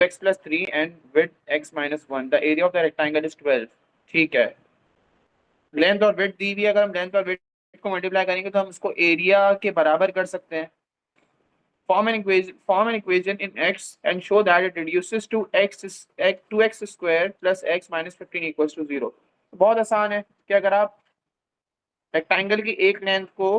x plus 3 and width x minus 1. The area of the rectangle is 12. ठीक है, length और width दी हुई है, अगर हम लेंथ और विड्थ को मल्टीप्लाई करेंगे तो हम उसको एरिया के बराबर कर सकते हैं. Form an equation in x and show that it reduces to x square plus x minus 15 equals to 0. बहुत आसान है कि अगर आप रेक्टेंगल की एक लेंथ को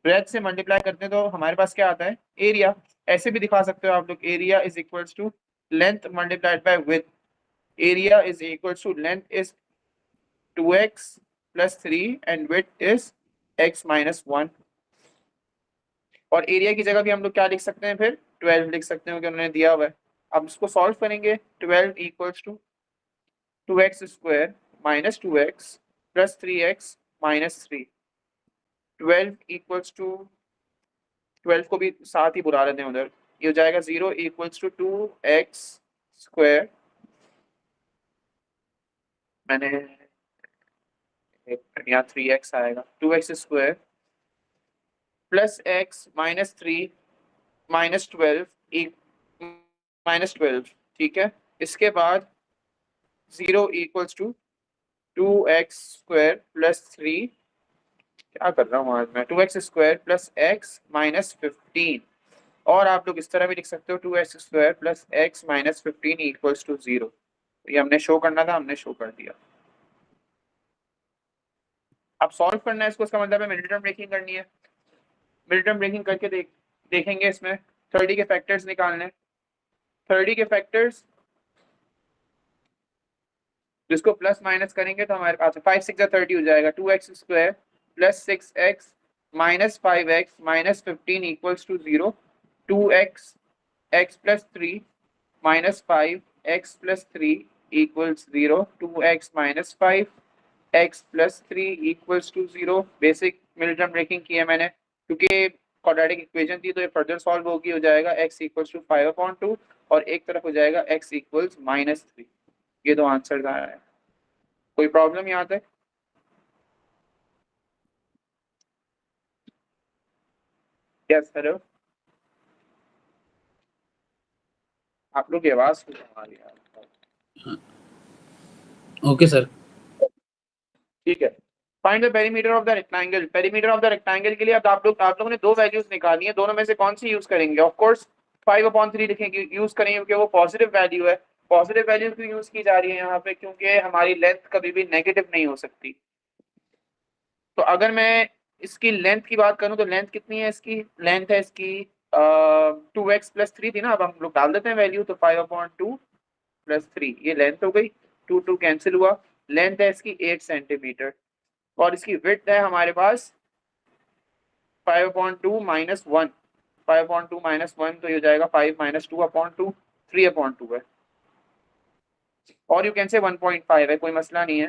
ब्रेथ से मल्टीप्लाई करते हैं तो हमारे पास क्या आता है, एरिया. ऐसे भी दिखा सकते हो आप लोग, area is equals to length multiplied by width. Area is equals to length is 2x plus 3 and width is x minus 1. और एरिया की जगह भी हम लोग क्या लिख सकते हैं, फिर 12 लिख सकते हैं क्योंकि उन्होंने दिया हुआ है. अब इसको सॉल्व करेंगे. 12 equals to 2x square minus 2x plus 3x minus 3. 12 equals to 12 को भी साथ ही बुला लेते हैं उधर, ये हो जाएगा 0 इक्वल्स टू 2x स्क्वायर, मैंने यहाँ 3x आएगा, 2x square plus x minus 3 minus 12 minus 12. ठीक है, इसके बाद 0 equals to 2x square plus 3, क्या कर रहा हूँ आज मैं, 2x square plus x minus 15. और आप लोग इस तरह भी लिख सकते हो 2x square plus x minus 15 equals to 0. ये हमने शो करना था, हमने शो कर दिया. अब सॉल्व करना है इसको, इसका मतलब है मिडिल टर्म ब्रेकिंग करनी है. मिडिल टर्म ब्रेकिंग करके देखेंगे इसमें 30 के फैक्टर्स निकालने. 30 के फैक्टर्स जिसको प्लस माइनस करेंगे तो हमारे पास 5 6 30 हो जाएगा. 2x square plus 6x minus 5x minus 15 equals to 0. 2x x plus 3 minus 5 x plus 3 equals 0. 2x minus 5 x plus 3 equals to 0. Basic middle term breaking की है मैंने क्योंकि क्वाड्रेटिक इक्वेशन थी, तो ये फर्दर सॉल्व होगी, हो जाएगा x इक्वल्स टू 5/2 और एक तरफ हो जाएगा x इक्वल्स माइनस 3. ये दो आंसर आ रहा है. कोई प्रॉब्लम यहाँ तक? यस हेलो, आप लोग की आवाज हमारी यार. Okay sir. ठीक है, find the perimeter of the rectangle. Perimeter of the rectangle के लिए अब आप लोगों ने दो वैल्यूज निकालनी है, दोनों में से कौन सी यूज करेंगे? ऑफ कोर्स 5/3 लिखेंगे, यूज करेंगे क्योंकि वो पॉजिटिव वैल्यू है. पॉजिटिव वैल्यू क्यों यूज की जा रही है यहाँ पे? क्योंकि हमारी लेंथ कभी भी नेगेटिव नहीं हो सकती. तो अगर मैं इसकी लेंथ की बात करूं तो लेंथ कितनी है इसकी? लेंथ है इसकी 2x प्लस 3 थी ना, अब हम लोग डाल देते हैं वैल्यू, तो 5/2 प्लस 3, ये लेंथ हो गई. 2 2 कैंसिल हुआ. लेंथ है इसकी 8 सेंटीमीटर और इसकी विड्थ है हमारे पास 5/2 माइनस 1. 5/2 माइनस 1 तो ये हो जाएगा 5 माइनस 2/2, 3/2 है. और यू कैन से 1.5 है, कोई मसला नहीं है.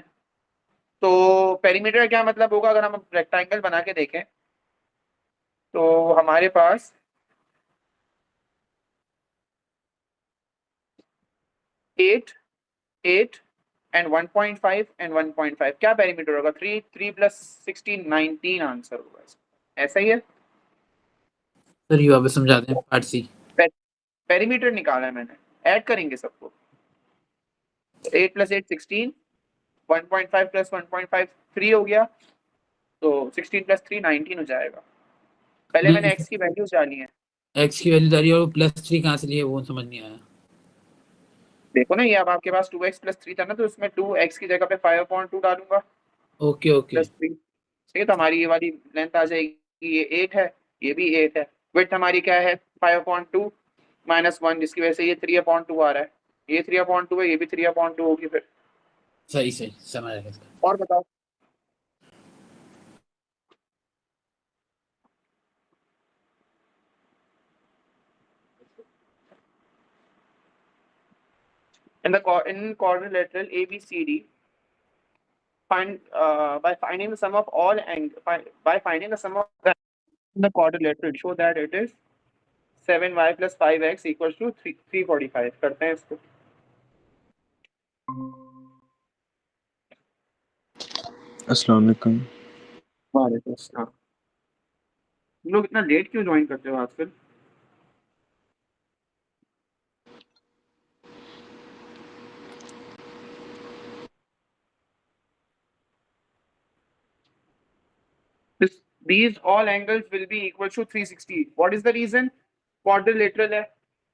तो पेरीमीटर का क्या मतलब होगा? अगर हम रेक्टेंगल बना के देखें तो हमारे पास 8 8 एंड 1.5 एंड 1.5, क्या पेरीमीटर होगा? 3 3 प्लस 16 19 आंसर होगा. ऐसा ही है सर ये वापस समझाते हैं पार्ट सी. पेरीमीटर निकाला है मैंने, ऐड करेंगे सबको. 8 प्लस 8 16, 1.5 प्लस 1.5 3 हो गया, तो 16 प्लस 3 19 हो जाएगा. पहले मैंने x की वैल्यूज डाली है. एक्स की वैल्यू डाली और प्लस 3 कहाँ से लिए वो समझ नहीं आया. देखो ना, ये अब आपके पास 2x प्लस 3 था ना, तो इसमें 2x की जगह पे 5/2 डालूंगा ओके ओके. प्लस 3. ठीक है, तो हमारी ये वाली लेंथ आ जाएगी, ये 8 है, ये भी 8 है. विड्थ हमारी क्या है? 5/2 माइनस 1, जिसकी वजह से ये 3/2 आ रहा है. ये 3/2 है, ये भी 3/2 होगी फिर. सही सही समझ आया. और बताओ. In quadrilateral ABCD, by finding the sum of all by finding the sum of the quadrilateral, show that it is 7y plus 5x equals to 345. करते हैं इसको. अस्सलाम वालेकुम. वालेकुम अस्सलाम. तुम लोग इतना लेट क्यों ज्वाइन करते हो आजकल? these all angles will be equal to 360. What is the reason? Quadrilateral है.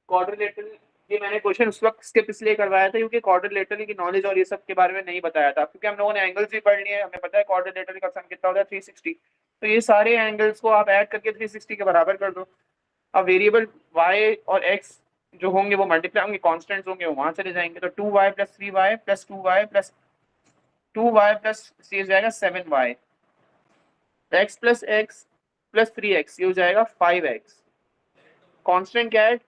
Quadrilateral ये मैंने क्वेश्चन उस वक्त स्किप इसलिए करवाया था क्योंकि क्वाड्रिलेटरल की नॉलेज और ये सब के बारे में नहीं बताया था, क्योंकि हम लोगों ने एंगल्स भी पढ़ लिए हैं, हमें पता है क्वाड्रिलेटरल का सम कितना होता है 360. तो ये सारे एंगल्स को आप ऐड करके 360 के बराबर कर दो. अब वेरिएबल y और x जो होंगे वो मल्टीप्लाई होंगे, कांस्टेंट्स होंगे वो वहां चले जाएंगे. तो 2y plus 3y plus 2y plus 2y plus c हो जाएगा 7y. x plus x plus 3x ये हो जाएगा 5x. कांस्टेंट क्या है?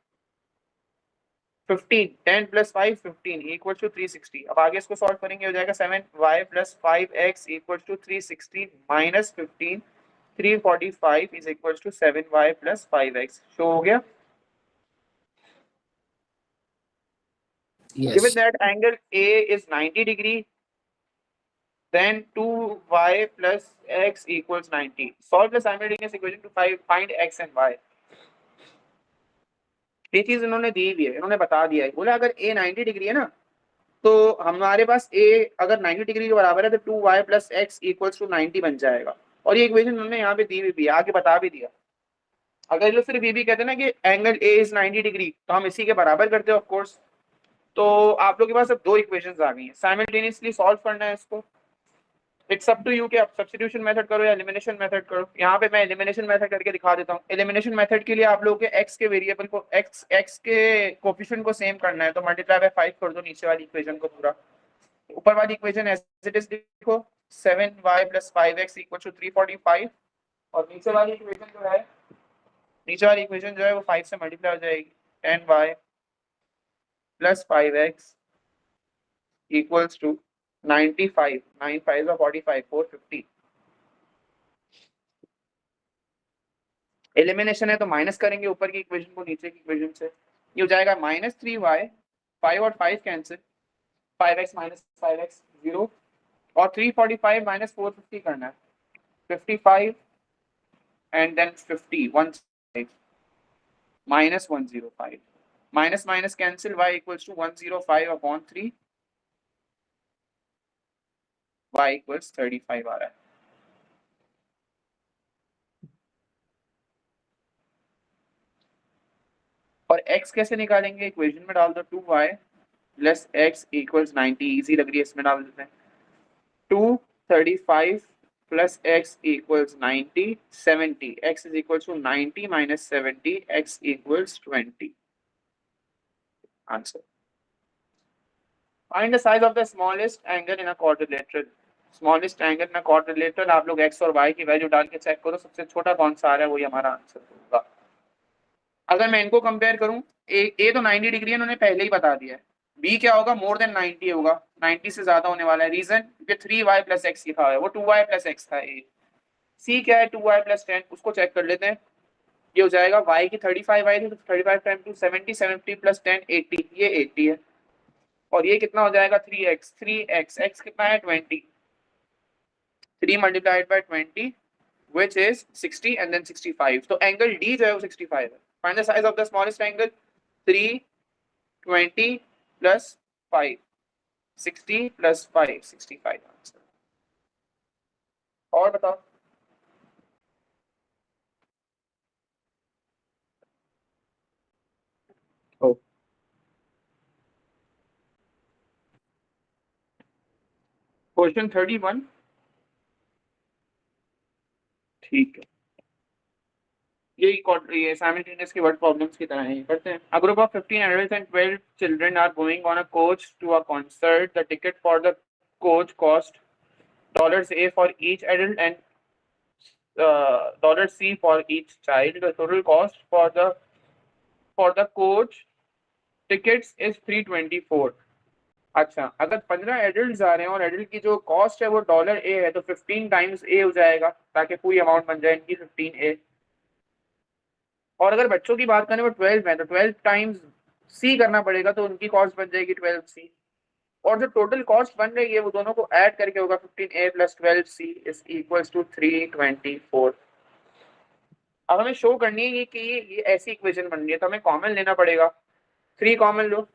15. 10 प्लस 5 15 इक्वल टू 360. अब आगे इसको सॉल्व करेंगे, हो जाएगा 7y plus 5x equal to 360 minus 15. 345 is equal to 7y plus 5x. Show हो गया. Yes. Given that angle A is 90 degree, then 2y plus x equals 90. Solve the simultaneous equation to find x and y. ये चीज इन्होंने दी हुई है, इन्होंने बता दिया है. बोला अगर a 90 डिग्री है ना, तो हमारे पास a अगर 90 डिग्री के बराबर है तो 2y plus x equals to 90 बन जाएगा. और ये इक्वेशन उन्होंने यहाँ पे दी हुई भी है, आगे बता भी दिया. अगर ये लोग सिर्फ ये भी कहते हैं ना कि एंगल a is 90 डिग्री, तो हम इसी के बराबर करते हैं ऑफ कोर्स. तो आप लोग के पास अब दो इक्वेशंस आ गई हैं, साइमल्टेनियसली सॉल्व करना है इसको. इट्स अप टू यू कि आप सब्स्टिट्यूशन मेथड करो या एलिमिनेशन मेथड करो. यहाँ पे मैं एलिमिनेशन मेथड करके दिखा देता हूँ. एलिमिनेशन मेथड के लिए आप लोगों के x के वेरिएबल को x के कोफिशिएंट को सेम करना है, तो मल्टीप्लाई बाय 5 कर दो नीचे वाली इक्वेशन को पूरा. ऊपर वाली इक्वेशन एज इट इज लिखो 7y plus 5x equal to 345. और नीचे वाली इक्वेशन जो है वो 5 से मल्टीप्लाई हो जाएगी. 10y plus 5x equals to 95. 9 5 45 450. Elimination है तो माइनस करेंगे ऊपर की इक्वेशन को नीचे की इक्वेशन से. ये हो जाएगा माइनस 3y. 5 और 5 कैंसिल. 5x minus 5x 0. और 345 माइनस 450 करना है. 55 and then 50 15 minus 105. Minus minus cancel. y equals to 105 upon 3. y equals 35 आ रहा है. और x कैसे निकालेंगे? इक्वेशन में डाल दो 2y plus x equals 90. Easy लग रही है, इसमें डाल देते हैं. 235 plus x equals 90. 70. x is equals to 90 minus 70. x equals 20. Answer. Find the size of the smallest angle in a quadrilateral. Smallest angle in a quadrilateral. आप लोग x और y की वैल्यू डाल के चेक करो, सबसे छोटा कौन सा आ रहा है वही हमारा आंसर होगा. अगर मैं इनको कंपेयर करूं, ए तो 90 डिग्री है, इन्होंने पहले ही बता दिया है. बी क्या होगा? मोर देन 90 होगा, 90 से ज्यादा होने वाला है. रीजन क्योंकि 3y प्लस एक्स लिखा हुआ है, वो 2y प्लस एक्स था. ए सी क्या है? 2y plus 10. उसको चेक कर लेते हैं. ये हो जाएगा y की 35 आई थी तो 35 टाइम 2 70. 70 प्लस 10 80. ये 80 है. और ये कितना हो जाएगा? 3x. 3x x कितना है? 20. 3 multiplied bye 20 which is 60 and then 65. तो एंगल D जो है वो 65 है. Find the size of the smallest angle. 320 plus 5. 60 plus 5. 65 answer. और बताओ. ओ क्वेश्चन 31. ठीक है. ये साइमल्टेनियस की वर्ड प्रॉब्लम्स की तरह है. करते हैं. A group of 15 adults and 12 children are going on a coach to a concert. The ticket for the coach cost $A for each adult and $C for each child. The total cost for the coach tickets is 324. अच्छा, अगर 15 adult आ रहे हैं और adult की जो cost है वो $A है, तो 15 टाइम्स A हो जाएगा ताकि पूरी अमाउंट बन जाए इनकी 15A. और अगर बच्चों की बात करें वो 12 है तो 12 टाइम्स C करना पड़ेगा, तो उनकी कॉस्ट बन जाएगी 12C. और जो टोटल कॉस्ट बन रही है वो दोनों को ऐड करके होगा 15A plus 12C is equals to 324. अब हमें शो करनी है कि ये ऐसी इक्वेशन बन रही है, तो हमें कॉमन लेना पड़ेगा. 3 कॉमन लो.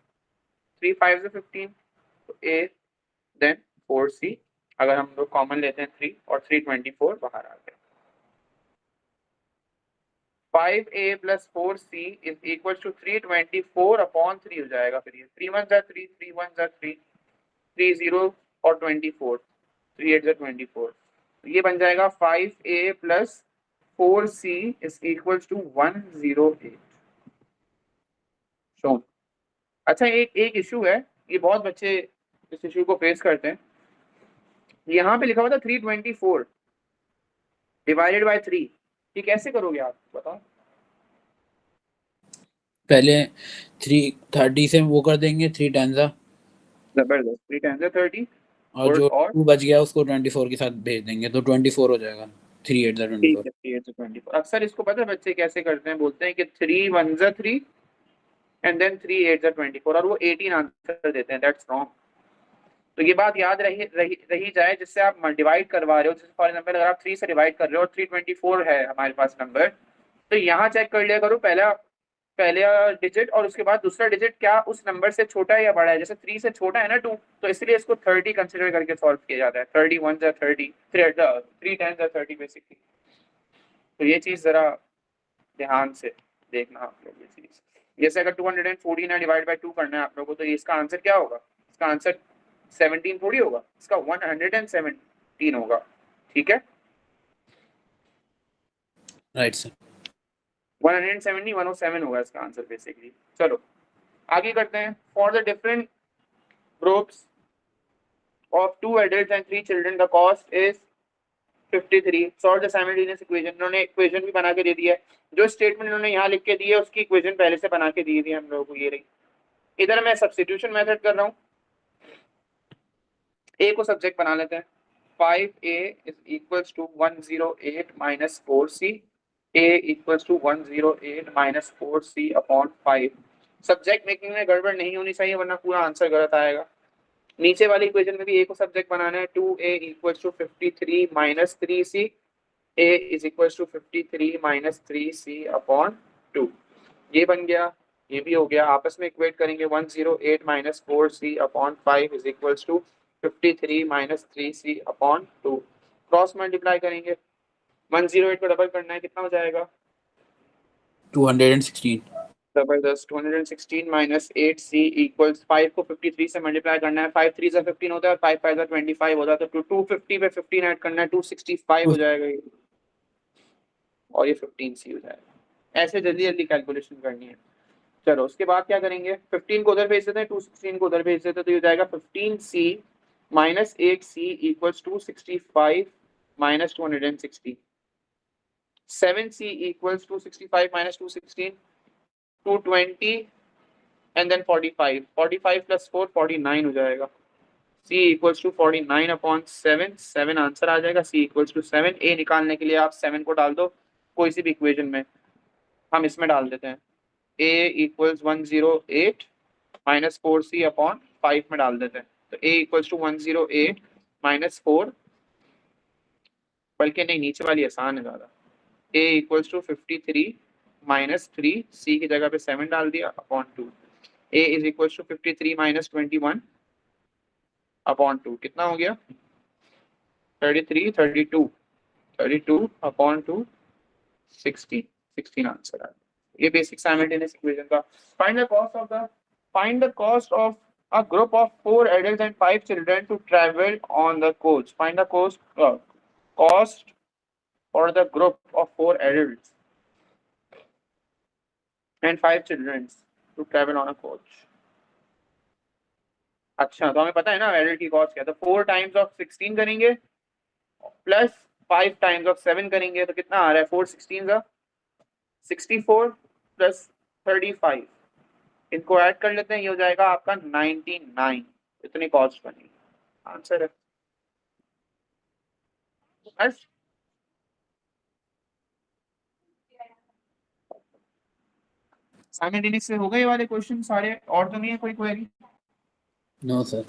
3 5 से 15 तो A देन 4C. अगर हम लोग कॉमन लेते हैं 3 और 324 बाहर आ गए. 5a plus 4c is equals to 324 upon 3 हो जाएगा। फिर ये 3 1 जा 3, 3 1 जा 3, 3 0 और 24, 3 8 जा 24। ये बन जाएगा 5a plus 4c is equals to 108। Show. अच्छा, एक इशू है, ये बहुत बच्चे इस इशू को फेस करते हैं। यहाँ पे लिखा हुआ था 324 डिवाइडेड बाय 3, ये कैसे करोगे आप बताओ? पहले 330 से वो कर देंगे, 3 टाइम्स जबरदस्त, 3 टाइम्स 30 और जो और 2 बच गया उसको 24 के साथ भेज देंगे तो 24 हो जाएगा। 3 8 ठीक 24। है, 3 8 24। अक्सर इसको पता है बच्चे कैसे करते हैं, बोलते हैं कि 3 1 जा 3 एंड देन 3 8 जा 24 और वो 18 आंसर देते हैं। That's wrong. तो ये बात याद रही जाए, जिससे आप डिवाइड करवा रहे हो। जैसे फॉर एग्जांपल अगर आप 3 से डिवाइड कर रहे हो और 324 है हमारे पास नंबर, तो यहाँ चेक कर लिया करो पहला डिजिट और उसके बाद दूसरा डिजिट क्या उस नंबर से छोटा है या बड़ा है। जैसे 3 से छोटा है ना 2, तो इसलिए इसको 30 कंसिडर करके सॉल्व किया जाता है। 30 1 जा 30, 3 टाइम्स जा 30 बेसिकली। तो ये चीज जरा ध्यान से देखना आप लोग। ये चीज जैसे अगर 214 है डिवाइड बाय 2 करना है आप लोगों को, तो इसका आंसर क्या होगा? इसका आंसर 17 थोड़ी होगा, इसका 117 होगा। ठीक है, राइट सर। 170 107 होगा इसका आंसर बेसिकली। चलो आगे करते हैं। For the different groups of 2 adults and 3 children the cost is 53। Solve the simultaneous equation. इन्होंने इक्वेशन भी बना के दे दी है। जो स्टेटमेंट इन्होंने यहाँ लिख के दी है उसकी इक्वेशन पहले से बना के दी थी हम लोगों को, ये रही। इधर मैं सब्स्टिट्यूशन मेथड कर रहा हूँ। ए को सब्जेक्ट बना लेते हैं। 5a is equals to 108 minus 4c, a equals to 108 minus 4c upon 5। Subject making में गड़बड़ नहीं होनी चाहिए वरना पूरा आंसर गलत आएगा। नीचे वाली इक्वेशन में भी a को सब्जेक्ट बनाना है। 2a equals to 53 minus 3c, a is equals to 53 minus 3c upon 2। ये बन गया, ये भी हो गया। आपस में इक्वेट करेंगे। 108 minus 4c upon 5 is equals to 53 minus 3c upon 2। Cross multiply करेंगे। 108 को डबल करना है, कितना हो जाएगा? 216। जबरदस्त। 216 minus 8c equals 5 को 53 से मल्टीप्लाई करना है। 5 3 से 15 होता है और 5 5 25 होता है। तो 250 पे 15 ऐड करना है, 265 हो जाएगा ये, और ये 15c हो जाएगा। ऐसे जल्दी जल्दी कैलकुलेशन करनी है। चलो उसके बाद क्या करेंगे? 15 को उधर भेज देते हैं, 216 को उधर भेज देते हैं, तो ये हो जाएगा 15c minus 8c equals 265 minus 260। 7c equals 265 minus 216, 220 and then 45। 45 plus 4 49 हो जाएगा। c equals to 49 upon 7, 7 answer आ जाएगा। c equals to 7। a निकालने के लिए आप 7 को डाल दो कोई सी भी इक्वेशन में, हम इसमें डाल देते हैं। a equals 108 minus 4c upon 5 में डाल देते हैं। तो a इक्वल्स टू 108 माइनस 4, बल्कि नहीं नीचे वाली आसान है ज़्यादा। a equals to 53 minus 3, c की जगह पे 7 डाल दिया upon 2। a is equals to 53 minus 21 upon 2, कितना हो गया? 33 32 32 अपॉन 2 16 16 आंसर आ गया। ये बेसिक साइमल्टेनियस इक्वेशन का। Find the cost of a group of 4 adults and 5 children to travel on the coach. Find the cost for the group of 4 adults and 5 children to travel on a coach. अच्छा, तो हमें पता है ना adult की cost क्या है। तो 4 टाइम्स ऑफ 16 करेंगे प्लस 5 टाइम्स ऑफ 7 करेंगे, तो कितना आ रहा है? 4 16 का 64 प्लस 35, इनको ऐड कर लेते हैं, ये हो जाएगा आपका 99। इतनी कॉस्ट बनी। आंसर है बस। साइमल्टेनियस से हो गए वाले क्वेश्चन सारे, और तो नहीं है कोई क्वेरी? No sir.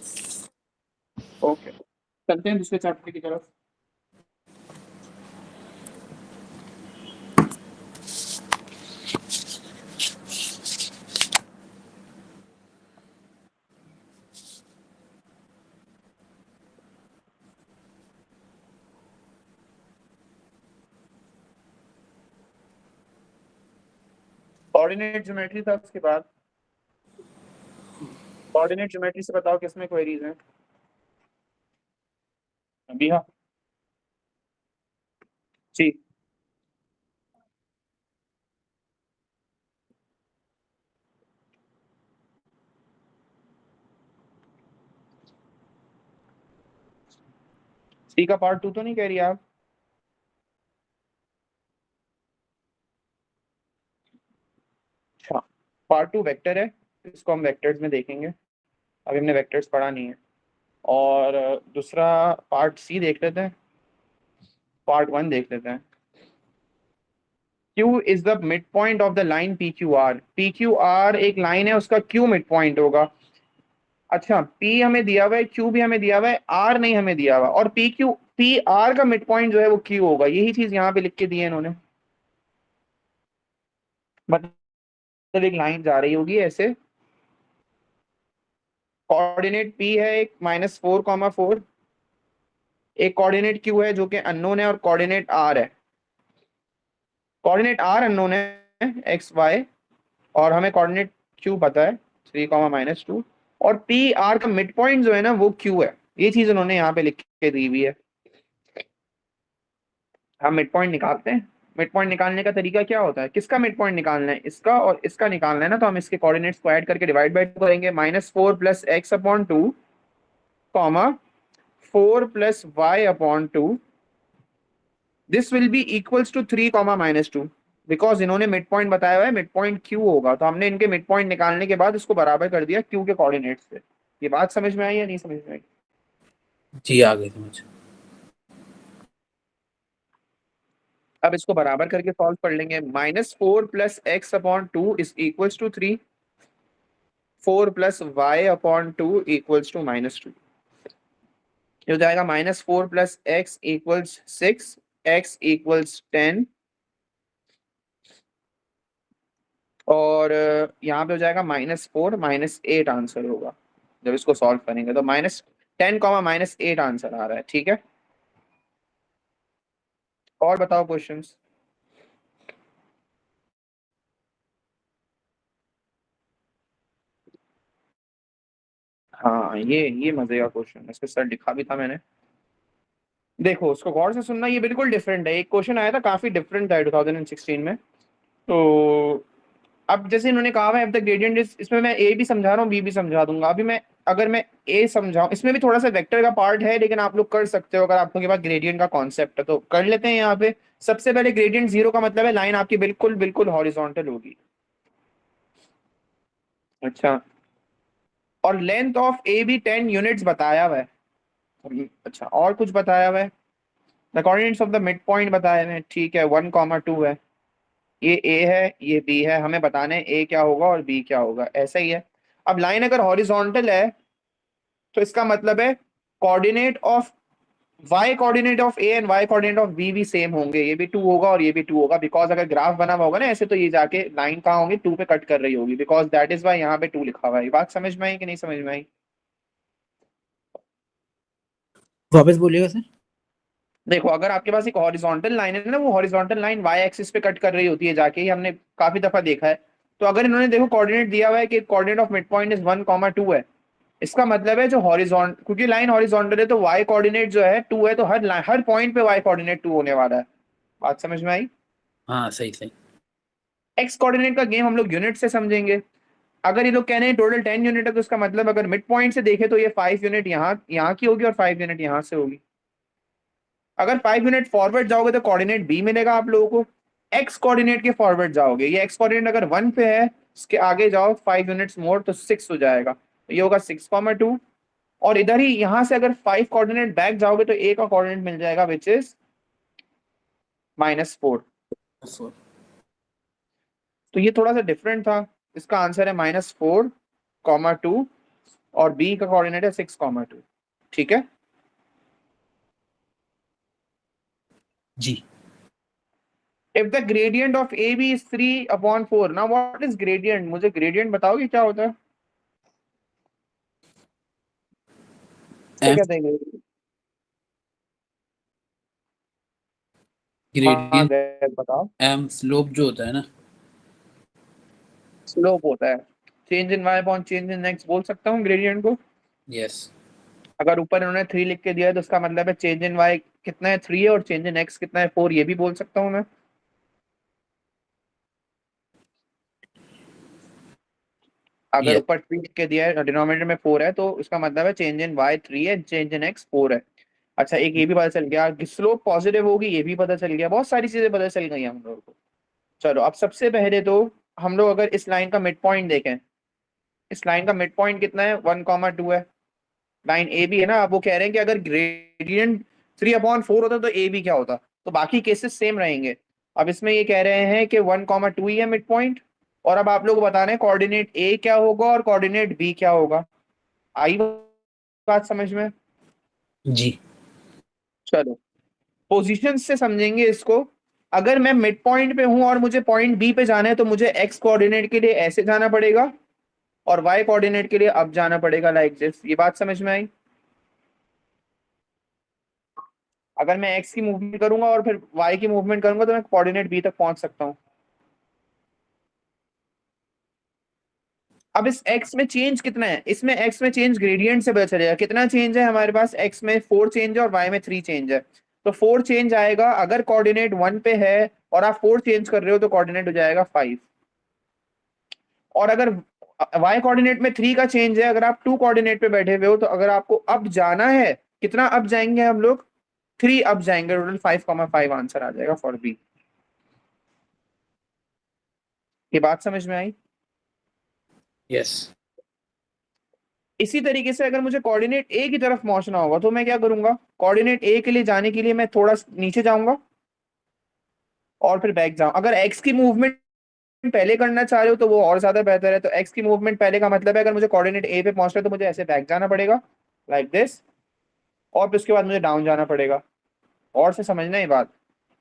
ओके, चलते हैं दूसरे चैप्टर की तरफ। कोऑर्डिनेट ज्योमेट्री था उसके बाद। कोऑर्डिनेट ज्योमेट्री से बताओ किसमें क्वेरीज हैं अभी। हाँ जी। सी का पार्ट 2 तो नहीं कह रही आप? अच्छा, पार्ट 2 वेक्टर है, इसको हम वेक्टर्स में देखेंगे, अभी हमने वेक्टर्स पढ़ा नहीं है। और दूसरा पार्ट सी देख लेते हैं, पार्ट 1 देख लेते हैं। Q is the mid point of the line P Q R. P Q R एक लाइन है, उसका Q मिड पॉइंट होगा। अच्छा, P हमें दिया हुआ है, Q भी हमें दिया हुआ है, R नहीं हमें दिया हुआ, और पी आर का मिड पॉइंट जो है वो Q होगा। यही चीज यहाँ पे लिख के दी है इन्होंने। मतलब एक लाइन जा रही होगी ऐसे, कोऑर्डिनेट P है एक -4,4, एक कोऑर्डिनेट Q है जो कि अननोन है, और कोऑर्डिनेट R है। कोऑर्डिनेट R अननोन है एक्स वाई, और हमें कोऑर्डिनेट Q पता है 3,-2, और पी आर का मिड पॉइंट जो है ना वो Q है। ये चीज उन्होंने यहाँ पे लिख के दी हुई है। हम मिड पॉइंट निकालते हैं। मिड पॉइंट निकालने का तरीका क्या होता है, किसका मिड पॉइंट निकालना है, इसका और इसका निकालना है ना, तो हम इसके कोऑर्डिनेट्स को ऐड करके डिवाइड बाय 2 करेंगे। -4 + x/2, comma 4 + y/2, this will be equals to 3, -2। Because इन्होंने मिड पॉइंट बताया हुआ है, मिड पॉइंट Q होगा, तो हमने इनके मिड पॉइंट निकालने के बाद इसको बराबर कर दिया Q के कोऑर्डिनेट्स से। ये बात समझ में आई या नहीं समझ में आई? जी आ गई समझ। अब इसको बराबर करके सॉल्व कर लेंगे। -4 + x/2 is equals to 3, 4 + y/2 equals to -2। ये हो जाएगा -4 + x इक्वल्स 6, x इक्वल्स 10, और यहाँ पे हो जाएगा -4 -8 आंसर होगा जब इसको सॉल्व करेंगे। तो -10, -8 आंसर आ रहा है। ठीक है, और बताओ क्वेश्चंस। हाँ, ये मजे का क्वेश्चन है, इसके सर लिखा भी था मैंने। देखो उसको गौर से सुनना, ये बिल्कुल डिफरेंट है। एक क्वेश्चन आया था काफी डिफरेंट था 2016 में। तो अब जैसे इन्होंने कहा है, अब द ग्रेडियंट इज, इसमें मैं ए भी समझा रहा हूँ, बी भी समझा दूंगा। अभी मैं, अगर मैं ए समझाऊं, इसमें भी थोड़ा सा वेक्टर का पार्ट है, लेकिन आप लोग कर सकते हो अगर आप लोगों के पास ग्रेडियंट का कॉन्सेप्ट है तो कर लेते हैं। यहाँ पे सबसे पहले ग्रेडियंट 0 का मतलब है लाइन आपकी बिल्कुल बिल्कुल हॉरिजॉन्टल होगी। अच्छा, और लेंथ ऑफ ए भी 10 यूनिट्स बताया हुआ है। अच्छा, और कुछ बताया हुआ है? The coordinates of the mid point बताए हुए हैं। ठीक है, 1,2 है। ये ए है, ये बी है, हमें बताना है ए क्या होगा और बी क्या होगा। ऐसा ही है। अब लाइन अगर हॉरिजॉन्टल है तो इसका मतलब है coordinate of y coordinate of A and y coordinate of B भी सेम होंगे। ये भी 2 होगा और ये भी 2 होगा, बिकॉज अगर ग्राफ बना हुआ होगा ना ऐसे, तो ये जाके लाइन कहाँ होगी, 2 पे कट कर रही होगी, बिकॉज दैट इज वाई यहाँ पे 2 लिखा हुआ है। ये बात समझ में आई कि नहीं समझ में आई? वापस बोलिएगा सर। देखो, अगर आपके पास एक हॉरिजॉन्टल लाइन है ना, वो हॉरिजॉन्टल लाइन y एक्सिस पे कट कर रही होती है जाके, ये हमने काफी दफा देखा है। तो अगर इन्होंने देखो कोऑर्डिनेट दिया हुआ है कि coordinate of mid point is 1,2 है, इसका मतलब है जो हॉरिजॉन्ट, क्योंकि लाइन हॉरिजॉन्टल है तो y कोऑर्डिनेट जो है 2 है, तो हर पॉइंट पे y कोऑर्डिनेट 2 होने वाला है। बात समझ में आई? हाँ सही सही। x कोऑर्डिनेट का गेम हम लोग यूनिट से समझेंगे। अगर ये लोग कह रहे हैं टोटल 10 यूनिट है, तो इसका मतलब अगर मिड पॉइंट से देखे तो ये 5 यूनिट यहाँ की होगी और 5 यूनिट यहाँ से होगी। अगर 5 यूनिट फॉरवर्ड जाओगे तो कोऑर्डिनेट बी मिलेगा आप लोगों को। एक्स कोऑर्डिनेट के फॉरवर्ड जाओगे, ये एक्स कोऑर्डिनेट अगर 1 पे है, इसके आगे जाओ 5 यूनिट्स मोर तो 6 हो जाएगा, तो ये होगा 6,2। और इधर ही यहाँ से अगर 5 कोऑर्डिनेट बैक जाओगे तो ए का कोऑर्डिनेट मिल जाएगा विच इज -4। तो ये थोड़ा सा डिफरेंट था। इसका आंसर है -4,2, और बी का कोऑर्डिनेट है 6,2। ठीक है, जी। If the gradient of A B is 3/4, now what is gradient? मुझे ग्रेडियंट बताओगे क्या होता है? क्या एम कहते हैं gradient? हाँ ग्रेडियंट, गैस बताओ। एम स्लोप जो होता है ना, स्लोप होता है। Change in y upon change in x बोल सकता हूँ ग्रेडियंट को। यस। अगर ऊपर इन्होंने 3 लिख के दिया है तो उसका मतलब है चेंज इन वाई कितना है 3 है और चेंज इन एक्स कितना है 4, ये भी बोल सकता हूँ मैं। अगर यस। ऊपर 3 लिख के दिया है डिनोमिनेटर में 4 है तो उसका मतलब है चेंज इन वाई 3 है, चेंज इन एक्स 4 है। अच्छा एक ये भी पता चल गया कि स्लोप पॉजिटिव होगी, ये भी पता चल गया, बहुत सारी चीजें पता चल गई हम लोगों को। चलो अब सबसे पहले तो हम लोग अगर इस लाइन का मिड पॉइंट देखें, इस लाइन का मिड पॉइंट कितना है 1,2 है। लाइन ए भी है ना। अब वो कह रहे हैं कि अगर ग्रेडियंट 3/4 होता तो ए भी क्या होता, तो बाकी केसेस सेम रहेंगे। अब इसमें ये कह रहे हैं कि 1,2 ही है मिड पॉइंट, और अब आप लोग बता रहे हैं कोऑर्डिनेट ए क्या होगा और कोऑर्डिनेट बी क्या होगा। आई बात समझ में? जी। चलो पोजीशन से समझेंगे इसको। अगर मैं मिड पॉइंट पे हूं और मुझे पॉइंट बी पे जाना है तो मुझे एक्स कोऑर्डिनेट के लिए ऐसे जाना पड़ेगा और वाई कोऑर्डिनेट के लिए अब जाना पड़ेगा लाइक दिस। ये बात समझ में आई? अगर मैं एक्स की मूवमेंट करूंगा और फिर वाई की मूवमेंट करूंगा तो मैं कोऑर्डिनेट बी तक पहुंच सकता हूं। अब इस एक्स में चेंज कितना है, इसमें एक्स में चेंज ग्रेडियंट से पता चलेगा कितना चेंज है हमारे पास। एक्स में 4 चेंज है और वाई में 3 चेंज है, तो 4 चेंज आएगा अगर कोऑर्डिनेट 1 पे है और आप 4 चेंज कर रहे हो तो कोऑर्डिनेट हो जाएगा 5। और अगर वाई कोऑर्डिनेट में 3 का चेंज है, अगर आप 2 कोऑर्डिनेट पे बैठे हुए हो तो अगर आपको अब जाना है, कितना अब जाएंगे हम लोग, 3 अब जाएंगे, टोटल 5,5 आंसर आ जाएगा फॉर बी। ये बात समझ में आई? यस। इसी तरीके से अगर मुझे कोऑर्डिनेट ए की तरफ पहुंचना होगा तो मैं क्या करूंगा, कोऑर्डिनेट ए के लिए जाने के लिए मैं थोड़ा नीचे जाऊंगा और फिर बैक जाऊं। अगर एक्स की मूवमेंट पहले करना चाह रहे हो तो वो और ज्यादा बेहतर है। तो एक्स की मूवमेंट पहले का मतलब है अगर मुझे कोऑर्डिनेट ए पे पहुंचना है तो मुझे ऐसे बैक जाना पड़ेगा लाइक दिस, और फिर उसके बाद मुझे डाउन जाना पड़ेगा। और से समझना ये बात,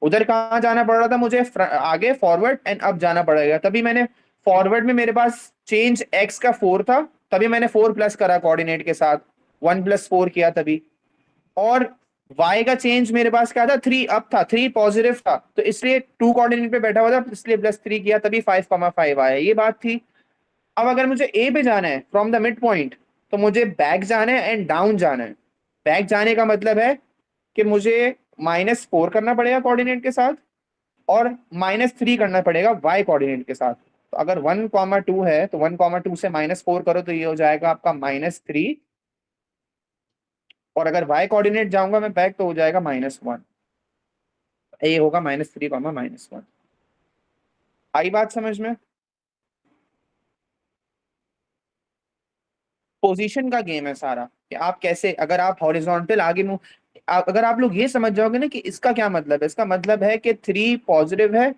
उधर कहाँ जाना पड़ रहा था मुझे, आगे फॉरवर्ड एंड अब जाना पड़ेगा। तभी मैंने फॉरवर्ड में मेरे पास चेंज एक्स का 4 था, तभी मैंने 4 प्लस करा कोऑर्डिनेट के साथ, 1+4 किया तभी। और y का चेंज मेरे पास क्या था, 3 अप था, 3 पॉजिटिव था, तो इसलिए 2 कोऑर्डिनेट पे बैठा हुआ था इसलिए +3 किया तभी 5,5 आया। ये बात थी। अब अगर मुझे ए पे जाना है फ्रॉम द मिड पॉइंट तो मुझे बैक जाना है एंड डाउन जाना है। बैक जाने का मतलब है कि मुझे -4 करना पड़ेगा कोऑर्डिनेट के साथ और -3 करना पड़ेगा y कोऑर्डिनेट के साथ। तो अगर 1,2 है तो 1,2 से -4 करो तो ये हो जाएगा आपका -3, और अगर y कोऑर्डिनेट जाऊंगा मैं बैक तो हो जाएगा -1। ए होगा -3, -1। आई बात समझ में? पोजीशन का गेम है सारा कि आप कैसे, अगर आप हॉरिजॉन्टल आगे मूव, अगर आप लोग ये समझ जाओगे ना कि इसका क्या मतलब है, इसका मतलब है कि 3 पॉजिटिव है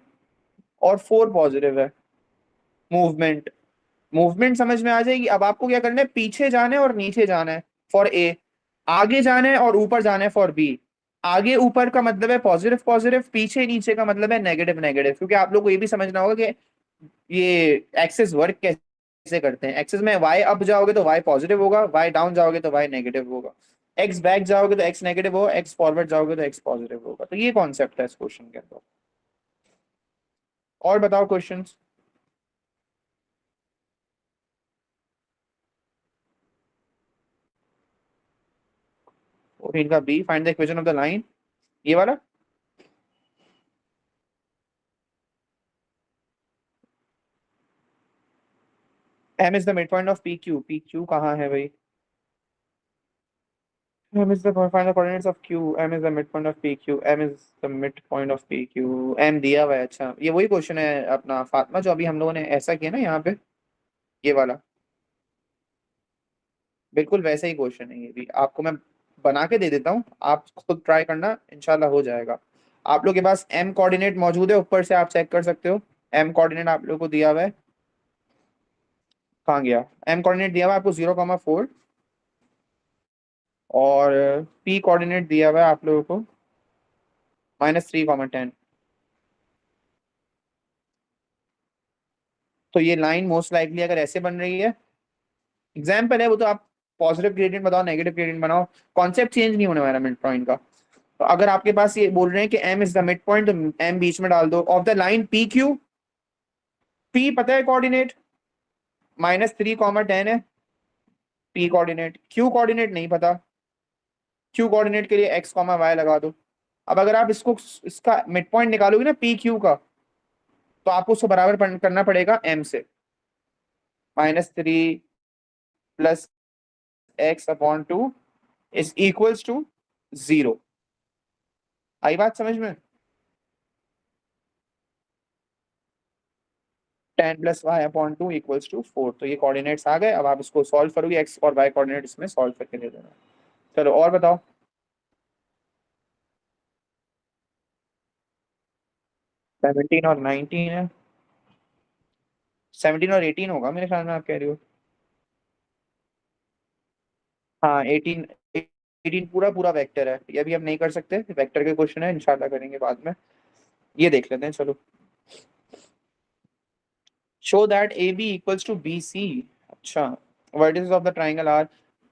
और 4 पॉजिटिव है। मूवमेंट मूवमेंट समझ में आ जाएगी। अब आपको क्या करना है, पीछे जाना है और नीचे जाना है फॉर ए, आगे जाना है और ऊपर जाना है फॉर बी। आगे ऊपर का मतलब है पॉजिटिव पॉजिटिव, पीछे नीचे का मतलब है नेगेटिव नेगेटिव। क्योंकि आप लोग को ये भी समझना होगा कि ये एक्सेस वर्क कैसे करते हैं। एक्सेस में वाई अप जाओगे तो वाई पॉजिटिव होगा, वाई डाउन जाओगे तो वाई नेगेटिव होगा, एक्स बैक जाओगे तो एक्स नेगेटिव होगा, एक्स फॉरवर्ड जाओगे तो एक्स पॉजिटिव होगा। तो ये कॉन्सेप्ट है इस क्वेश्चन के अंदर। और बताओ क्वेश्चंस। और इनका B, find the equation of the line, ये वाला। M is the midpoint of PQ। PQ कहाँ है भाई? M is the find the coordinates of Q। M is the midpoint of PQ। M is the midpoint of PQ। M दिया हुआ है। अच्छा ये वही क्वेश्चन है अपना फातिमा जो अभी हम लोगों ने ऐसा किया ना यहाँ पे, ये वाला बिल्कुल वैसा ही क्वेश्चन है। ये भी आपको मैं बना के दे देता हूँ, आप खुद ट्राई करना, इंशाल्लाह हो जाएगा। आप लोग के पास M कोऑर्डिनेट मौजूद है, ऊपर से आप चेक कर सकते हो। M कोऑर्डिनेट आप लोग को दिया हुआ है, कहाँ गया? M कोऑर्डिनेट दिया हुआ है आपको 0,4, और P कोऑर्डिनेट दिया हुआ है आप लोगों को -3,10। तो ये लाइन मोस्ट लाइकली अगर ऐसे बन रही है, एग्जाम्पल है वो, तो आप पॉजिटिव ग्रेडियंट बनाओ नेगेटिव ग्रेडियंट बनाओ, कॉन्सेप्ट चेंज नहीं होने वाला मिड पॉइंट का। तो अगर आपके पास ये बोल रहे हैं कि M is the mid point तो M बीच में डाल दो of the line PQ। P पता है कोऑर्डिनेट, -3, 10 है p कोऑर्डिनेट। q कोऑर्डिनेट नहीं पता, q कोऑर्डिनेट के लिए x, y लगा दो। अब अगर आप इसका मिड पॉइंट निकालोगे ना पी क्यू का, तो आपको उसको बराबर करना पड़ेगा m से। -3 + x/2 इज इक्वल्स टू 0। आई बात समझ में? 10 + y/2 इक्वल्स टू 4। तो ये कोऑर्डिनेट्स आ गए। अब आप इसको सॉल्व करोगे, x और y कोऑर्डिनेट इसमें सॉल्व करके दे देना। चलो और बताओ। 17 और 19 है। 17 और 18 होगा मेरे ख्याल में, आप कह रही हो। हाँ 18 पूरा पूरा वेक्टर है। ये भी हम नहीं कर सकते, वेक्टर के क्वेश्चन है, इंशाल्लाह करेंगे बाद में। ये देख लेते हैं चलो। Show that A B equals to B C. अच्छा, vertices of the triangle are.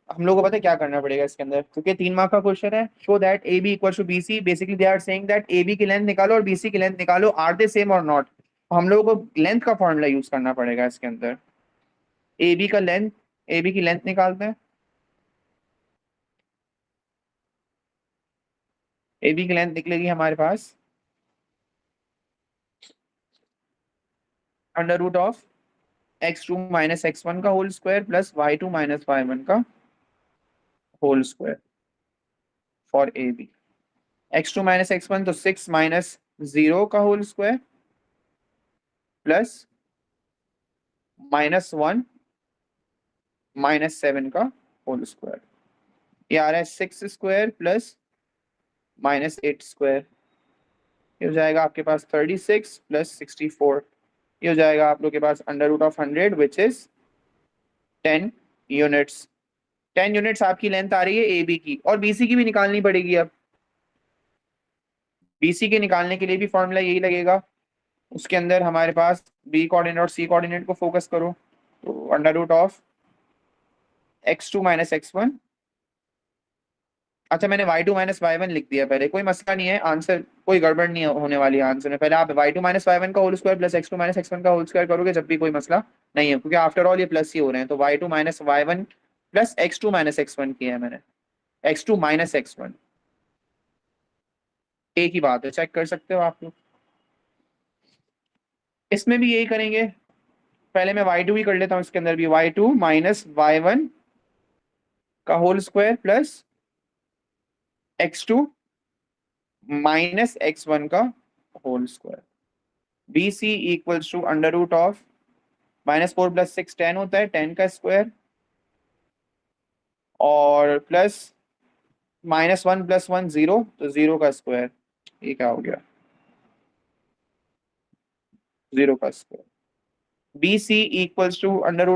हम लोग को पता है क्या करना पड़ेगा इसके अंदर, क्योंकि 3 मार्क का क्वेश्चन है। Show that A B equals to B C, basically they are saying that A B की लेंथ निकालो और बी सी की लेंथ निकालो, आर दे सेम और नॉट। हम लोगों को लेंथ का फॉर्मूला यूज करना पड़ेगा इसके अंदर। ए बी का लेंथ, ए बी की लेंथ निकालते हैं। ए बी की लेंथ निकलेगी हमारे पास √ऑफ x2 - x1 का whole square plus y2 - y1 का whole square for A B. x2 - x1 तो 6 - 0 का होल स्क्वायर प्लस -1 - 7 का होल स्क्वायर। ये आ रहा है 6 स्क्वायर प्लस -8 स्क्वायर। ये हो जाएगा आपके पास 36 + 64। ये हो जाएगा आप लोग के पास √ऑफ 100 विच इज 10 यूनिट्स। 10 यूनिट्स आपकी लेंथ आ रही है ए बी की, और बीसी की भी निकालनी पड़ेगी। अब बीसी के निकालने के लिए भी फॉर्मूला यही लगेगा। उसके अंदर हमारे पास बी कोऑर्डिनेट और सी कोऑर्डिनेट को फोकस करो, तो √ऑफ x2 - x1। अच्छा, मैंने y2 - y1 लिख दिया पहले, कोई मसला नहीं है, आंसर कोई गड़बड़ नहीं होने वाली है आंसर में। पहले आप y2 - y1 का whole square plus x2 - x1 का होल स्क्वायर करोगे, जब भी कोई मसला नहीं है, क्योंकि आफ्टर ऑल ये प्लस ही हो रहे हैं। तो y2 - y1 plus x2 - x1 किया है मैंने, x2 - x1 एक ही बात है, चेक कर सकते हो आप लोग। इसमें भी यही करेंगे। पहले मैं y2 ही कर लेता हूँ, इसके अंदर भी y2 - y1 का whole square plus x2 - x1 का whole square. B C equals to √ऑफ -4 + 6 10 होता है, 10 का स्क्वायर और प्लस -1 + 1 0, तो 0 का स्क्वायर। ये क्या हो गया, 0 का square. B C equals to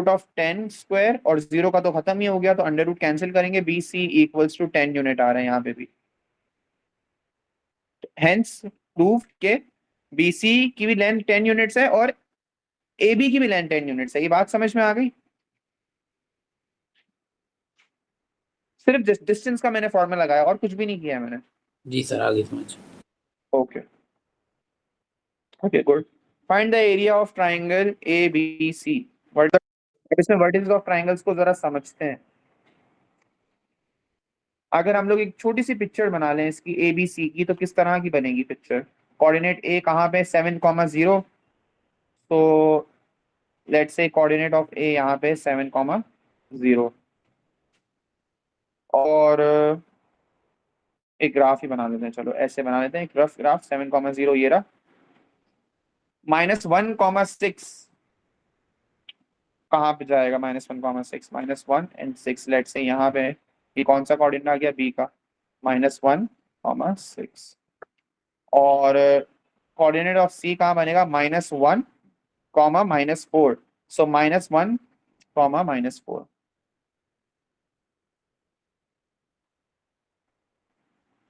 √ऑफ 10 स्क्वायर, और 0 का तो खत्म ही हो गया, तो अंडर रूट कैंसिल करेंगे। B C equals to 10 unit आ रहे हैं यहाँ पे भी। हेंस प्रूव के बी सी की भी लेंथ 10 यूनिट्स है और ए बी की भी लेंथ 10 यूनिट्स है। ये बात समझ में आ गई? सिर्फ डिस्टेंस का मैंने फॉर्मूला लगाया और कुछ भी नहीं किया है मैंने। जी सर, आगे समझ। Okay okay good. Find the area of triangle A B C. इसमें वर्टिसेस ऑफ ट्राइंगल्स को जरा समझते हैं। अगर हम लोग एक छोटी सी पिक्चर बना लें इसकी ए बी सी की, तो किस तरह की बनेगी पिक्चर? कोऑर्डिनेट ए कहाँ पे, 7, 0। तो लेट्स से कोऑर्डिनेट ऑफ ए यहाँ पे 7, 0। और एक ग्राफ ही बना लेते हैं, चलो ऐसे बना लेते हैं एक रफ ग्राफ। 7, 0 ये रहा। -1, 6 कहाँ पे जाएगा? -1, 6 -1 and 6। लेट से यहाँ पे ये कौन सा कोऑर्डिनेट आ गया? बी का, -1, 6। और कोऑर्डिनेट ऑफ सी कहाँ बनेगा? -1, -4। सो -1, -4।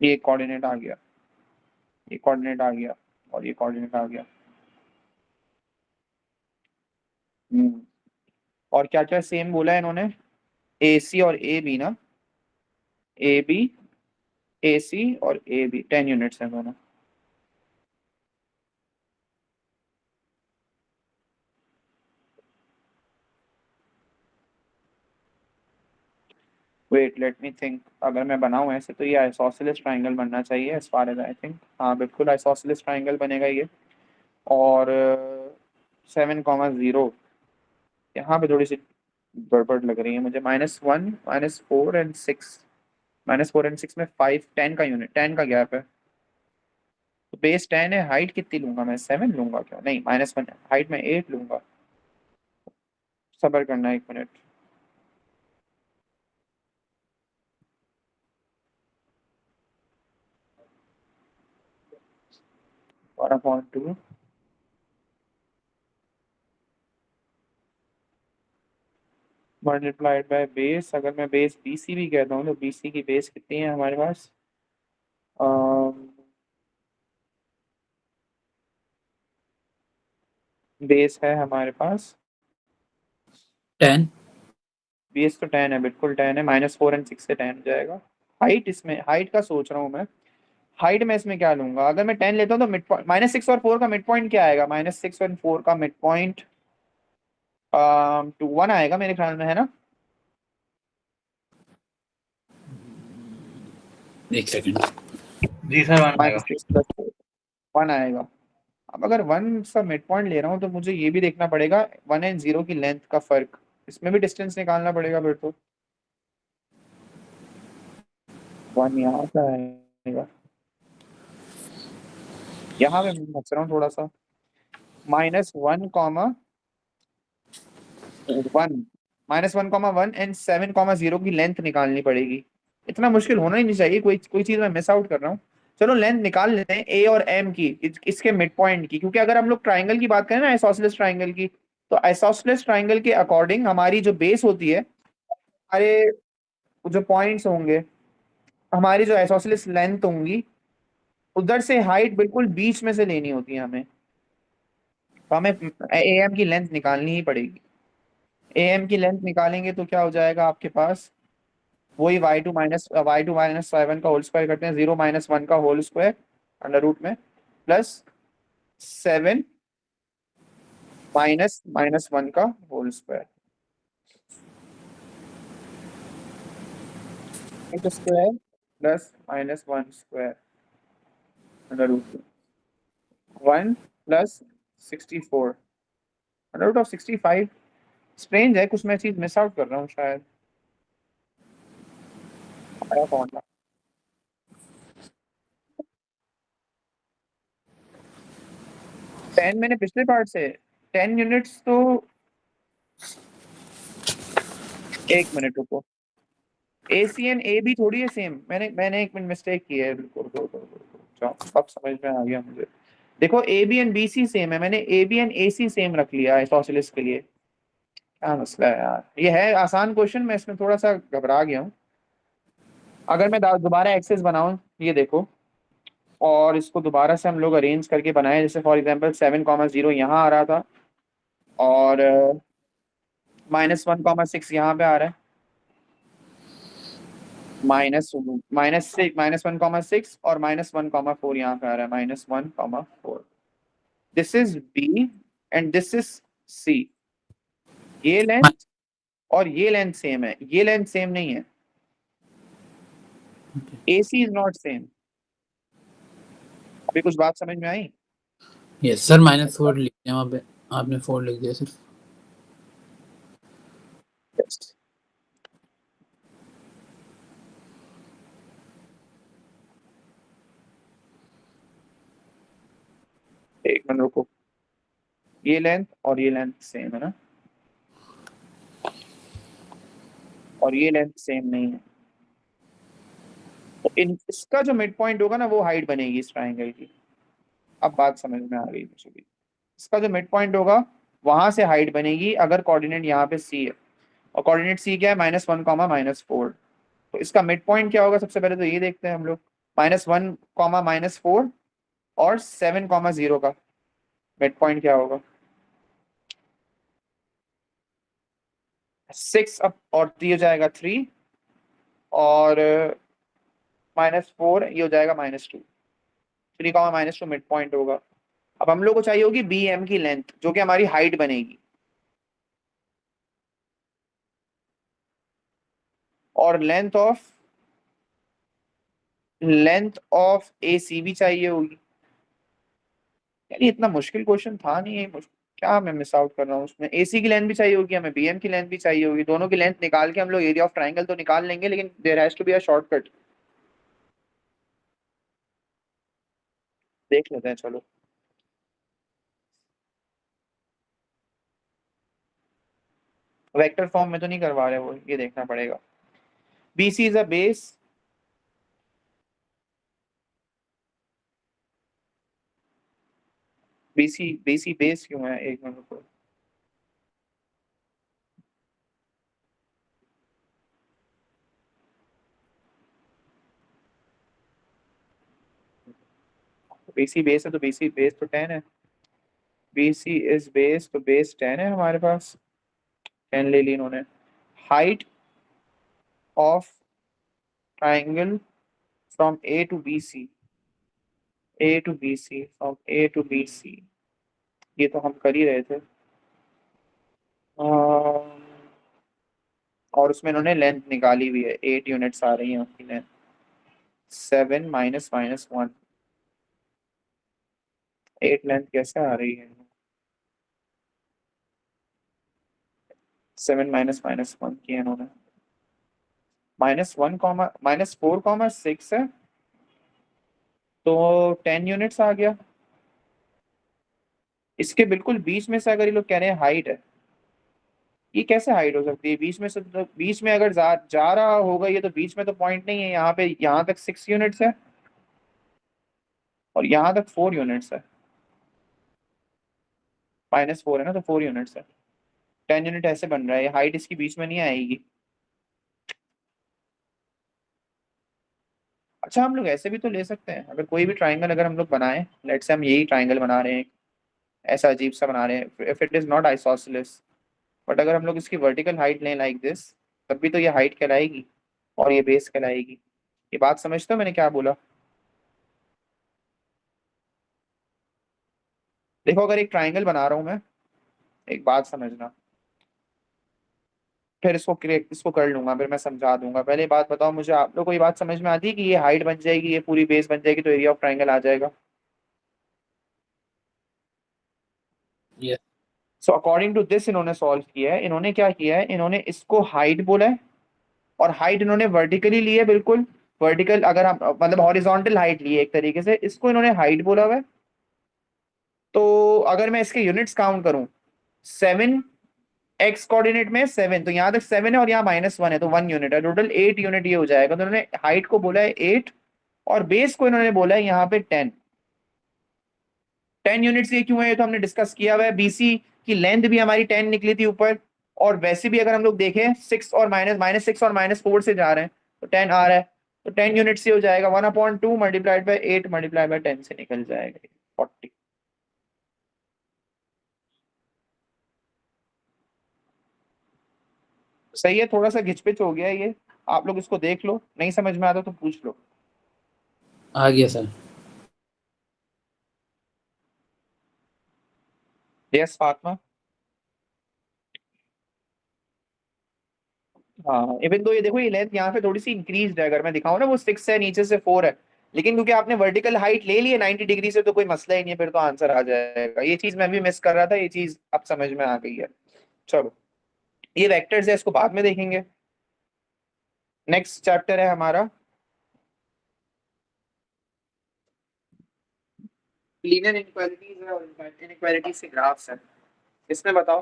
ये कोऑर्डिनेट आ गया, ये कोऑर्डिनेट आ गया, और ये कोऑर्डिनेट आ गया। और क्या क्या सेम बोला है इन्होंने? ए सी और ए बी ना, ए बी, ए सी और ए बी 10 यूनिट्स है दोनों। वेट लेट मी थिंक, अगर मैं बनाऊं ऐसे तो ये आइसोसेलेस ट्राइंगल बनना चाहिए as far as I think. हाँ बिल्कुल आइसोसेलेस ट्राइंगल बनेगा ये। और 7,0 यहाँ पे थोड़ी सी गड़बड़ लग रही है मुझे। -1 -4 and 6, -4 and 6 में 5 10 का यूनिट, 10 का गैप है। तो बेस 10 है, हाइट कितनी लूंगा मैं? 7 लूंगा क्या? नहीं -1, हाइट में 8 लूंगा। सबर करना 1 मिनट। और अपॉन 2 मल्टीप्लाइड बाय बेस। अगर मैं बेस BC भी कहता हूँ तो BC की बेस कितनी है हमारे पास? बेस है हमारे पास 10। बेस तो 10 है, बिल्कुल 10 है। -4 and 6 से 10 हो जाएगा। हाइट, इसमें हाइट का सोच रहा हूँ मैं। हाइट में इसमें क्या लूंगा? अगर मैं 10 लेता हूँ तो मिड पॉइंट -6 और 4 का मिड पॉइंट क्या आएगा? -6 और 4 का मिड पॉइंट 1 आएगा मेरे ख्याल में, है ना? एक सेकंड। जी सर, वन आएगा। -6 + 4 1 आएगा। अब अगर 1 का मिड पॉइंट ले रहा हूँ तो मुझे ये भी देखना पड़ेगा 1 and 0 की लेंथ का फर्क, इसमें भी डिस्टेंस निकालना पड़ेगा फिर तो। 1 यहाँ पे आएगा, यहाँ पे मैं फंस रहा हूँ थोड़ा सा। -1, वन -1, 1 and 7, 0 की लेंथ निकालनी पड़ेगी। इतना मुश्किल होना ही नहीं चाहिए, कोई कोई चीज मैं मिस आउट कर रहा हूँ। चलो लेंथ निकाल लेते हैं A और M की, इसके मिड पॉइंट की, क्योंकि अगर हम लोग ट्राइंगल की बात करें ना, आइसोसेलेस ट्राइंगल की, तो आइसोसेलेस ट्राइंगल के अकॉर्डिंग हमारी जो बेस होती है, हमारे जो पॉइंट्स होंगे, हमारी जो आइसोसेलेस लेंथ होंगी, उधर से हाइट बिल्कुल बीच में से लेनी होती है हमें। तो हमें AM की लेंथ निकालनी ही पड़ेगी। AM की लेंथ निकालेंगे तो क्या हो जाएगा आपके पास? वही y2 - 7 का होल स्क्वायर करते हैं, 0 - 1 का होल स्क्वायर अंडर रूट में, प्लस 7 -1 का whole square into square plus -1 square under root 1 plus 64 under root of 65। Strange है, कुछ मैं चीज मिस आउट कर रहा हूँ शायद। आया कौन था? 10 मैंने पिछले पार्ट से 10 यूनिट्स तो, 1 मिनट रुको। AC एंड AB थोड़ी है सेम, मैंने 1 मिनट मिस्टेक की है, बिल्कुल अब समझ में आ गया मुझे। देखो AB एंड BC सेम है, मैंने AB एंड AC सेम रख लिया है आइसोसेलेस के लिए। क्या मसला है यार, ये है आसान क्वेश्चन, मैं इसमें थोड़ा सा घबरा गया हूँ। अगर मैं दोबारा एक्सेस बनाऊं, ये देखो, और इसको दोबारा से हम लोग अरेंज करके बनाए, जैसे फॉर एग्जांपल 7,0 यहाँ आ रहा था, और -1,6 यहाँ पे आ रहा है, -1,6 और -1,4 यहाँ पे आ रहा है, -1,4। This is B and this is C। ये लेंथ और ये लेंथ सेम है, ये लेंथ सेम नहीं है। AC is not same. अभी कुछ बात समझ में आई? यस सर, -4 लिख दिया वहाँ पे, आपने 4 लिख दिया सिर्फ। एक मिनट रुको, ये लेंथ और ये लेंथ सेम है ना, और ये लेंथ सेम नहीं है, तो इसका जो मिड पॉइंट होगा ना, वो हाइट बनेगी इस ट्राइंगल की। अब बात समझ में आ गई मुझे भी। इसका जो मिड पॉइंट होगा, वहां से हाइट बनेगी, अगर कोऑर्डिनेट यहाँ पे C है, और कोऑर्डिनेट C क्या है? -1, -4। तो इसका मिड पॉइंट क्या होगा? सबसे पहले तो ये देखते हैं हम लोग। -1, -4 और 7, 0 का मिड पॉइंट क्या होगा? 6 अब और 3 हो जाएगा 3, और -4 ये हो जाएगा -2। 3, -2 मिड पॉइंट होगा। अब हम लोग को चाहिए होगी BM की लेंथ, जो कि हमारी हाइट बनेगी, और लेंथ ऑफ ए सी भी चाहिए होगी। यार ये इतना मुश्किल क्वेश्चन था नहीं, ये क्या मैं मिस आउट कर रहा हूँ उसमें। एसी की लेंथ भी चाहिए होगी हमें, बीएम की लेंथ भी चाहिए होगी, दोनों की लेंथ निकाल के हम लोग एरिया ऑफ ट्राइंगल तो निकाल लेंगे, लेकिन there has to be a shortcut. देख लेते हैं चलो। वेक्टर फॉर्म में तो नहीं करवा रहे वो, ये देखना पड़ेगा। BC is a base, BC base क्यों है, एक मिनट रुको। BC बेस है तो BC बेस तो 10 है। BC इज बेस तो बेस 10 है हमारे पास, 10 ले ली इन्होंने। Height of triangle from A to BC, from A to BC, ये तो हम कर ही रहे थे। और उसमें इन्होंने लेंथ निकाली हुई है, 8 यूनिट्स आ रही हैं उसकी लेंथ। 7 माइनस माइनस 1, 8 लेंथ कैसे आ रही है। 7 माइनस माइनस 1 की है इन्होंने। -1, -4, 6 है तो 10 यूनिट्स आ गया। इसके बिल्कुल बीच में से अगर ये लोग कह रहे हैं हाइट है, ये कैसे हाइट हो सकती है बीच में से, तो बीच में अगर जा रहा होगा ये, तो बीच में तो पॉइंट नहीं है यहाँ पे, यहाँ तक 6 यूनिट्स है और यहाँ तक 4 यूनिट्स है। -4 है ना, तो 4 यूनिट्स है। 10 यूनिट ऐसे बन रहा है, हाइट इसकी बीच में नहीं आएगी। अच्छा हम लोग ऐसे भी तो ले सकते हैं, अगर कोई भी ट्राइंगल अगर हम लोग बनाए, लेट्स से हम यही ट्राइंगल बना रहे हैं, ऐसा अजीब सा बना रहे हैं, if it is not isosceles, but अगर हम लोग इसकी वर्टिकल हाइट लें लाइक दिस, तब भी तो ये हाइट कहलाएगी और ये बेस कहलाएगी। ये बात समझते हो मैंने क्या बोला। देखो अगर एक ट्राइंगल बना रहा हूं मैं, एक बात समझना, फिर इसको कर लूंगा, फिर मैं समझा दूंगा। पहले बात बताओ मुझे, आप लोग को ये बात समझ में आती है कि ये हाइट बन जाएगी, ये पूरी बेस बन जाएगी, तो एरिया ऑफ ट्राइंगल आ जाएगा। Yes so according to this इन्होंने सॉल्व किया है, इन्होंने क्या किया है, इन्होंने इसको हाइट बोला है, और हाइट इन्होंने वर्टिकली ली है, बिल्कुल वर्टिकल, अगर हम मतलब हॉरिजॉन्टल हाइट ली है एक तरीके से, इसको इन्होंने हाइट बोला हुआ है। तो अगर मैं इसके यूनिट्स काउंट करूं, 7 एक्स कोऑर्डिनेट में 7, तो यहाँ तक 7 है और यहाँ -1 है, तो 1 यूनिट है, टोटल 8 यूनिट ये हो जाएगा। तो उन्होंने हाइट को बोला है 8 और बेस को इन्होंने बोला है यहाँ पे 10। 10 यूनिट्स ये क्यों है, ये तो हमने डिस्कस किया हुआ है। BC की लेंथ भी हमारी 10 निकली थी ऊपर, और वैसे भी अगर हम लोग देखें 6 और -6 और -4 से जा रहे हैं, तो 10 आ रहा है, तो 10 यूनिट से हो जाएगा 1/2 मल्टीप्लाइड बाई 8 मल्टीप्लाइड बाई 10 से निकल जाएगा 40। सही है, थोड़ा सा घिचपिच हो गया है ये, आप लोग इसको देख लो, नहीं समझ में आता तो पूछ लो। आ गया सर। यस फातिमा। हाँ इवन तो ये देखो, ये लेंथ यहाँ पे थोड़ी सी इंक्रीज है, अगर मैं दिखाऊं ना, वो 6 है, नीचे से 4 है, लेकिन क्योंकि आपने वर्टिकल हाइट ले ली है 90 डिग्री से, तो कोई मसला ही नहीं है, फिर तो आंसर आ जाएगा। ये चीज मैं भी मिस कर रहा था, ये चीज अब समझ में आ गई है। चलो ये वेक्टर्स है, इसको बाद में देखेंगे। नेक्स्ट चैप्टर है हमारा लीनियर इनक्वालिटीज है, और इनक्वालिटी से ग्राफ्स है। इसमें बताओ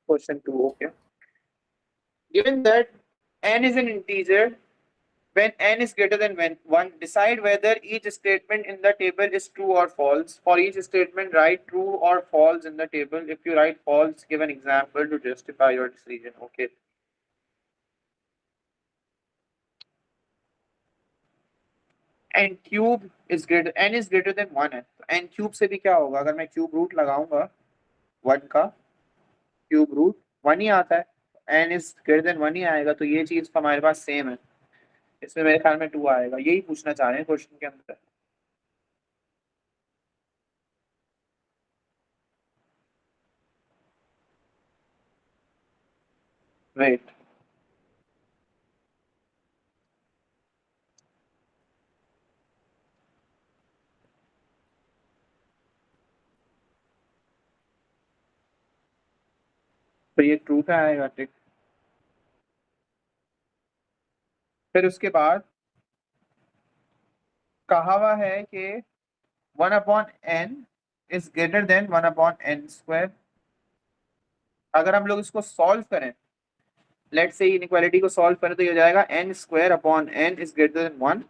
question 2, okay. Given that n is an integer when n is greater than 1, decide whether each statement in the table is true or false. For each statement, write true or false in the table. If you write false, give an example to justify your decision. Okay. n is greater than 1 है, तो n cube से भी क्या होगा, अगर मैं cube root लगाऊंगा 1 का, क्यूब रूट 1 ही आता है, n इज ग्रेटर देन 1 ही आएगा, तो ये चीज तो हमारे पास सेम है। इसमें मेरे ख्याल में 2 आएगा, यही पूछना चाह रहे हैं क्वेश्चन के अंदर। वेट तो ये ट्रू पे आएगा, ठीक। फिर उसके बाद कहा हुआ है कि 1/n is greater then 1/n²। अगर हम लोग इसको सॉल्व करें, लेट से इनइक्वालिटी को सॉल्व करें, तो ये हो जाएगा n² इज ग्रेटर देन 1,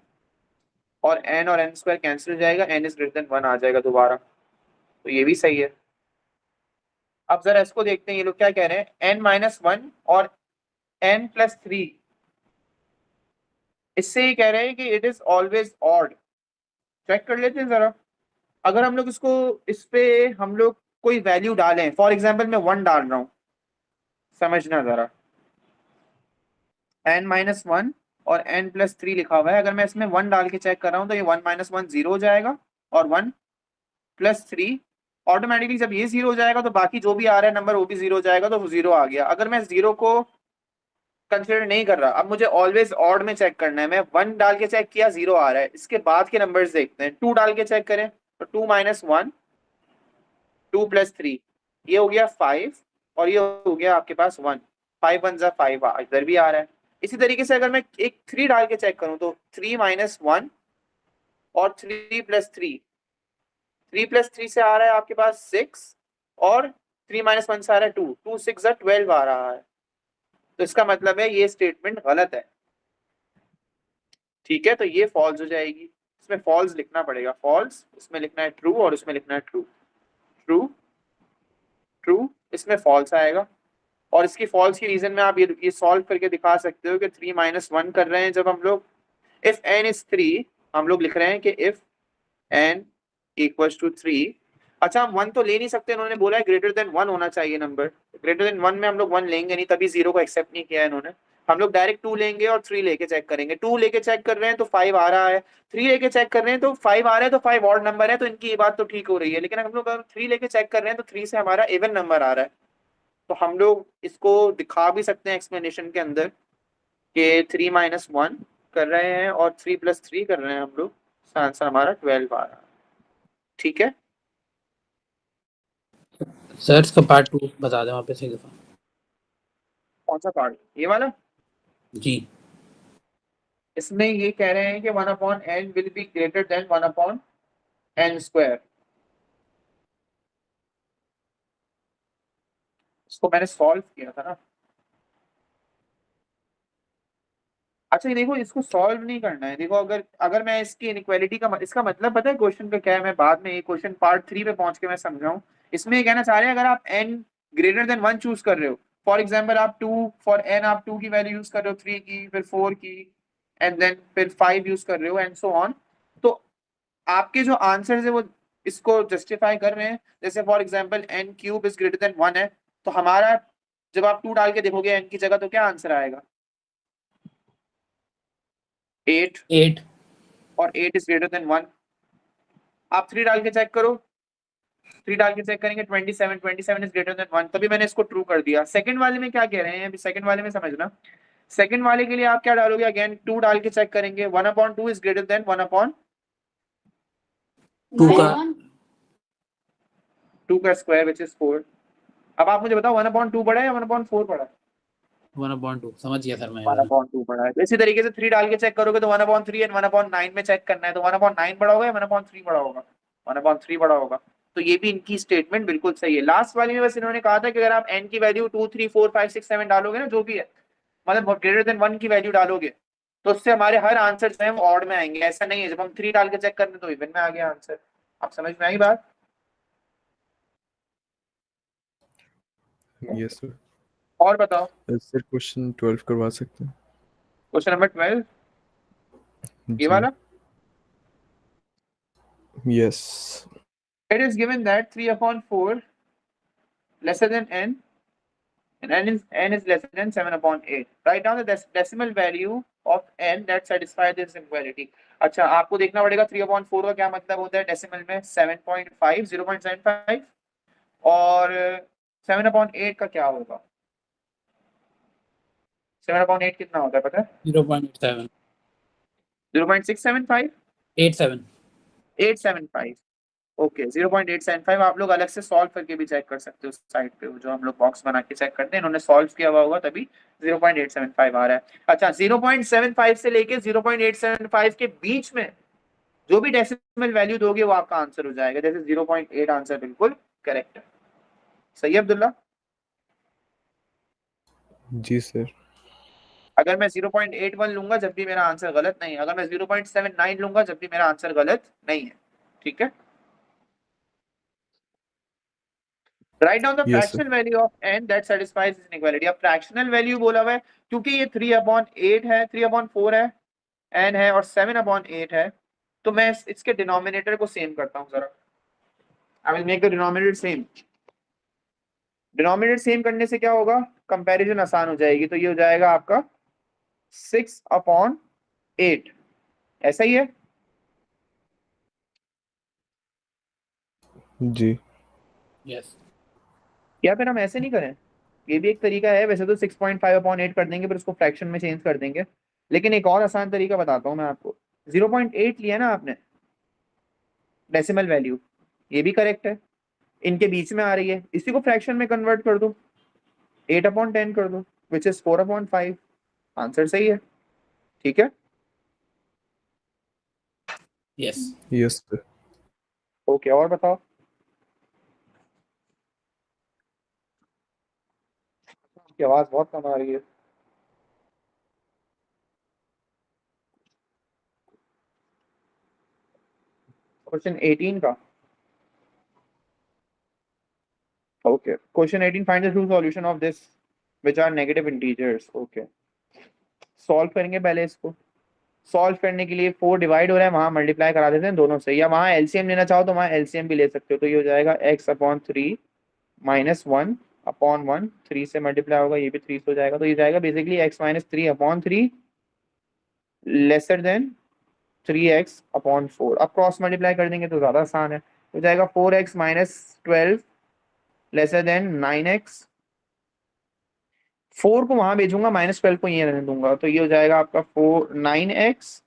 और n कैंसिल हो जाएगा, n इज ग्रेटर देन 1 आ जाएगा दोबारा। तो ये भी सही है। अब जरा इसको देखते हैं, ये लोग क्या कह रहे हैं, n-1 और n+3, इससे ये कह रहे हैं कि it is always odd. Check कर लेते हैं जरा। अगर हम लोग इसको, इस पे हम लोग कोई वैल्यू डालें, फॉर एग्जांपल मैं 1 डाल रहा हूं, समझना जरा, n-1 और n+3 लिखा हुआ है, अगर मैं इसमें 1 डाल के चेक कर रहा हूं तो ये 1-1 0 हो जाएगा, और 1+3 ऑटोमेटिकली जब ये 0 हो जाएगा तो बाकी जो भी आ रहा है नंबर वो भी 0 हो जाएगा, तो वो 0 आ गया। अगर मैं 0 को कंसिडर नहीं कर रहा, अब मुझे ऑलवेज ऑड में चेक करना है, मैं 1 डाल के चेक किया, 0 आ रहा है, इसके बाद के नंबर्स देखते हैं। 2 डाल के चेक करें तो 2-1 2+3, ये हो गया 5, और ये हो गया आपके पास 1, 5 1 5 इधर भी आ रहा है। इसी तरीके से अगर मैं एक 3 डाल के चेक करूं तो 3-1 और 3+3, 3+3 से आ रहा है आपके पास 6, और 3-1 से आ रहा है 2, 2 6 12 आ रहा है। तो इसका मतलब है ये स्टेटमेंट गलत है, ठीक है। तो ये फॉल्स हो जाएगी, इसमें फॉल्स लिखना पड़ेगा, फॉल्स, इसमें लिखना है ट्रू, और उसमें लिखना है ट्रू, ट्रू, ट्रू, इसमें फॉल्स आएगा। और इसकी फॉल्स की रीजन में आप ये सॉल्व करके दिखा सकते हो कि 3-1 कर रहे हैं जब हम लोग, इफ n इज 3, हम लोग लिख रहे हैं कि इफ n इक्वल्स टू 3। अच्छा, हम 1 तो ले नहीं सकते, इन्होंने बोला है ग्रेटर देन 1 होना चाहिए नंबर, ग्रेटर देन 1 में हम लोग 1 लेंगे नहीं, तभी 0 को एक्सेप्ट नहीं किया है इन्होंने। हम लोग डायरेक्ट 2 लेंगे और 3 लेके चेक करेंगे। 2 लेके चेक कर रहे हैं तो 5 आ रहा है, 3 लेके चेक कर रहे हैं तो 5 आ रहा है, तो 5 ऑड नंबर है, तो इनकी ये बात तो ठीक हो रही है। लेकिन हम लोग अगर 3 लेके चेक कर रहे हैं तो 3 से हमारा इवन नंबर आ रहा है, तो हम लोग इसको दिखा भी सकते हैं एक्सप्लेनेशन के अंदर कि 3-1 कर रहे हैं और 3+3 कर रहे हैं हम लोग, आंसर हमारा 12 आ रहा है, ठीक है। सर इसका पार्ट 2 बता दें वापस एक दफा। कौन सा पार्ट, ये वाला? जी इसमें ये कह रहे हैं कि 1/n will be greater than 1/n²। इसको मैंने सॉल्व किया था ना। अच्छा, ये देखो, इसको सॉल्व नहीं करना है। देखो, अगर अगर मैं इसकी इनइक्वालिटी का इसका मतलब पता है क्वेश्चन का क्या है, मैं बाद में ये क्वेश्चन पार्ट 3 पे पहुंच के मैं समझाऊं। इसमें ये कहना चाह रहे हैं अगर आप n ग्रेटर देन 1 चूज कर रहे हो, फॉर एग्जाम्पल आप 2 फॉर n आप 2 की वैल्यू यूज कर रहे हो, 3 की, फिर 4 की, एंड देन फिर 5 यूज कर रहे हो, एंड सो ऑन, तो आपके जो आंसर है वो इसको जस्टिफाई कर रहे हैं। जैसे for example n³ is greater then 1 है, तो हमारा जब आप 2 डाल के देखोगे n की जगह तो क्या आंसर आएगा, 8, 8 और 8 इज ग्रेटर देन 1। आप 3 डाल के चेक करो, 3 डाल के चेक करेंगे 27, 27 इज ग्रेटर देन 1, तभी मैंने इसको ट्रू कर दिया। सेकंड वाले में क्या कह रहे हैं, अभी सेकंड वाले में समझना। सेकंड वाले के लिए आप क्या डालोगे, अगेन 2 डाल के चेक करेंगे, 1/2 इज ग्रेटर देन 2 का 1/2 का स्क्वायर विच इज 4। अब आप मुझे बताओ 1/2 बड़ा है या 1/4 बड़ा है? 1/2 समझ गया सर मैं। 1/2 बड़ा है। तो इसी तरीके से 3 डाल के चेक करोगे तो 1/3 एंड 1/9 में चेक करना है, तो 1/9 बड़ा होगा या 1/3 बड़ा होगा? 1/3 बड़ा होगा। तो ये भी इनकी स्टेटमेंट बिल्कुल सही है। लास्ट वाली में बस इन्होंने कहा था कि अगर आप n की वैल्यू 2 3 4 5 6 7 डालोगे ना, जो भी है, मतलब ग्रेटर देन 1 की वैल्यू डालोगे, तो उससे हमारे हर आंसर जो है वो ऑड में आएंगे। ऐसा नहीं है जब हम 3 डाल के चेक करते तो इवन में आ गया आंसर। आप समझ में आई बात? Yes sir. और बताओ सर क्वेश्चन 12 करवा सकते हैं? क्वेश्चन नंबर 12 ये जी वाला। Yes. It is given that 3/4 lesser than n and n is lesser than 7/8. Write down the decimal value of n that satisfy this inequality. अच्छा, आपको देखना पड़ेगा 3/4 का क्या मतलब होता है डेसिमल में, 7.5, 0.75, और 7/8 का क्या होगा? 7/8 कितना होता है पता है? 0.87 0.675 87 875। ओके 0.875 आप लोग अलग से सॉल्व करके भी चेक कर सकते हो उस साइड पे, जो हम लोग बॉक्स बना के चेक करते हैं, इन्होंने सॉल्व किया हुआ होगा तभी 0.875 आ रहा है। अच्छा 0.75 से लेके 0.875 के बीच में जो भी डेसिमल वैल्यू दोगे वो आपका आंसर हो जाएगा। जैसे 0.8 आंसर बिल्कुल करेक्ट है। सही है अब्दुल्ला? जी सर। अगर मैं 0.81 लूंगा जब भी मेरा आंसर गलत नहीं है, अगर मैं 0.79 लूंगा जब भी मेरा आंसर गलत नहीं है। ठीक है। Right down the yes sir. Fractional value of n that satisfies this inequality. अब फ्रैक्शनल वैल्यू बोला हुआ है क्योंकि ये 3/8 है, 3/4 है, n है और 7/8 है, तो मैं इसके डिनोमिनेटर को सेम करता हूं जरा। I will make the denominator same. Denominator same करने से क्या होगा, कंपैरिजन आसान हो जाएगी। तो ये हो जाएगा आपका 6/8। ऐसा ही है? जी यस या फिर हम ऐसे नहीं करें? ये भी एक तरीका है। वैसे तो 6.5/8 कर देंगे फिर उसको फ्रैक्शन में चेंज कर देंगे, लेकिन एक और आसान तरीका बताता हूँ मैं आपको। 0.8 लिया ना आपने डेसिमल वैल्यू, ये भी करेक्ट है, इनके बीच में आ रही है, इसी को फ्रैक्शन में कन्वर्ट कर दो, 8/10 कर दो, विच इज 4/5। आंसर सही है। ठीक है। Yes yes sir. ओके और बताओ। आपकी आवाज बहुत कम आ रही है। क्वेश्चन 18 का। Okay question 18 find the true solution of this which are negative integers. Okay solve करेंगे पहले इसको। सॉल्व करने के लिए 4 डिवाइड हो रहा है, वहां मल्टीप्लाई करा देते हैं दोनों से, या वहां एलसीएम लेना चाहो तो वहां एलसीएम भी ले सकते हो। तो ये हो जाएगा x/3 -1/1, 3 से मल्टीप्लाई होगा, ये भी 3 से हो जाएगा। तो ये जाएगा basically x-3/3 lesser than 3x/4। अब क्रॉस मल्टीप्लाई कर देंगे तो ज्यादा आसान है, हो जाएगा 4x-12 लेसर देन 9x। 4 को वहां भेजूंगा, -12 को ये रहने दूंगा, तो ये हो जाएगा आपका 9x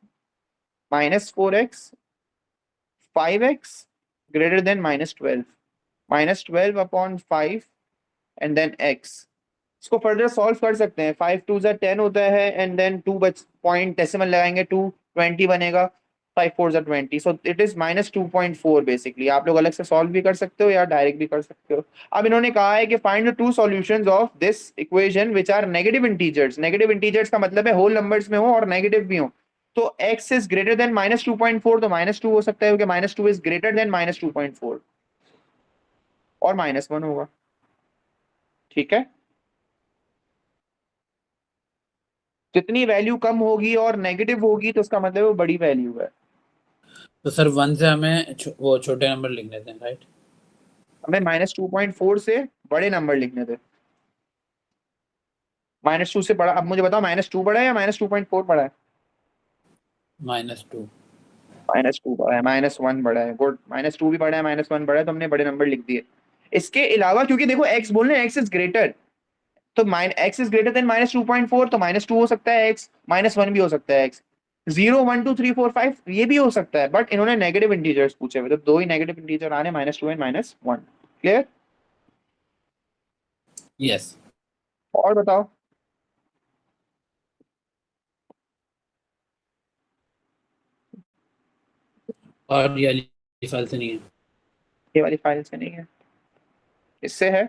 -4x 5x greater than -12, -12/5 and then x। इसको फर्दर सॉल्व कर सकते हैं। 5 2 जा 10 होता है एंड देन 2 बच पॉइंट डेसिमल लगाएंगे 2 20 बनेगा, 5 4 जा 20, सो इट इज -2.4। बेसिकली आप लोग अलग से सॉल्व भी कर सकते हो या डायरेक्ट भी कर सकते हो। अब इन्होंने कहा है कि find the two solutions of this equation which are negative integers. Negative integers का मतलब है होल नंबर्स में हो और नेगेटिव भी हो। तो x इज ग्रेटर देन -2.4, तो -2 हो सकता है क्योंकि -2 इज ग्रेटर देन -2.4 और -1 होगा। ठीक है। जितनी वैल्यू कम होगी और नेगेटिव होगी तो उसका मतलब वो बड़ी वैल्यू है। तो सर 1 से हमें वो छोटे नंबर लिखने थे राइट? हमें -2.4 से बड़े नंबर लिखने थे। -2 से बड़ा। अब मुझे बताओ -2 बड़ा है या -2.4 बड़ा है? -2 -2 बड़ा है, -1 बड़ा है। गुड, -2 भी बड़ा है, -1 बड़ा है, तो हमने बड़े नंबर लिख दिए। इसके अलावा क्योंकि देखो x बोल रहे हैं x इज ग्रेटर, तो x इज ग्रेटर देन -2.4, तो -2 हो सकता है x, -1 भी हो सकता है x, 0 1 2 3 4 5 ये भी हो सकता है। बट इन्होंने नेगेटिव इंटीजर्स पूछे हुए, तो दो ही नेगेटिव इंटीजर आने, -2 एंड -1। क्लियर? यस। और बताओ। और ये वाली फाइल से नहीं है? ये वाली फाइल से नहीं है, इससे है।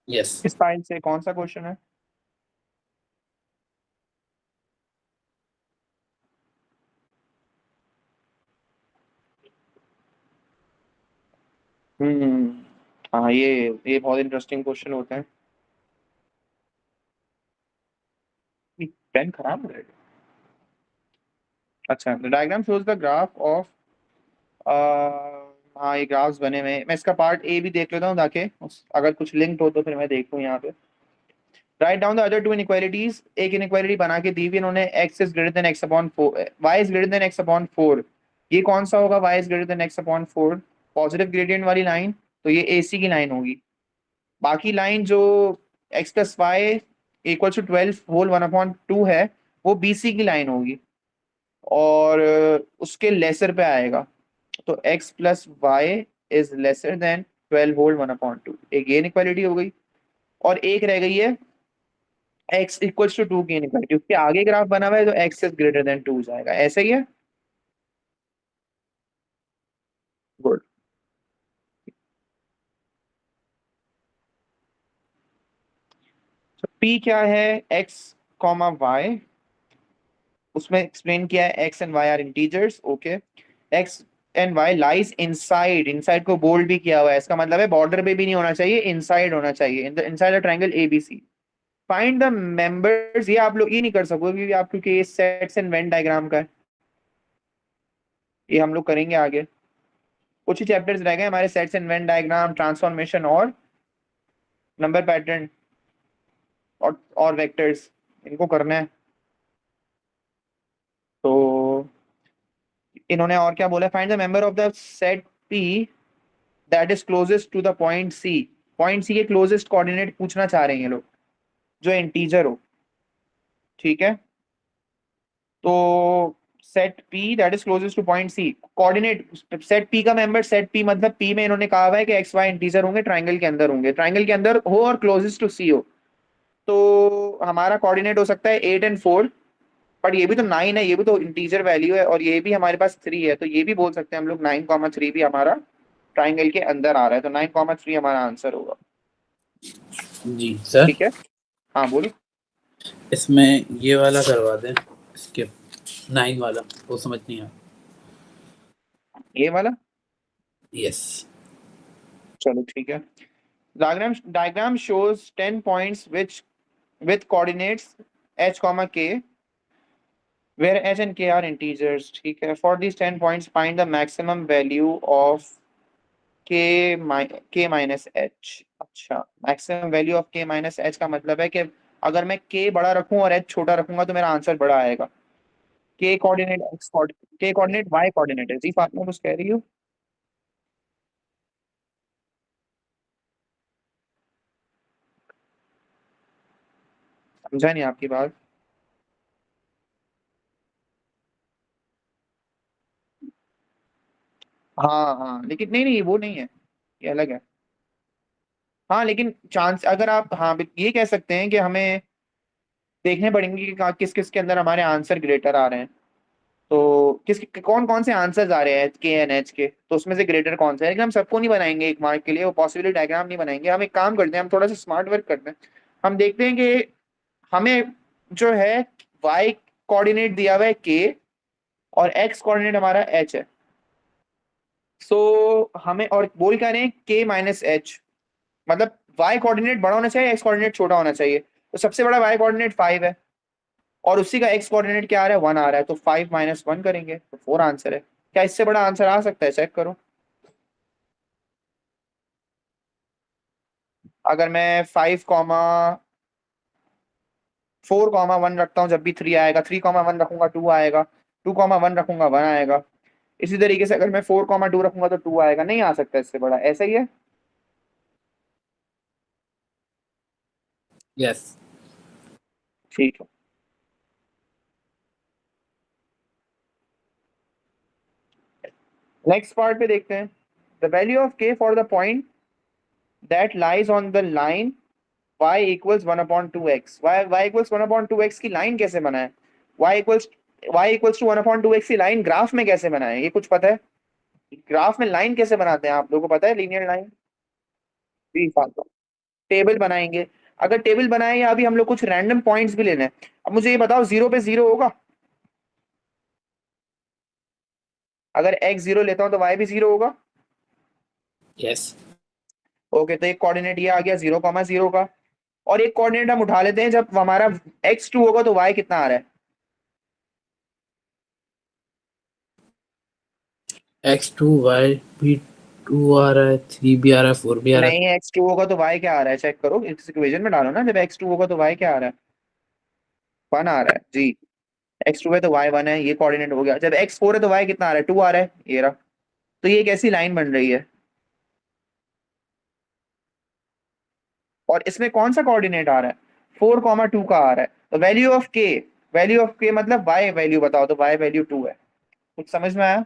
यस इस फाइल से कौन सा क्वेश्चन है? हम्म, हाँ ये बहुत इंटरेस्टिंग क्वेश्चन होते हैं। पेन खराब हो जाएगा। अच्छा, the diagram shows the graph of, हाँ ये ग्राफ्स बने हुए हैं। मैं इसका पार्ट ए भी देख लेता हूँ ताकि अगर कुछ लिंक्ड हो तो फिर मैं देख लूँ यहाँ पे। Write down the other two inequalities. एक इनइक्वालिटी बना के दी हुई इन्होंने, x is greater than x/4, y is greater than x/4। ये कौन सा होगा y is greater than x/4? Positive gradient वाली लाइन, तो ये AC की लाइन होगी। बाकी लाइन जो x plus y equal to 12 whole 1/2 है, वो BC की लाइन होगी और उसके लेसर पे आएगा, तो x plus y is lesser than 12 whole 1/2। एक ये इनइक्वालिटी हो गई और एक रह गई है x इक्वल्स टू 2 की इनइक्वालिटी। उसके आगे ग्राफ बना हुआ है तो x इज ग्रेटर देन 2 जाएगा, ऐसा ही है। गुड। तो p क्या है, x कॉमा y, उसमें एक्सप्लेन किया है x and y are integers, okay. x and y lies inside, inside को बोल्ड भी किया हुआ है, इसका मतलब है बॉर्डर पे भी नहीं होना चाहिए, इनसाइड होना चाहिए, in the inside the triangle ABC। Find the members, ये आप लोग ये नहीं कर सकोगे क्योंकि आप, क्योंकि ये सेट्स एंड वेन डायग्राम का है, ये हम लोग करेंगे आगे। कुछ ही चैप्टर्स रह गए हमारे, sets and Venn diagram, transformation और नंबर पैटर्न और वेक्टर्स, इनको करना है। तो इन्होंने और क्या बोला, find the member of the set P that is closest to the point C। Point C के क्लोजेस्ट कोऑर्डिनेट पूछना चाह रहे हैं ये लोग, जो इंटीजर हो, ठीक है। तो set P that is closest two point C, coordinate set P का मेंबर, सेट P मतलब P में इन्होंने कहा हुआ है कि एक्स वाई इंटीजर होंगे, ट्राइंगल के अंदर होंगे, ट्राइंगल के अंदर हो और क्लोजेस्ट टू C हो। तो हमारा कोऑर्डिनेट हो सकता है 8 और 4, बट ये भी तो 9 है, ये भी तो इंटीजर वैल्यू है, और ये भी हमारे पास 3 है, तो ये भी बोल सकते हैं हम लोग 9,3 भी हमारा ट्राइंगल के अंदर आ रहा है, तो 9,3 हमारा आंसर होगा। जी सर, ठीक है, हाँ बोलो। इसमें ये वाला करवा दें, स्किप 9 वाला, वो समझ नहीं आया। ये वाला, यस। चलो ठीक है। Diagram shows 10 points which with coordinates h comma k where h and k are integers, ठीक है। For these 10 points find the maximum value of k minus h। अच्छा, maximum value of k minus h का मतलब है कि अगर मैं k बड़ा रखूं और h छोटा रखूंगा तो मेरा आंसर बड़ा आएगा। k coordinate x coordinate, k coordinate y coordinate है जी, फातिमा कुछ कह रही हो? समझा नहीं आपकी बात। हाँ हाँ, लेकिन नहीं नहीं, वो नहीं है, ये अलग है। हाँ लेकिन चांस अगर आप, हाँ ये कह सकते हैं कि हमें देखने पड़ेंगे कि किस किस के अंदर हमारे आंसर ग्रेटर आ रहे हैं, तो किस कौन कौन से आंसर्स आ रहे हैं के एंड एच के, तो उसमें से ग्रेटर कौन सा है। लेकिन हम सबको नहीं बनाएंगे एक मार्क के लिए, वो पॉसिबिलिटी डायग्राम नहीं बनाएंगे। हम एक काम करते हैं, हम थोड़ा सा स्मार्ट वर्क करते हैं। हम देखते हैं कि हमें जो है वाई कोऑर्डिनेट दिया हुआ है के और एक्स कोऑर्डिनेट हमारा एच है। सो हमें और बोल क्या रहे हैं, के माइनस एच, मतलब y कोऑर्डिनेट बड़ा होना चाहिए, x कोऑर्डिनेट छोटा होना चाहिए। तो सबसे बड़ा y कोऑर्डिनेट 5 है और उसी का x कोऑर्डिनेट क्या आ रहा है, 1 आ रहा है, तो 5 माइनस 1 करेंगे तो 4 आंसर है। क्या इससे बड़ा आंसर आ सकता है, चेक करो। अगर मैं 4,1 रखता हूँ, जब भी 3 आएगा, 3,1 रखूंगा 2 आएगा, 2,1 रखूंगा 1 आएगा। इसी तरीके से अगर मैं 4,2 रखूंगा तो 2 आएगा, नहीं आ सकता इससे बड़ा, ऐसा ही है। यस। ठीक है, नेक्स्ट पार्ट पे देखते हैं। The value of k for the point that lies on the line y equals 1/2x। y equals 1/2x की लाइन कैसे बनाए, y इक्वल्स टू 1/2x की लाइन ग्राफ में कैसे बनाए, ये कुछ पता है? ग्राफ में लाइन कैसे बनाते हैं आप लोगों को पता है, लीनियर लाइन? जी फालतू, टेबल बनाएंगे। अगर टेबल बनाए या अभी हम लोग कुछ रैंडम पॉइंट्स भी लेने हैं। अब मुझे ये बताओ, 0 पे 0 होगा? अगर x 0 लेता हूं तो y भी 0 होगा। यस। ओके, तो एक कोऑर्डिनेट ये आ गया 0,0 का, और एक कोऑर्डिनेट हम उठा लेते हैं, जब हमारा x2 होगा तो y कितना आ रहा है? x2 y भी 2 आ रहा है, 3 भी आ रहा है, 4 भी आ रहा है। नहीं, x2 होगा तो y क्या आ रहा है, चेक करो, इस इक्वेशन में डालो ना, जब x2 होगा तो y क्या आ रहा है, 1 आ रहा है जी। x2 है तो y 1 है, ये कोऑर्डिनेट हो गया। जब x4 है तो y कितना आ रहा है, 2 आ रहा है, ये रहा। तो ये कैसी लाइन बन रही है, और इसमें कौन सा कोऑर्डिनेट आ रहा है, 4,2 का आ रहा है। तो वैल्यू ऑफ के मतलब y वैल्यू बताओ, तो y वैल्यू 2 है। कुछ समझ में आया?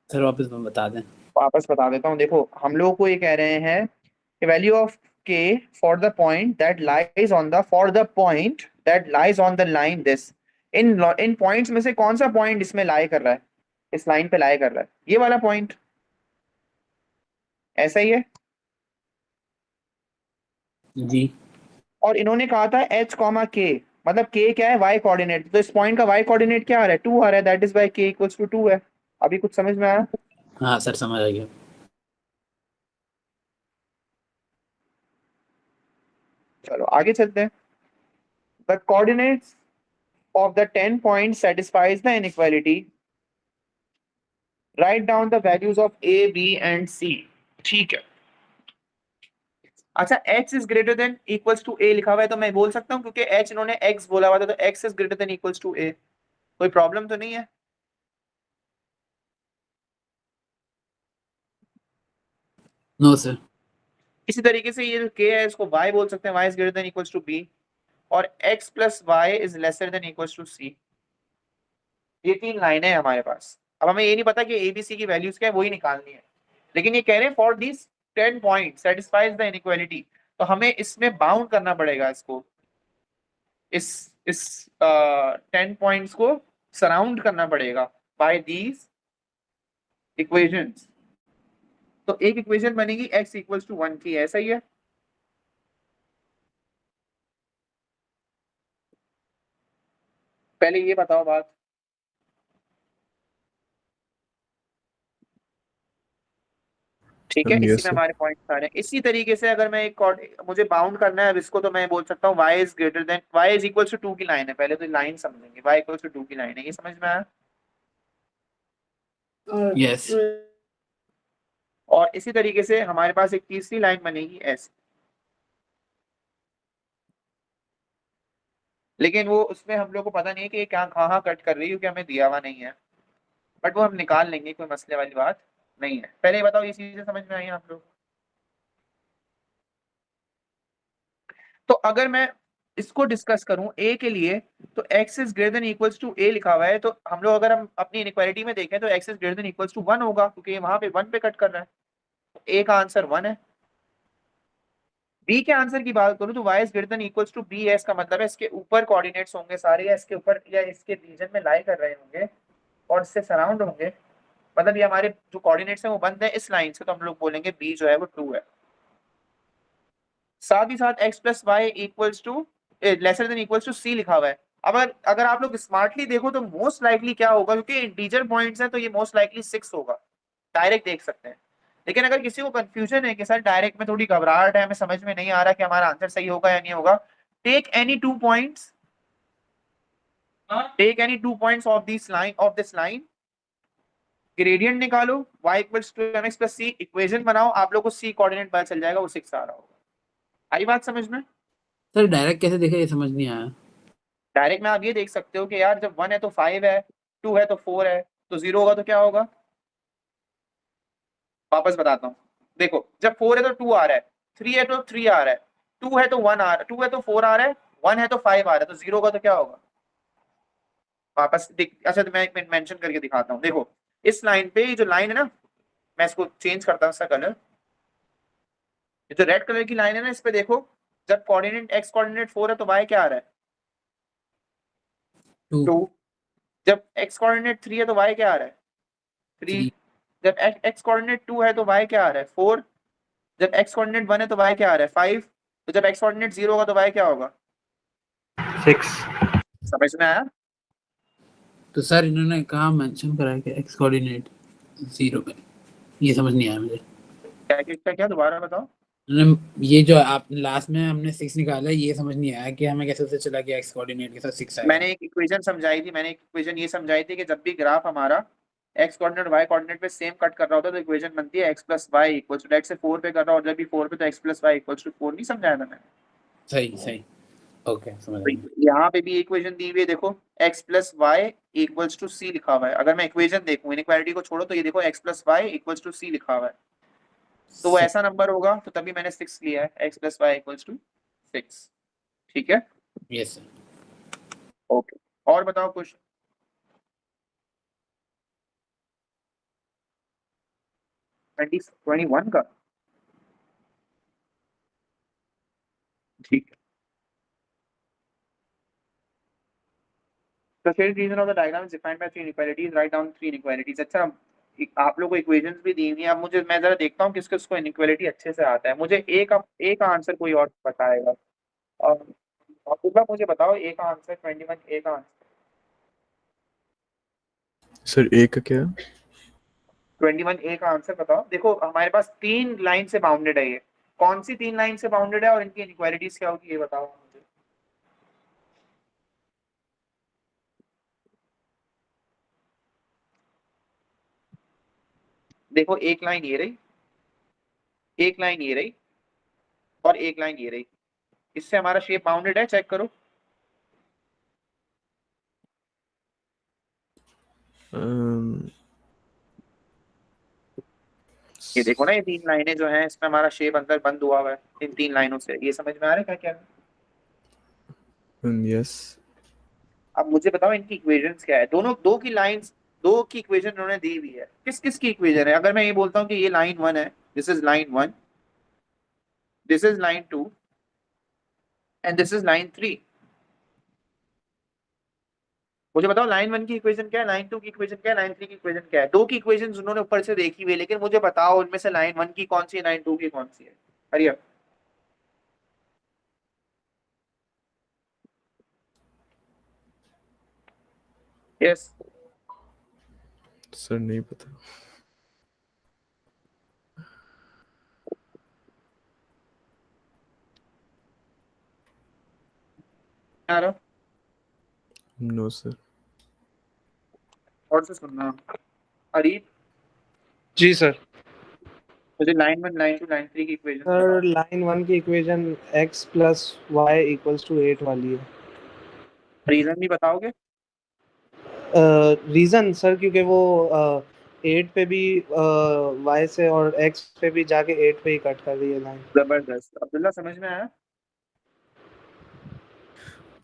सर वापस में बता दें। वापस बता देता हूँ। देखो हम लोगों को ये कह रहे हैं कि value of k for the point that lies on the line this, in points में से कौन सा पॉइंट इसमें लाई कर रहा है, इस लाइन पे लाई कर रहा है, ये वाला पॉइंट, ऐसा ही है। जी। और इन्होंने कहा था h कॉमा k, मतलब k क्या है, y कोऑर्डिनेट, तो इस पॉइंट का y कोऑर्डिनेट क्या आ रहा है, 2 आ रहा है, that is y k equals to 2 है। अभी कुछ समझ में आया? हाँ सर समझ आ गया। चलो आगे चलते हैं। The coordinates of the 10 points satisfies the inequality. Write down the values of A, B and C. ठीक है। अच्छा x is greater than equals to A लिखा हुआ है, तो मैं बोल सकता हूँ क्योंकि h इन्होंने x बोला हुआ था, तो x is greater than equals to A। कोई प्रॉब्लम तो नहीं है? No sir. इसी तरीके से ये जो k है इसको y बोल सकते हैं, y is greater than equals to B, और x plus y is lesser than equals to C। ये 3 लाइनें हैं हमारे पास। अब हमें ये नहीं पता कि ए बी सी की वैल्यूज क्या है, वही निकालनी है, लेकिन ये कह रहे हैं for this 10 point satisfies the inequality, तो हमें इसमें बाउंड करना पड़ेगा इसको, इस 10 पॉइंट्स को सराउंड करना पड़ेगा बाय दीज इक्वेशंस। तो एक इक्वेशन बनेगी x इक्वल्स टू 1 की, ऐसा ही है। पहले ये बताओ बात, ठीक है, Yes, इसी में sir. हमारे पॉइंट्स आ रहे हैं। इसी तरीके से अगर मैं एक मुझे बाउंड करना है अब इसको, तो मैं बोल सकता हूँ y is greater than y is equals to 2 की लाइन है, पहले तो लाइन समझेंगे, y इक्वल्स टू 2 की लाइन है, ये समझ में आया? यस। और इसी तरीके से हमारे पास एक तीसरी लाइन बनेगी s, लेकिन वो उसमें हम लोग को पता नहीं है कि ये क्या कहाँ कट कर रही है, क्योंकि हमें दिया हुआ नहीं है, बट वो हम निकाल लेंगे, कोई मसले वाली बात नहीं है। पहले ये बताओ ये चीजें समझ में आई हैं आप लोग? तो अगर मैं इसको डिस्कस करूं a के लिए, तो x is greater than equals to a लिखा हुआ है, तो हम लोग अगर हम अपनी इनइक्वालिटी में देखें तो x is greater than equals to 1 होगा, क्योंकि ये वहां पे 1 पे कट कर रहा है, तो a का आंसर 1 है। b के आंसर की बात करूं तो y is greater than equals to b है, इसका मतलब है इसके ऊपर कोऑर्डिनेट्स होंगे सारे, या इसके ऊपर या इसके रीजन में लाई कर रहे होंगे और इससे सराउंड होंगे, मतलब ये हमारे जो कोऑर्डिनेट्स हैं वो बंद है इस लाइन से, तो हम लोग बोलेंगे b जो है वो 2 है। साथ ही साथ x plus y equals to lesser than equals to c लिखा हुआ है। अब अगर आप लोग स्मार्टली देखो तो मोस्ट लाइकली क्या होगा, क्योंकि इंटीजर पॉइंट्स हैं तो ये मोस्ट लाइकली 6 होगा, डायरेक्ट देख सकते हैं। लेकिन अगर किसी को कंफ्यूजन है कि सर डायरेक्ट में थोड़ी घबराहट है, हमें समझ में नहीं आ रहा कि हमारा आंसर सही होगा या नहीं होगा, take any 2 points, take any 2 points of this line, gradient निकालो, y equals to mx plus c, equation बनाओ, आप लोग को c कोऑर्डिनेट पता चल जाएगा, वो 6 आ रहा होगा। आई बात समझ में? सर डायरेक्ट कैसे देखे ये समझ नहीं आया। डायरेक्ट में आप ये देख सकते हो कि यार जब 1 है तो 5 है, 2 है तो 4 है, तो 0 होगा तो क्या होगा? वापस बताता हूँ, देखो जब 4 है तो 2 आ रहा है, 3 है तो 3 आ रहा है, 2 है तो 1 आ रहा है, 2 है तो 4 आ रहा है, 1 है तो 5 आ रहा है, तो 0 होगा तो क्या होगा? वापस अच्छा तो मैं एक मिनट मेंशन करके दिखाता हूँ। देखो इस लाइन पे, ये जो लाइन है ना, मैं इसको चेंज करता हूँ इसका कलर, ये जो रेड कलर की लाइन है ना, इस पे देखो, जब कोऑर्डिनेट x कोऑर्डिनेट 4 है तो y क्या आ रहा है? 2 2। जब x कोऑर्डिनेट 3 है तो y क्या आ रहा है? 3। 3 जब x कोऑर्डिनेट 2 है तो y क्या आ रहा है? 4। जब x कोऑर्डिनेट 1 है तो y क्या आ रहा है? 5। तो जब x कोऑर्डिनेट 0 होगा तो y क्या होगा? 6। समझ में आया? तो सर इन्होंने कहा मेंशन करा है कि x कोऑर्डिनेट 0 है, ये समझ नहीं आया मुझे। क्या दोबारा बताओ। ये जो आप लास्ट में हमने 6 निकाला है, ये समझ नहीं आया कि हमें कैसे पता चला कि x कोऑर्डिनेट के साथ 6 आएगा। मैंने एक इक्वेशन समझाई थी, मैंने एक इक्वेशन ये समझाई थी कि जब भी ग्राफ हमारा x कोऑर्डिनेट y कोऑर्डिनेट पे सेम कट कर रहा होता है तो इक्वेशन बनती है x plus y equals to, let's say 4 पे कर रहा हो, जब भी 4 पे तो x plus y equals to 4, नहीं समझाया था मैंने? सही सही ओके समझ तो गया। यहाँ पे भी इक्वेशन दी हुई है, देखो x plus y equals to c लिखा हुआ है। अगर मैं इक्वेशन देखूं, इनइक्वालिटी को छोड़ो, तो ये देखो x plus y equals to c लिखा हुआ है। तो वो ऐसा नंबर होगा, तो तभी मैंने 6 लिया है, x + y = 6। ठीक है, यस सर। ओके। और बताओ कुछ। 21 का, ठीक है। The shaded region of the diagram is defined by 3 inequalities. Write down 3 inequalities. अच्छा, आप लोगों को इक्वेशंस भी दी हुई हैं। अब मैं जरा देखता हूँ किसको इसको इनइक्वालिटी अच्छे से आता है। मुझे एक आंसर कोई और बताएगा। और अब्दुल्ला मुझे बताओ, ए का आंसर 21, ए का आंसर सर ए का क्या? 21, ए का आंसर बताओ। देखो हमारे पास 3 लाइन से बाउंडेड है ये। कौन सी 3 लाइन से बाउंडेड है और इनकी इनइक्वालिटीज क्या होगी, ये बताओ मुझे। देखो एक लाइन ये रही, एक लाइन ये रही, और एक लाइन ये रही। इससे हमारा शेप बाउंडेड है, चेक करो। ये देखो ना, ये 3 लाइनें जो हैं इसमें हमारा शेप अंदर बंद हुआ हुआ है इन 3 लाइनों से। ये समझ में आ रहा है क्या क्या है? यस। अब मुझे बताओ इनकी इक्वेशंस क्या है। दोनों दो की इक्वेशन उन्होंने दी हुई है। किस किस की इक्वेशन है? अगर मैं ये बोलता हूँ कि ये लाइन 1 है, this is line 1, this is line 2 and this is line 3। मुझे बताओ लाइन 1 की इक्वेशन क्या है, लाइन 2 की इक्वेशन क्या है, लाइन 3 की इक्वेशन क्या है। दो की इक्वेशन उन्होंने ऊपर से देखी हुई है, लेकिन मुझे बताओ उनमें से लाइन 1 की कौन सी है, लाइन 2 की कौन सी है। हरिया, यस। सर नहीं पता। यार नो सर। और से सुनना, अरीब जी सर। मुझे लाइन 1, लाइन 2, लाइन 3 की इक्वेशन बताओ। सर लाइन 1 की इक्वेशन x + y = 8 वाली है। रीजन भी बताओगे? रीज़न सर क्योंकि वो 8 पे भी y से और x पे भी जाके 8 पे ही कट कर रही है लाइन। जबरदस्त। अब्दुल्ला समझ में आया?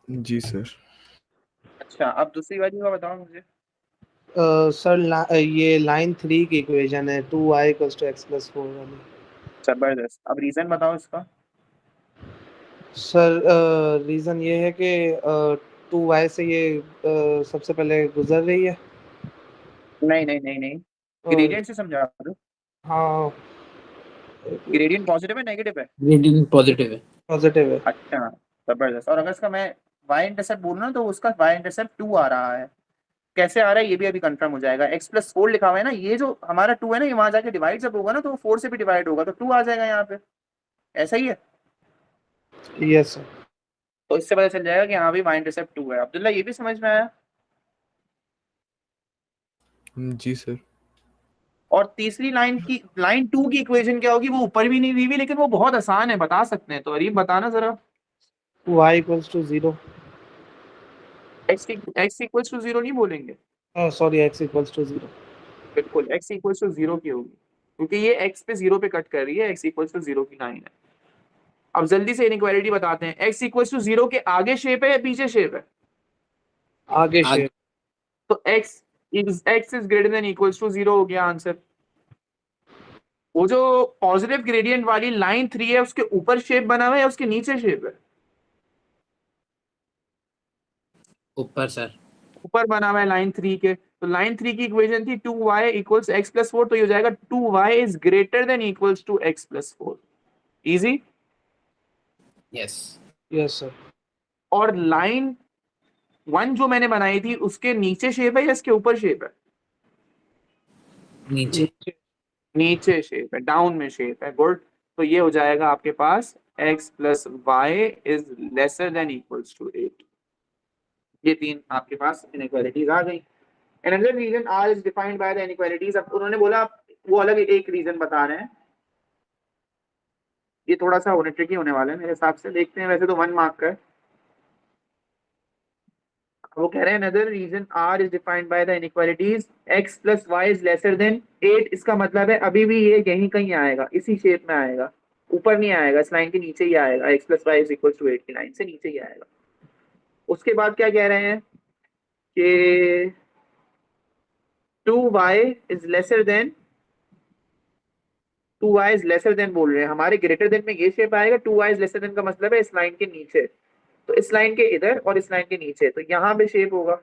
जी सर। अच्छा, अब दूसरी वाली का बताओ मुझे। सर ये लाइन 3 की इक्वेशन है 2y = x + 4 वाली। जबरदस्त। अब रीजन बताओ इसका। सर रीज़न ये है कि 2y से ये सबसे पहले गुजर रही है। नहीं नहीं नहीं नहीं, और ग्रेडियंट से समझा दो। हाँ, ग्रेडियंट पॉजिटिव है नेगेटिव है? ग्रेडियंट पॉजिटिव है। पॉजिटिव है। अच्छा, जबरदस्त। और अगर इसका मैं y इंटरसेप्ट बोलूँ ना, तो उसका y इंटरसेप्ट 2 आ रहा है। कैसे आ रहा है ये भी अभी कंफर्म हो जाएगा। x + 4 लिखा हुआ है ना, ये जो हमारा 2 है ना, ये वहां जाके डिवाइड जब होगा ना, तो वो 4 से भी डिवाइड होगा, तो 2 आ जाएगा यहाँ पे। ऐसा ही है। Yes sir. तो इससे पता चल जाएगा कि हाँ भाई y इंटरसेप्ट 2 है। अब्दुल्ला ये भी समझ में आया? जी सर। और तीसरी लाइन 2 की इक्वेशन क्या होगी, वो ऊपर भी नहीं दी हुई, लेकिन वो बहुत आसान है, बता सकते हैं। तो अरीब बताना जरा। y = 0। x इक्वल्स टू 0 नहीं बोलेंगे। Sorry, x = 0। बिल्कुल x इक्वल्स टू 0 की होगी, क्योंकि ये x पे 0 पे कट कर रही है। x इक्वल्स टू 0 की लाइन है। अब जल्दी से इनइक्वालिटी बताते हैं। x इक्वल्स टू 0 के आगे शेप है या पीछे शेप है? आगे आगे। शेप। तो x is greater than equals to 0 हो गया आंसर। वो जो पॉजिटिव ग्रेडियंट वाली लाइन 3 है, उसके ऊपर शेप बना हुआ है या उसके नीचे शेप है? ऊपर सर। ऊपर बना हुआ है लाइन 3 के। तो लाइन 3 की इक्वेशन थी 2y = x + 4, तो ये हो जाएगा 2y is greater than equals to x + 4। Easy. Yes. Yes sir. और लाइन 1 जो मैंने बनाई थी, उसके नीचे शेप है या इसके ऊपर शेप है? नीचे। नीचे। नीचे शेप है, डाउन में शेप है। गुड। तो ये हो जाएगा आपके पास x + y is lesser than equals to 8। ये 3 आपके पास इनइक्वालिटीज आ गई। Another reason R is defined by the inequalities। अब उन्होंने बोला वो अलग एक रीजन बता रहे हैं। ये थोड़ा सा ट्रिकी होने वाला है मेरे हिसाब से। देखते हैं, वैसे तो 1 मार्क का है। वो कह रहे हैं another reason R is defined by the inequalities x plus y is lesser than 8। इसका मतलब है अभी भी ये यहीं कहीं आएगा, इसी शेप में आएगा, ऊपर नहीं आएगा, इस लाइन के नीचे ही आएगा, x plus y is equal to 8 की लाइन से नीचे ही आएगा। उसके बाद क्या कह रहे हैं कि 2y is lesser than 2y is lesser than बोल रहे हैं, हमारे ग्रेटर देन में ये शेप आएगा, 2y is lesser than का मतलब है इस लाइन के नीचे, तो इस लाइन के इधर और इस लाइन के नीचे, तो यहाँ पे शेप होगा,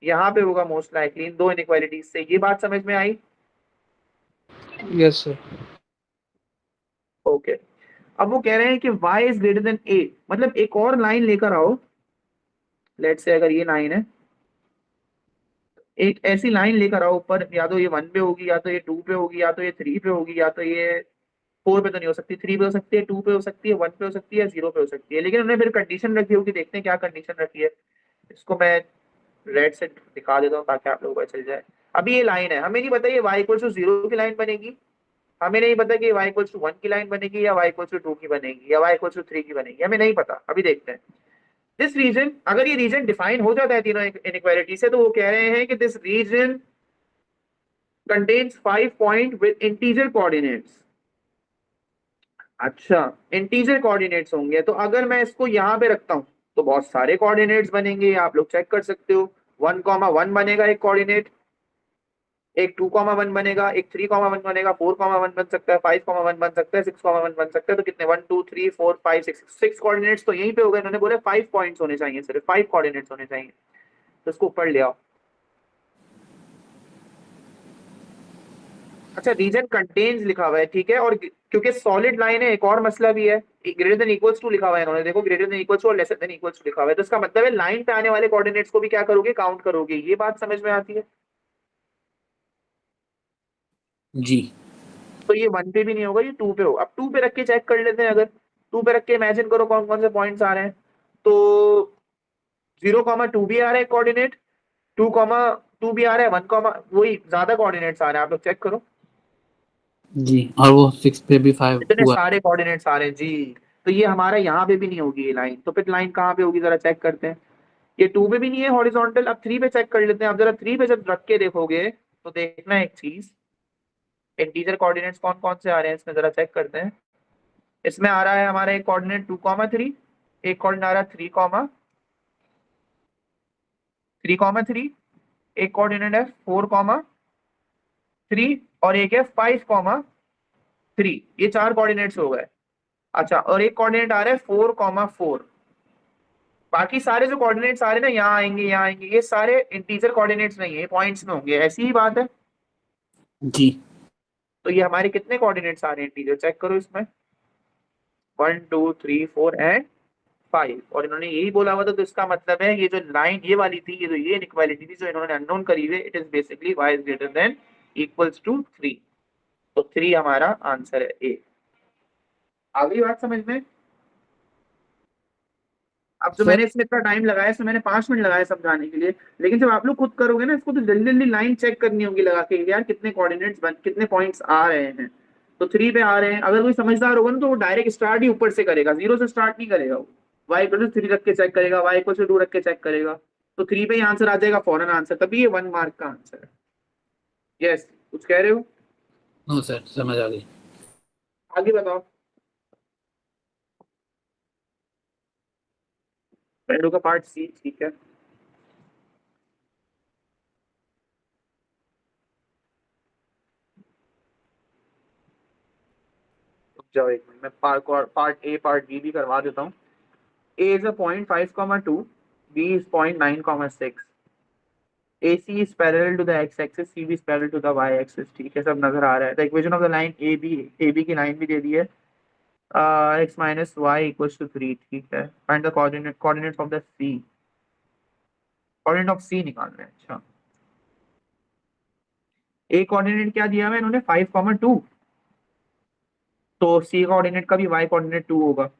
यहाँ पे होगा मोस्ट लाइकली इन दो इनइक्वालिटीज से। ये बात समझ में आई? Yes sir. ओके, अब वो कह रहे हैं कि y is greater then a, मतलब एक और लाइन लेकर आओ, लेट्स से अगर ये लाइन है, एक ऐसी लाइन लेकर आओ ऊपर, या तो ये 1 पे होगी, या तो ये 2 पे होगी, या तो ये 3 पे होगी, या तो ये 4 पे तो नहीं हो सकती, 3 पे हो सकती है, 2 पे हो सकती है, 1 पे हो सकती है, 0 पे हो सकती है। लेकिन उन्होंने फिर कंडीशन रखी होगी, देखते हैं क्या कंडीशन रखी है। इसको मैं रेड से दिखा देता हूँ ताकि आप लोगों को चल जाए। अभी ये लाइन है, हमें नहीं पता ये y इक्वल टू 0 की लाइन बनेगी, हमें नहीं पता कि y इक्वल टू 1 की लाइन बनेगी, या y इक्वल टू 2 की बनेगी, या y इक्वल टू 3 की बनेगी, हमें नहीं पता, अभी देखते हैं। दिस रीजन, अगर ये रीजन डिफाइन हो जाता है तीनों इनइक्वालिटी से, तो वो कह रहे हैं कि this reason contains 5 point with integer coordinates. अच्छा, इंटीजर कोऑर्डिनेट्स होंगे, तो अगर मैं इसको यहाँ पे रखता हूँ तो बहुत सारे कोऑर्डिनेट्स बनेंगे, आप लोग चेक कर सकते हो। 1,1 बनेगा एक कोऑर्डिनेट, एक 2,1 बनेगा, एक 3,1 बनेगा, 4,1 बन सकता है, 5,1 बन सकता है, 6,1 बन सकता है। तो कितने 1 2 3 4 5 6 कोऑर्डिनेट्स तो यहीं पे हो गए। इन्होंने बोले 5 पॉइंट्स होने चाहिए, सिर्फ 5 कोऑर्डिनेट्स होने चाहिए, तो इसको ऊपर ले आओ। अच्छा, रीजन कंटेन्स लिखा हुआ है, ठीक है, और क्योंकि सॉलिड लाइन है, एक और मसला भी है, ग्रेटर देन इक्वल्स टू लिखा हुआ है इन्होंने, देखो ग्रेटर देन इक्वल्स टू और लेसर देन इक्वल्स टू लिखा हुआ है, तो इसका मतलब है लाइन पे आने वाले कोऑर्डिनेट्स को भी क्या करोगे, काउंट करोगे। ये बात समझ में आती है? जी। तो ये 1 पे भी नहीं होगा, ये 2 पे होगा। अब 2 पे रख के चेक कर लेते हैं, अगर 2 पे रख के इमेजिन करो कौन कौन से पॉइंट्स आ रहे हैं। तो 0,2 भी आ रहा है कोऑर्डिनेट, 2,2 भी आ रहा है, 1, वही ज्यादा कोऑर्डिनेट्स आ रहे हैं, आप लोग चेक करो। जी, और वो 6 पे भी 5 इतने हुआ। सारे कोऑर्डिनेट्स आ रहे हैं जी, तो ये हमारा यहाँ पे भी नहीं होगी ये लाइन, तो फिर लाइन कहाँ पे होगी जरा चेक करते हैं। ये 2 पे भी नहीं है हॉरिजॉन्टल, अब 3 पे चेक कर लेते हैं। अब जरा 3 पे जब रख के देखोगे तो देखना एक चीज, इंटीजर कोऑर्डिनेट्स कौन कौन से आ रहे हैं इसमें जरा चेक करते हैं। इसमें आ रहा है हमारा एक कोऑर्डिनेट 2,3, एक कोऑर्डिनेट आ रहा है 3,3, एक कोऑर्डिनेट है 4,3, और एक है 5,3। ये 4 कोऑर्डिनेट्स हो गए। अच्छा, और एक कोऑर्डिनेट आ रहा है 4,4। बाकी सारे जो कोऑर्डिनेट्स आ रहे हैं ना, यहाँ आएंगे, यहाँ आएंगे, ये सारे इंटीजर कोऑर्डिनेट्स नहीं है, पॉइंट्स में होंगे, ऐसी ही बात है। जी। तो ये हमारे कितने कोऑर्डिनेट्स आ रहे हैं इंटीजर, चेक करो इसमें, 1 2 3 4 एंड 5, और इन्होंने यही बोला हुआ था, तो इसका मतलब है ये जो लाइन ये वाली थी, ये जो ये इनइक्वालिटी थी जो इन्होंने अननोन करी हुई है, it is basically y is greater than equals to 3। तो 3 हमारा आंसर है ए। आ गई बात समझ में? अब जो सर मैंने इसमें इतना टाइम लगाया, इसमें मैंने 5 मिनट लगाए समझाने के लिए, लेकिन जब आप लोग खुद करोगे ना इसको, तो जल्दी जल्दी लाइन चेक करनी होगी लगा के, यार कितने कोऑर्डिनेट्स कितने पॉइंट्स आ रहे हैं। तो 3 पे आ रहे हैं, अगर कोई समझदार होगा ना तो वो डायरेक्ट स्टार्ट ही ऊपर से करेगा, 0 से स्टार्ट नहीं करेगा वो। y इक्वल टू 3 रख के चेक करेगा, y इक्वल टू 2 रख के चेक करेगा, तो 3 पे ही आंसर आ जाएगा फौरन आंसर, तभी ये 1 मार्क का आंसर है। यस, कुछ कह रहे हो? नो सर, समझ आ गई। आगे बताओ। पहलू का पार्ट सी, ठीक है। जाओ एक मिनट, मैं पार्ट ए पार्ट बी भी करवा देता हूँ। A is a point 5,2, B is point 9,6, AC is parallel to the x-axis, CB is parallel to the y-axis, ठीक है, सब नजर आ रहा है। The equation of the line AB की लाइन भी दे दी है, x minus y equals to 3, ठीक है। Find the coordinates of the C, coordinate of C निकालना है। अच्छा, A कोऑर्डिनेट क्या दिया है इन्होंने, 5,2, तो C कोऑर्डिनेट का भी y कोऑर्डिनेट 2 होगा।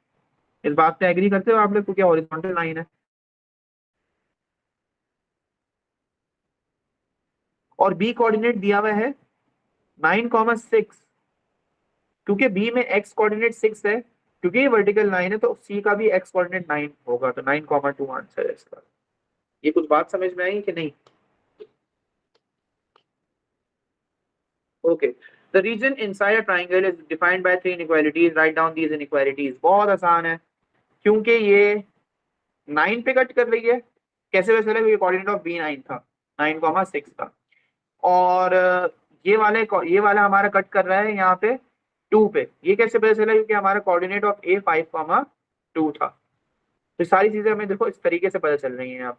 इस बात पे एग्री करते हो आप लोग, क्योंकि हॉरिजॉन्टल लाइन है। और B कोऑर्डिनेट दिया हुआ है 9,6, क्योंकि बी में x कोऑर्डिनेट 6 है, क्योंकि ये वर्टिकल लाइन है, तो सी का भी x कोऑर्डिनेट 9 होगा, तो 9,2 आंसर है इसका। ये कुछ बात समझ में आई कि नहीं? Okay, the region inside a triangle is defined by 3 inequalities, write down these inequalities. बहुत आसान है, क्योंकि ये 9 पे कट कर रही है। कैसे पता चला? क्योंकि कोऑर्डिनेट ऑफ B9 था, 9,6 था। और ये वाला हमारा कट कर रहा है यहाँ पे 2 पे। ये कैसे पता चला? क्योंकि हमारा कोऑर्डिनेट ऑफ A 5,2 था। तो सारी चीजें हमें देखो इस तरीके से पता चल रही हैं आप।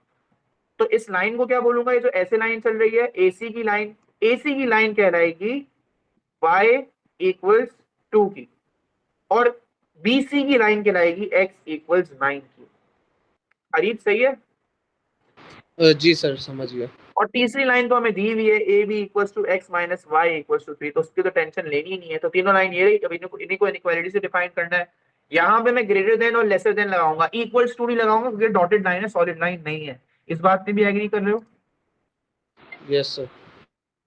तो इस लाइन को क्या बोलूंगा? ये जो ऐसे लाइन चल रही है AC की लाइन, AC की लाइन कहलाएगी y इक्वल्स 2 की, और BC की लाइन कहलाएगी x इक्वल्स 9 की। अरीब सही है? जी सर, समझ गया। और तीसरी लाइन तो हमें दी हुई है AB equals to x minus y equals to 3, तो उसकी तो टेंशन लेनी ही नहीं है। तो तीनों लाइन ये रही। अब इन्हीं को इनइक्वालिटी से डिफाइन करना है। यहाँ पे मैं ग्रेटर देन और लेसर देन लगाऊंगा, इक्वल्स टू नहीं लगाऊंगा क्योंकि डॉटेड लाइन है, सॉलिड लाइन नहीं है। इस बात पे भी एग्री कर रहे हो? Yes sir.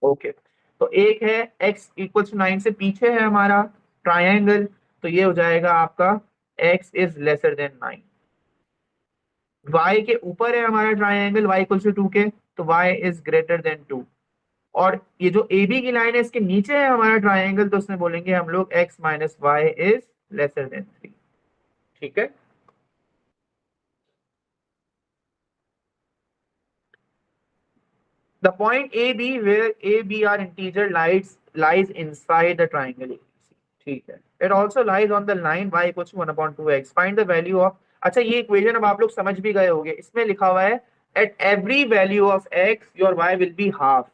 ओके, तो एक है x इक्वल्स टू 9 से पीछे है हमारा ट्राइंगल, तो ये हो जाएगा आपका x is lesser then 9। y के ऊपर है हमारा ट्राइंगल y इक्वल्स टू 2 के, तो y इज ग्रेटर देन 2। और ये जो AB की लाइन है इसके नीचे है हमारा ट्राइंगल, तो उसमें बोलेंगे हम लोग x minus y is lesser than 3। ठीक है, the point AB where AB are integer lies inside the triangle ABC। ठीक है, it also lies on the line y equals to 1/2x, find the value of। अच्छा, ये equation अब आप लोग समझ भी गए होंगे। इसमें लिखा हुआ है at every value of x your y will be half।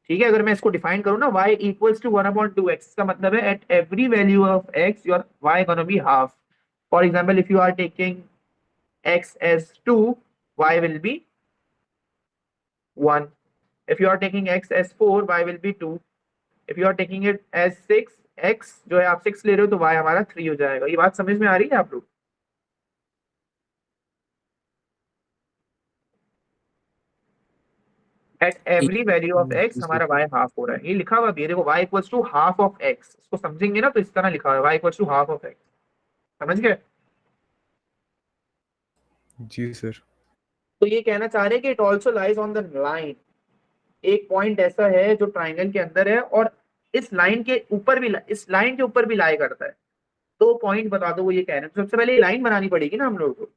ठीक है, अगर मैं इसको डिफाइन करूं ना, y इक्वल्स टू 1/2x, इसका मतलब है at every value of x your y gonna be half. For example, if you are taking x as 2, y will be 1। if you are taking x as 4, y will be 2। if you are taking it as 6, x जो है आप 6 ले रहे हो, तो y हमारा 3 हो जाएगा। ये बात समझ में आ रही है आप लोग? Eight every value of x जी हमारा सर। y हाफ हो रहा है। ये लिखा हुआ भी है, देखो y equals to half of x। इसको समझेंगे ना तो इस तरह लिखा हुआ है, y equals to half of x। समझ गए? जी सर। तो ये कहना चाह रहे हैं कि it also lies on the line. एक पॉइंट ऐसा है जो ट्राइंगल के अंदर है और इस लाइन के ऊपर भी, इस लाइन के ऊपर भी लाई करता है। तो पॉइंट बता दो वो ये कह रहे हैं। तो सबसे पहले ये लाइन बनानी पड़ेगी ना हम लोगों को।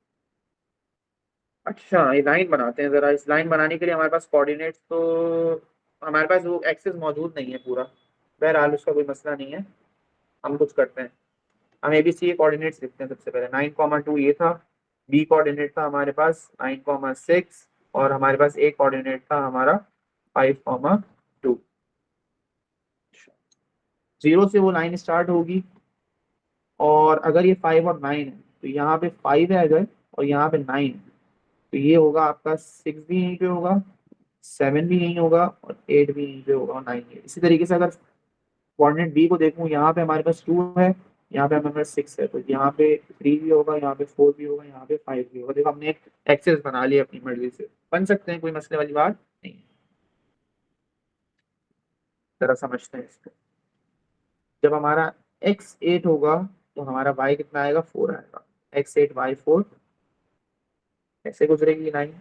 अच्छा, ये लाइन बनाते हैं जरा। इस लाइन बनाने के लिए हमारे पास कोऑर्डिनेट्स, तो हमारे पास वो एक्सिस मौजूद नहीं है पूरा। बहरहाल उसका कोई मसला नहीं है, हम कुछ करते हैं। हम ABC के कोऑर्डिनेट्स लिखते हैं। सबसे पहले 9,2 ये था, B कोऑर्डिनेट था हमारे पास 9,6, और हमारे पास A कोऑर्डिनेट था हमारा 5,2। 0 से वो लाइन स्टार्ट होगी, और अगर ये 5 और 9 है तो यहाँ पे 5 है अगर, और यहाँ पे 9 है, तो ये होगा आपका 6 भी यहीं पे होगा, 7 भी यहीं होगा, और 8 भी यहीं पे होगा, और 9 है। इसी तरीके से अगर कोऑर्डिनेट बी को देखूं, यहाँ पे हमारे पास 2 है, यहाँ पे हमारे पास 6 है, तो यहाँ पे 3 भी होगा, यहाँ पे 4 भी होगा, यहाँ पे 5 भी होगा। देखो हमने एक एक्सेस बना लिया अपनी मर्जी से, बन सकते हैं, कोई मसले वाली बात नहीं है। जरा समझते हैं इसको। जब हमारा x 8 होगा तो हमारा y कितना आएगा? 4 आएगा। x 8 y 4, ऐसे गुजरेगी लाइन।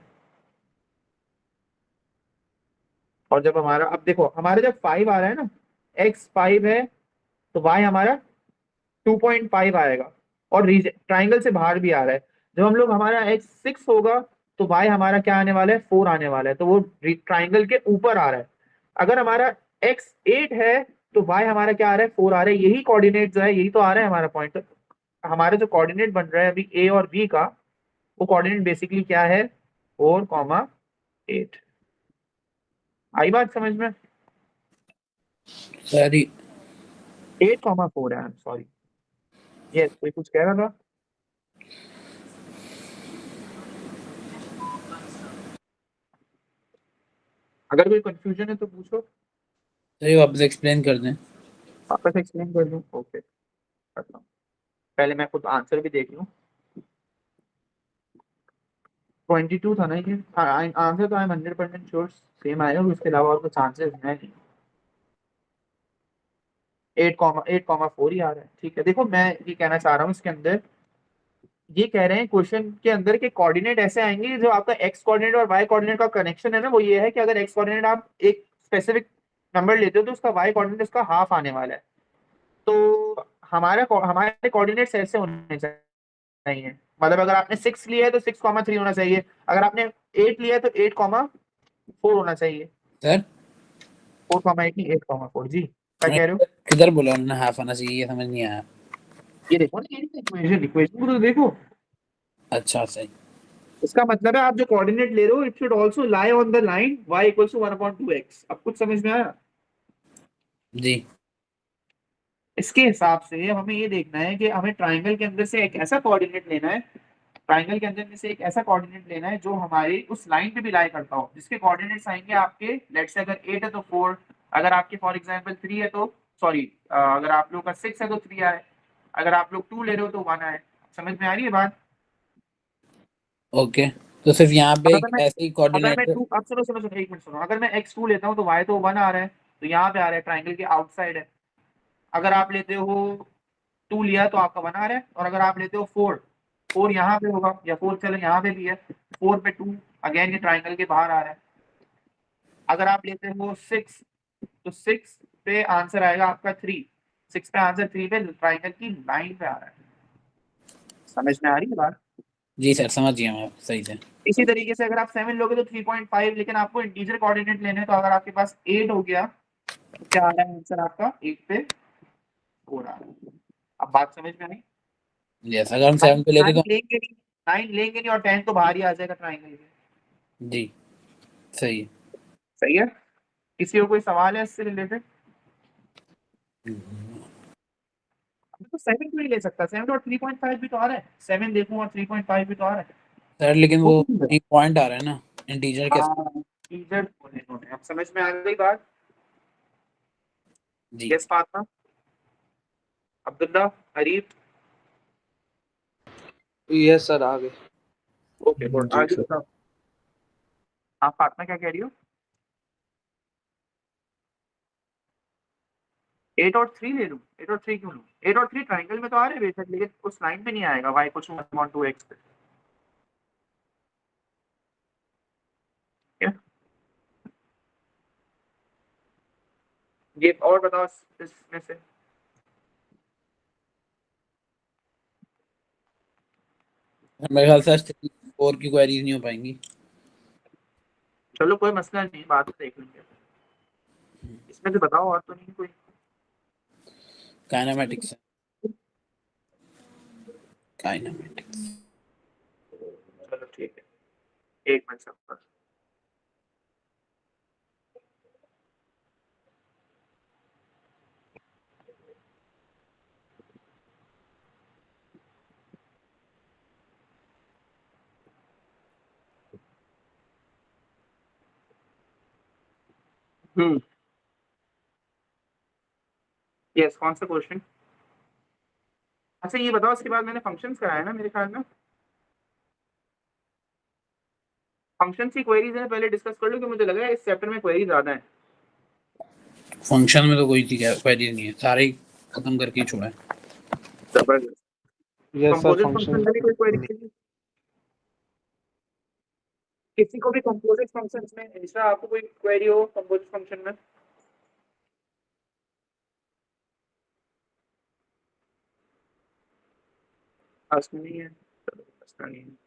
और जब हमारा, अब देखो हमारा जब 5 आ रहा है ना, x 5 है, तो y हमारा 2.5 आएगा, और ट्राइंगल से बाहर भी आ रहा है। जब हम लोग, हमारा x 6 होगा तो y हमारा क्या आने वाला है? 4 आने वाला है, तो वो ट्राइंगल के ऊपर आ रहा है। अगर हमारा x 8 है तो y हमारा क्या आ रहा है? 4 आ रहा है। यही कोऑर्डिनेट जो है, यही तो आ रहा है हमारा पॉइंट। हमारा जो कोऑर्डिनेट बन रहा है अभी a और b का, वो कोऑर्डिनेट बेसिकली क्या है? 4,8। आई बात समझ में? सारी 8,4 है, सॉरी। यस, कोई कुछ कह रहा था? अगर कोई कंफ्यूजन है तो पूछो, सही वापस एक्सप्लेन कर दें। वापस एक्सप्लेन कर दूं? ओके, करता हूं। पहले मैं खुद आंसर भी देख लूं। 22 था ना ये? आंसर तो आई एम 100% श्योर सेम आएगा, उसके अलावा और कुछ चांसेस है नहीं। 8,4 ही आ रहा है। ठीक है, देखो मैं ये कहना चाह रहा हूँ इसके अंदर, ये कह रहे हैं क्वेश्चन के अंदर के कोऑर्डिनेट ऐसे आएंगे, जो आपका एक्स कोऑर्डिनेट और वाई कोऑर्डिनेट का कनेक्शन है ना, वो ये है कि अगर एक्स कोऑर्डिनेट आप एक स्पेसिफिक नंबर लेते हो तो उसका वाई कोऑर्डिनेट उसका हाफ आने वाला है। तो हमारे कोऑर्डिनेट्स ऐसे होने चाहिए, मतलब अगर आपने 6 लिया है तो 6,3 होना चाहिए, अगर आपने 8 लिया है तो 8,4 होना चाहिए। सर 4,8 नहीं 8,4। जी क्या कह रहे हो? किधर बोला उन्होंने हाफ आना चाहिए, ये समझ नहीं आया। ये देखो ना, ये इक्वेशन इक्वेशन को तो देखो। अच्छा सही। इसका मतलब है आप जो कोऑर्डिनेट ले रहे हो, it should also lie on the line y = 1/2x। अब कुछ समझ में आया? जी इसके हिसाब से हमें ये देखना है कि हमें ट्राइंगल के अंदर से एक ऐसा कोऑर्डिनेट लेना है, ट्राइंगल के अंदर में से एक ऐसा कोऑर्डिनेट लेना है जो हमारे उस लाइन पे भी लाई करता हो, जिसके कोऑर्डिनेट्स आएंगे आपके, लेट्स से अगर 8 है तो 4, अगर आपके फॉर एग्जांपल 3 है तो सॉरी, अगर आप लोग का 6 है तो 3 आए, अगर आप लोग 2 ले रहे हो तो 1 आए। समझ में आ रही है बात? ओके, तो सिर्फ यहाँ अब पे अगर एक मैं ऐसे ही अगर मैं कोऑर्डिनेट। 2, अब सुनो सुनो सुनो, एक मिनट सुनो, अगर मैं x2 लेता हूँ तो y तो 1 आ रहा है, तो यहाँ पे आ रहा है, ट्राइंगल के आउटसाइड है। अगर आप लेते हो 2 लिया तो आपका 1 आ रहा है, और अगर आप लेते हो 4, 4 यहाँ पे होगा, या 4 चलो यहाँ पे भी है, 4 पे 2 अगेन ये ट्राइंगल के बाहर आ रहा है। अगर आप लेते हो 6 तो 6 पे आंसर आएगा आपका 3, 6 पे आंसर 3 पे ट्राइंगल की लाइन पे आ रहा है। समझ में आ रही है बात? जी सर समझ गया मैं सही से। इसी तरीके से अगर आप 7 लोगे तो 3.5, लेकिन आपको इंटीजर कोऑर्डिनेट लेने हैं, तो अगर आपके पास 8 हो गया तो क्या आ रहा है आंसर आपका 8 पे 4 आ रहा है। अब बात समझ में आई? यस, अगर हम 7 नाइन पे लेते नाइन तो। लेंगे नहीं, 9 लेंगे नहीं, और 10 तो बाहर ही आ जाएगा ट्राइंगल के। जी सही है। सही है? किसी को कोई सवाल है इससे रिलेटेड? तो 7 क्यों नहीं ले सकता? 7 और 3.5 भी तो आ रहा है, 7 देखूं और 3.5 भी तो आ रहा है। सर लेकिन वो वो क्यों नहीं एक पॉइंट आ रहा है ना इंटीजर है? के। हाँ, टीचर बोले इन्होंने। अब समझ में आ गई बात? जी yes Fatima, Abdullah, Harif. Yes sir, आ गए। ओके गुड, जी आगे सर। बताओ। आप फातिमा क्या कह रही हो? 8 और 3 ले लूं? 8 और 3 क्यों लूं? 8 और 3 ट्राइंगल में तो आ रहे हैं बेशक, लेकिन उस लाइन पे नहीं आएगा, y = 1/2x पे। क्या ये? और बताओ इसमें से। मेरे ख्याल से 4 की क्वेरीज नहीं हो पाएंगी। चलो कोई मसला नहीं, बाद में देख लेंगे। इसमें से बताओ, और तो नहीं कोई? Kinematics, kinematics. चलो ठीक है, एक मिनट सब। हम्म, यस, कौन सा क्वेश्चन? अच्छा ये बताओ, इसके बाद मैंने फंक्शंस कराया ना मेरे ख्याल में। फंक्शंस की क्वेरीज है, पहले डिस्कस कर लो, कि मुझे लग रहा है इस चैप्टर में क्वेरी ज्यादा है। फंक्शन में तो कोई चीज क्वेरीज नहीं है, सारे ही खत्म करके ही छोड़ा है। जबरदस्त। Yes sir, composite function function में भी कोई क्वेरी थी? किसी को भी कंपोजिट फंक्शंस में, ऐसा आपको कोई क्वेरी हो कंपोजिट फंक्शन में? आज में नहीं है, चलो मसला नहीं है।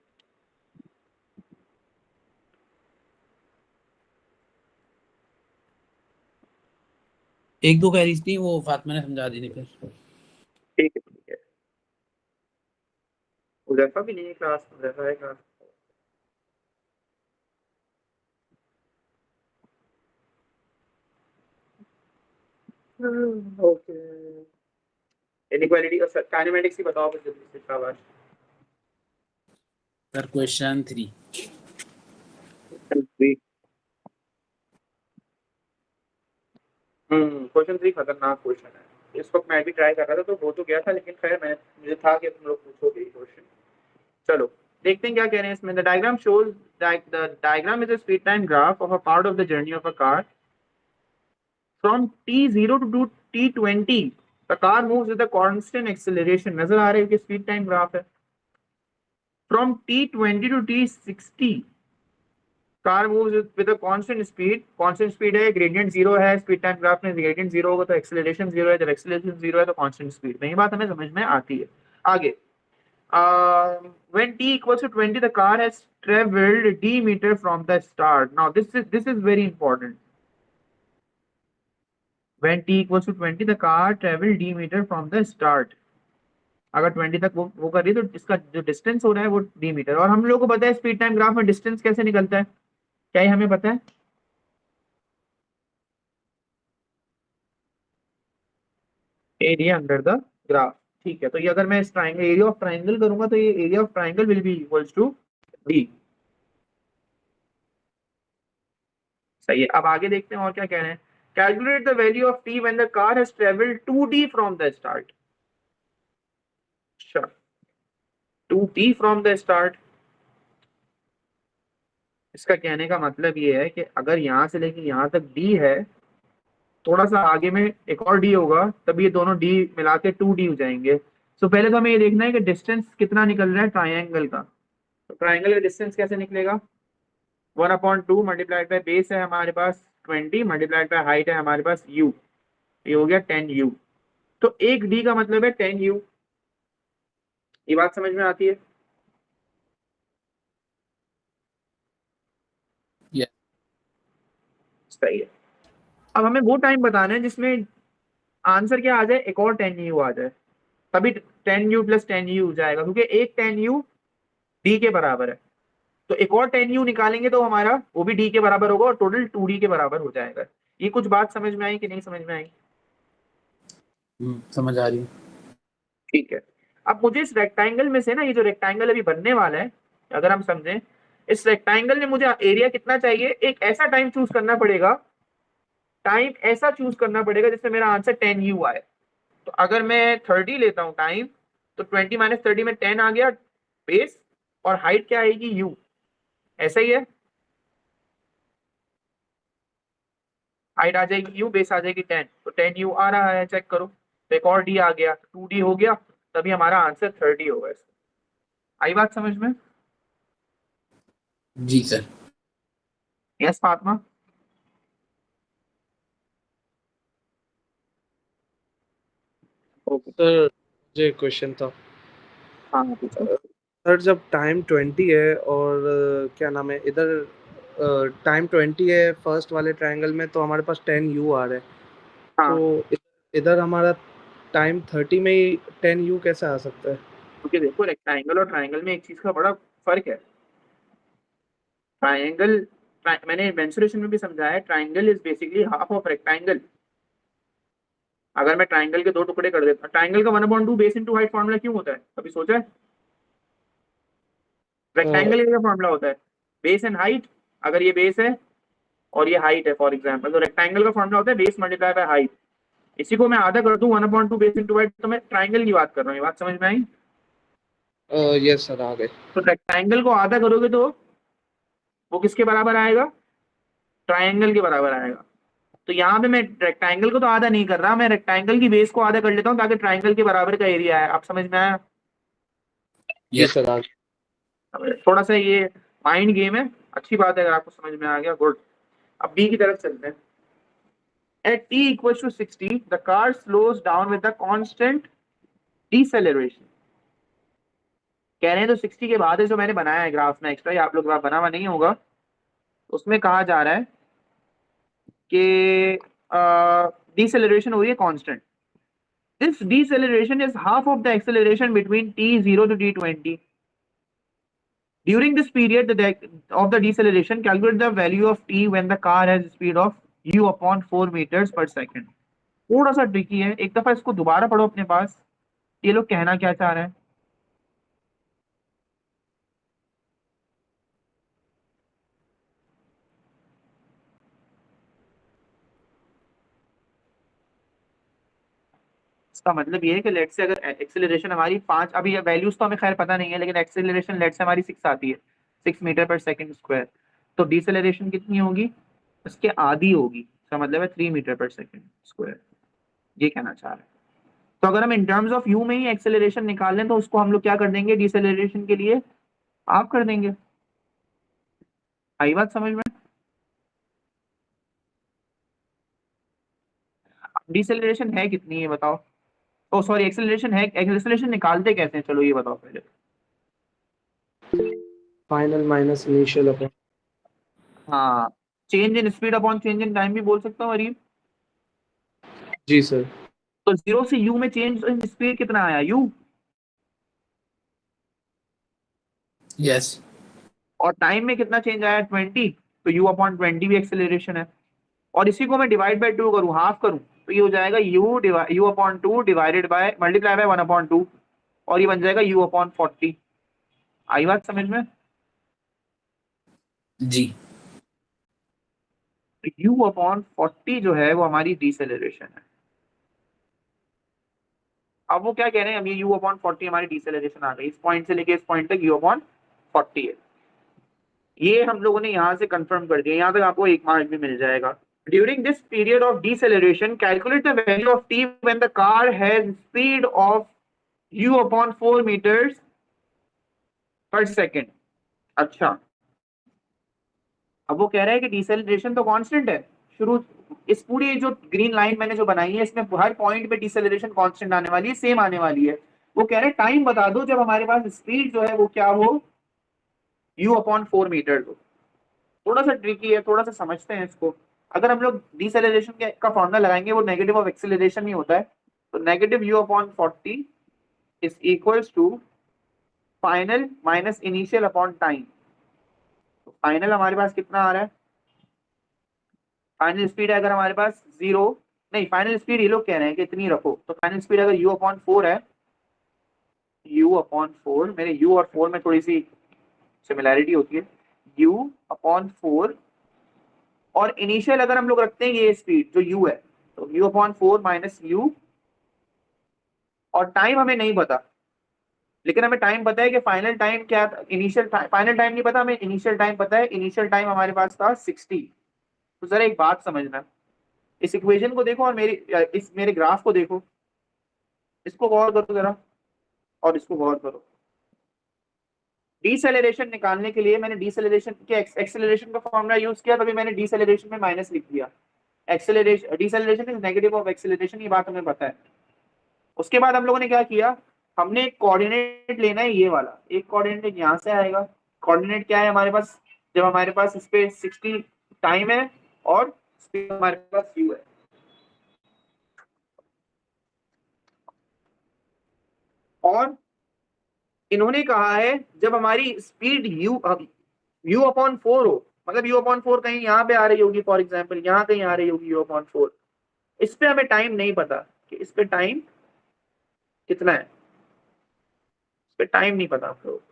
एक दो क्वेरीज थी, वो फातिमा ने समझा दी थी फिर। ठीक है ठीक है। उजैफा भी नहीं है क्लास, उजैफा है क्लास। ओके, इनइक्वालिटी का काइनेमेटिक्स ही बताओ फिर जल्दी से, शाबाश। Sir question 3। क्वेश्चन 3 खतरनाक क्वेश्चन है। इस वक्त मैं भी ट्राई कर रहा था तो हो तो गया था, लेकिन खैर मैं, मुझे था कि तुम लोग पूछोगे ये क्वेश्चन। चलो देखते हैं क्या कह रहे हैं इसमें। The diagram shows the diagram is a speed time graph of a part of the journey of a car from t0 to t20। The car moves with a constant acceleration. नजर आ रहा है कि स्पीड टाइम ग्राफ है। From t20 to t60 car moves with a constant speed है, gradient zero है, speed time graph में gradient zero होगा तो एक्सेलरेशन जीरो है, जब एक्सेलरेशन जीरो है तो कांस्टेंट स्पीड में। ये बात हमें समझ में आती है। आगे when t equals to 20 the car has traveled d meter from the start. Now this is very important. When t equals to 20 the car traveled d meter from the start. अगर 20 तक वो कर रही है तो इसका जो डिस्टेंस हो रहा है वो d मीटर। और हम लोग को पता है स्पीड टाइम ग्राफ में डिस्टेंस कैसे निकलता है, क्या ये हमें पता है? Area under the graph. ठीक है, तो ये अगर मैं इस ट्राइंगल एरिया ऑफ ट्राइंगल करूंगा तो ये area of triangle will be equals to D. सही है। अब आगे देखते हैं और क्या कह रहे हैं। Calculate the value of T when the car has travelled 2d from the start. अच्छा, 2t फ्रॉम द स्टार्ट। इसका कहने का मतलब ये है कि अगर यहां से लेके यहां तक d है, थोड़ा सा आगे में एक और d होगा, तब ये दोनों d मिला के 2d हो जाएंगे। तो पहले तो हमें ये देखना है कि डिस्टेंस कितना निकल रहा है ट्राइंगल का। तो ट्राइंगल का डिस्टेंस कैसे निकलेगा? 1/2 मल्टीप्लाइड बाय बेस है हमारे पास 20 मल्टीप्लाइड बाय हाइट है हमारे पास u, ये हो गया 10u। तो एक d का मतलब है 10u। ये बात समझ में आती है? Yeah. सही है। अब हमें वो टाइम बताना है जिसमें आंसर क्या आ जाए, एक और 10u आ जाए, तभी 10u प्लस 10u हो जाएगा, क्योंकि एक 10u d के बराबर है। तो एक और 10u निकालेंगे तो हमारा वो भी d के बराबर होगा और टोटल 2d के बराबर हो जाएगा। ये कुछ बात समझ में आई कि नहीं समझ में आई? समझ आ रही है। ठीक है। अब मुझे इस रेक्टेंगल में से ना, ये जो रेक्टेंगल अभी बनने वाला है, अगर हम समझें, इस रेक्टेंगल में मुझे एरिया कितना चाहिए, एक ऐसा टाइम चूज करना पड़ेगा, टाइम ऐसा चूज करना पड़ेगा जिससे मेरा आंसर 10u आए। तो अगर मैं 30 लेता हूँ टाइम, तो 20 माइनस 30 में 10 आ गया बेस, और हाइट क्या आएगी u, ऐसा ही है। हाइट आ जाएगी u, बेस आ जाएगी 10, तो 10u आ रहा है, चेक करो। तो एक और d आ गया, 2d हो गया, तभी हमारा आंसर 30 होगा। आई बात समझ में? जी sir. Yes Fatima? Okay, sir मुझे क्वेश्चन था। हाँ पूछो। सर जब टाइम 20 है और क्या नाम है, इधर टाइम 20 है फर्स्ट वाले ट्रायंगल में, तो हमारे पास 10u आ रहा है। हाँ, तो इधर हमारा टाइम 30 में ही 10u कैसे आ सकता है? क्योंकि देखो रेक्टेंगल और ट्राइंगल में एक चीज का बड़ा फर्क है। ट्राइंगल, मैंने मेंसुरेशन में भी समझाया है, triangle is basically half of rectangle. अगर मैं ट्राइंगल के दो टुकड़े कर देता, ट्राइंगल का 1/2 बेस इनटू हाइट फार्मूला क्यों होता है, कभी सोचा है? रेक्टेंगल का फार्मूला होता है बेस एंड हाइट। अगर ये बेस है और ये हाइट है फॉर एग्जांपल, तो रेक्टेंगल का फार्मूला होता है बेस मल्टीप्लाई बाय हाइट। इसी को मैं आधा कर दूं 1/2 बेस इनटू हाइट, तो मैं ट्राइंगल की बात कर रहा हूँ। ये बात समझ में आई? यस सर, आ गए। तो रेक्टेंगल को आधा करोगे तो वो किसके बराबर आएगा? ट्राइंगल के बराबर आएगा। तो यहाँ पे मैं रेक्टेंगल को तो आधा नहीं कर रहा, मैं रेक्टेंगल की बेस को आधा कर लेता हूँ ताकि ट्राइंगल के बराबर का एरिया है। आप समझ में आया? यस सर, आ गए। थोड़ा सा ये माइंड गेम है, अच्छी बात है अगर आपको समझ में आ गया, गुड। अब बी की तरफ चलते हैं। At t equals to 60, the car slows down with a constant deceleration. कह रहे हैं तो 60 के बाद है जो मैंने बनाया है ग्राफ में एक्स्ट्रा, आप लोग ग्राफ बना हुआ नहीं होगा, उसमें कहा जा रहा है कि डिसेलरेशन हो रही है constant. This deceleration is half of the acceleration between t0 to t20. During this period of the deceleration, calculate the value of t when the car has a speed of u upon 4 meters per second. थोड़ा सा tricky है, एक दफा इसको दोबारा पढ़ो अपने पास, ये लोग कहना क्या चाह रहे हैं। इसका मतलब ये है कि लेट से अगर एक्सेलरेशन हमारी 5, अभी वैल्यूज तो हमें खैर पता नहीं है, लेकिन एक्सेलरेशन लेट से हमारी 6 आती है, 6 मीटर पर सेकंड स्क्वायर, तो डिसेलरेशन कितनी होगी, इसके आधी होगी। इसका मतलब है 3 मीटर पर सेकंड स्क्वायर, ये कहना चाह रहे हैं। तो अगर हम इन टर्म्स ऑफ यू में ही एक्सेलरेशन निकाल लें तो उसको हम लोग क्या कर देंगे डिसेलरेशन के लिए, आप कर देंगे। आई बात समझ में? डिसेलरेशन है कितनी है बताओ? ओ सॉरी, एक्सेलरेशन है, एक्सेलरेशन निकालते कैसे हैं, चलो ये बताओ पहले। Final minus initial upon. हाँ, change in speed upon change in time भी बोल सकता हूँ अरीब। जी सर। तो 0 से u में चेंज इन स्पीड कितना आया, u, यस। और टाइम में कितना चेंज आया, 20, तो u अपॉन 20 भी एक्सेलरेशन है। और इसी को मैं डिवाइड बाय 2 करूँ, हाफ करूँ, तो ये हो जाएगा u upon 2 divided by multiply by 1 upon 2, और ये बन जाएगा u अपॉन 40। आई बात समझ में? जी। u अपॉन 40 जो है वो हमारी डिसेलरेशन है। अब वो क्या कह रहे हैं, अब ये u अपॉन 40 हमारी डिसेलरेशन आ गई, इस पॉइंट से लेके इस पॉइंट तक u अपॉन 40 है। ये हम लोगों ने यहाँ से कंफर्म कर दिया, यहाँ तक आपको 1 मार्क भी मिल जाएगा। During this period of deceleration calculate the value of t when the car has speed of u upon 4 metres per second. अच्छा, अब वो कह रहा है कि डिसेलरेशन तो कांस्टेंट है शुरू, इस पूरी जो ग्रीन लाइन मैंने जो बनाई है इसमें हर पॉइंट पे डिसेलरेशन कांस्टेंट आने वाली है, सेम आने वाली है। वो कह रहे हैं टाइम बता दो जब हमारे पास स्पीड जो है वो क्या हो, u अपॉन 4 मीटर हो। थोड़ा सा ट्रिकी है, थोड़ा सा समझते हैं इसको। अगर हम लोग डिसेलरेशन का फॉर्मूला लगाएंगे वो नेगेटिव ऑफ एक्सेलरेशन ही होता है, तो negative u upon 40 is equals to final minus initial upon time. Final हमारे पास कितना आ रहा है, फाइनल स्पीड है अगर हमारे पास 0, नहीं फाइनल स्पीड ये लोग कह रहे हैं कि इतनी रखो, तो फाइनल स्पीड अगर u अपॉन 4 है, u अपॉन 4, मेरे u और 4 में थोड़ी सी सिमिलैरिटी होती है, u अपॉन 4, और इनिशियल अगर हम लोग रखते हैं ये स्पीड जो u है, तो u अपॉन 4 माइनस u, और टाइम हमें नहीं पता, लेकिन हमें टाइम पता है कि फाइनल टाइम क्या, इनिशियल फाइनल टाइम नहीं पता हमें, इनिशियल टाइम पता है। इनिशियल टाइम हमारे पास था 60। तो जरा एक बात समझना, इस इक्वेशन को देखो और इस मेरे ग्राफ को देखो, इसको गौर करो जरा, और इसको गौर करो। डीसेलेरेशन निकालने के लिए मैंने डीसेलेरेशन के एक्सेलरेशन का फॉर्मूला यूज किया, तभी मैंने डीसेलेरेशन में माइनस लिख दिया। Acceleration, deceleration is negative of acceleration, ये बात हमें पता है। उसके बाद हम लोगों ने क्या किया, हमने एक कोऑर्डिनेट लेना है, ये वाला एक कोऑर्डिनेट यहाँ से आएगा। कोऑर्डिनेट क्या है हमारे पास, जब हमारे पास इस पे 60 टाइम है और स्पीड हमारे पास u है। और इन्होंने कहा है जब हमारी स्पीड u अपॉन 4 हो, मतलब u अपॉन 4 कहीं यहाँ पे आ रही होगी, फॉर एग्जाम्पल यहाँ कहीं आ रही होगी u अपॉन 4, इस पे हमें टाइम नहीं पता कि इस पे टाइम कितना है, इस पे टाइम नहीं पता आप लोग,